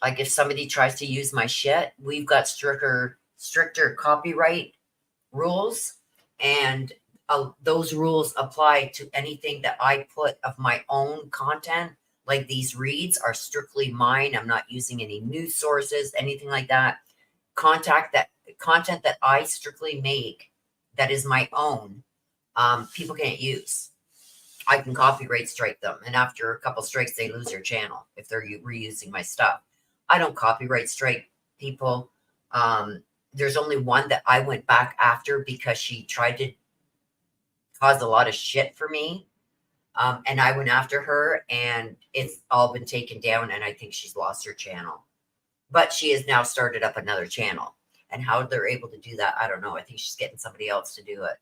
Like if somebody tries to use my shit, we've got stricter copyright rules. And those rules apply to anything that I put of my own content. Like these reads are strictly mine. I'm not using any news sources, anything like that. Content that I strictly make that is my own, people can't use. I can copyright strike them, and after a couple strikes, they lose their channel if they're reusing my stuff. I don't copyright strike people. There's only one that I went back after because she tried to cause a lot of shit for me, and I went after her, and it's all been taken down, and I think she's lost her channel. But she has now started up another channel. And how they're able to do that, I don't know. I think she's getting somebody else to do it.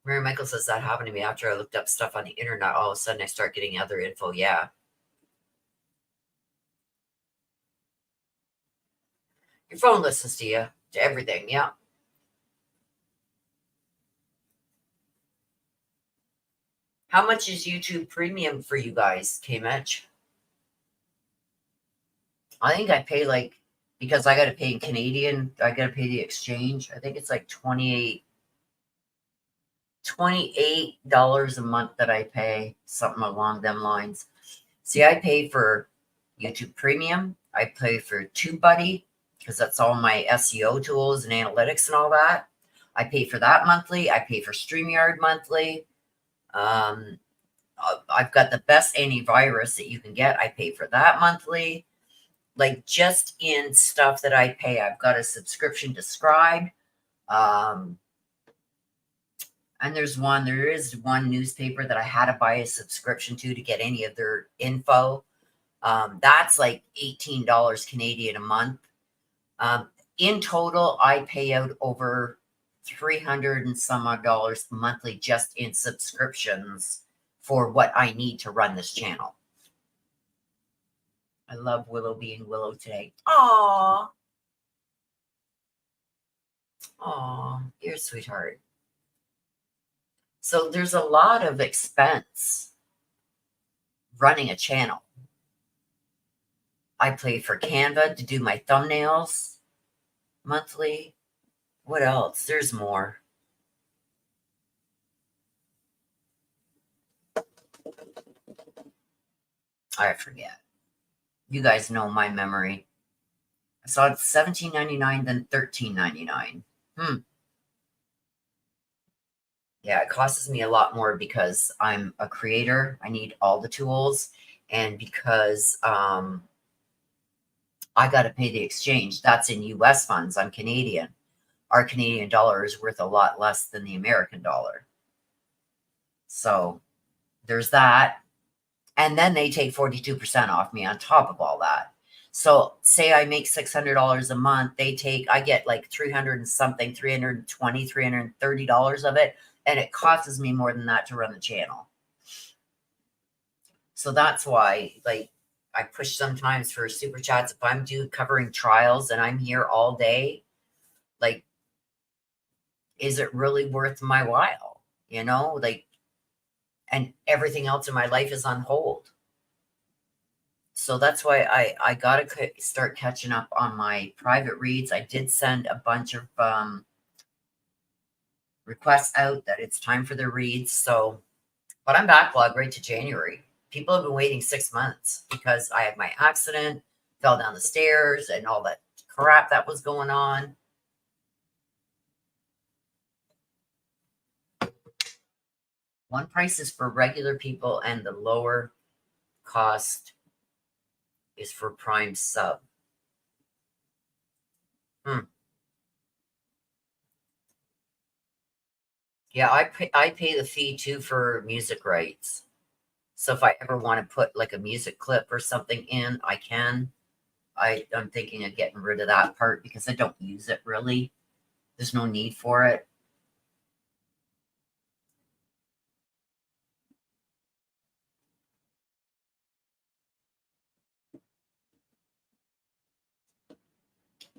Mary Michael says that happened to me after I looked up stuff on the internet. All of a sudden, I start getting other info. Yeah. Your phone listens to you, to everything. Yeah. How much is YouTube Premium for you guys, K-Mitch? I think I pay like, because I got to pay in Canadian, I got to pay the exchange. I think it's like $28 a month that I pay, something along them lines. See, I pay for YouTube Premium. I pay for TubeBuddy because that's all my SEO tools and analytics and all that. I pay for that monthly. I pay for StreamYard monthly. I've got the best antivirus that you can get. I pay for that monthly. Like just in stuff that I pay, I've got a subscription to Scribe. And there is one newspaper that I had to buy a subscription to get any of their info. That's like $18 Canadian a month. In total, I pay out over $300 and some odd dollars monthly just in subscriptions for what I need to run this channel. I love Willow being Willow today. Aw. Aw, you're a sweetheart. So there's a lot of expense running a channel. I pay for Canva to do my thumbnails monthly. What else? There's more. I forget. You guys know my memory. I saw it $17.99, then $13.99. Yeah, it costs me a lot more because I'm a creator. I need all the tools. And because I got to pay the exchange. That's in US funds. I'm Canadian. Our Canadian dollar is worth a lot less than the American dollar. So there's that. And then they take 42% off me on top of all that. So say I make $600 a month, I get like 300 and something, $320, $330 of it. And it costs me more than that to run the channel. So that's why, like, I push sometimes for super chats. If I'm covering trials and I'm here all day, like, is it really worth my while? You know, like, and everything else in my life is on hold. So that's why I got to start catching up on my private reads. I did send a bunch of requests out that it's time for the reads. So, but I'm backlogged right to January. People have been waiting 6 months because I had my accident, fell down the stairs, and all that crap that was going on. One price is for regular people, and the lower cost is for Prime sub. Yeah, I pay the fee too for music rights. So if I ever want to put like a music clip or something in, I can. I'm thinking of getting rid of that part because I don't use it really. There's no need for it.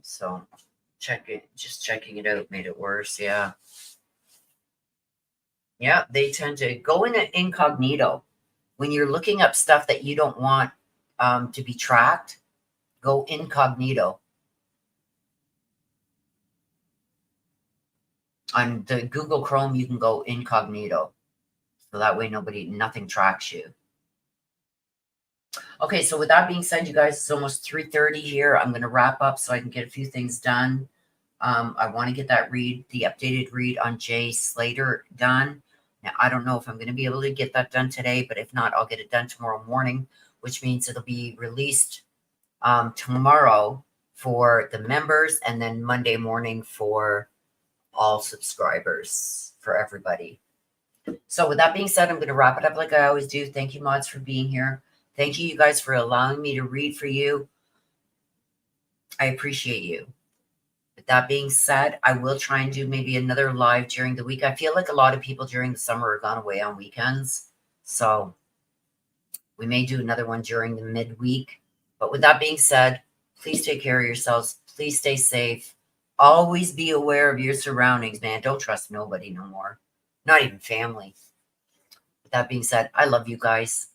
So just checking it out made it worse. Yeah. Yeah, they tend to go in incognito. When you're looking up stuff that you don't want to be tracked, go incognito. On the Google Chrome, you can go incognito. So that way nothing tracks you. Okay, so with that being said, you guys, it's almost 3:30 here. I'm going to wrap up so I can get a few things done. I want to get the updated read on Jay Slater done. Now, I don't know if I'm going to be able to get that done today, but if not, I'll get it done tomorrow morning, which means it'll be released tomorrow for the members and then Monday morning for all subscribers, for everybody. So with that being said, I'm going to wrap it up like I always do. Thank you, mods, for being here. Thank you, you guys, for allowing me to read for you. I appreciate you. With that being said, I will try and do maybe another live during the week. I feel like a lot of people during the summer are gone away on weekends. So we may do another one during the midweek. But with that being said, please take care of yourselves. Please stay safe. Always be aware of your surroundings, man. Don't trust nobody no more. Not even family. With that being said, I love you guys.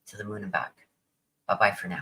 To the moon and back. Bye-bye for now.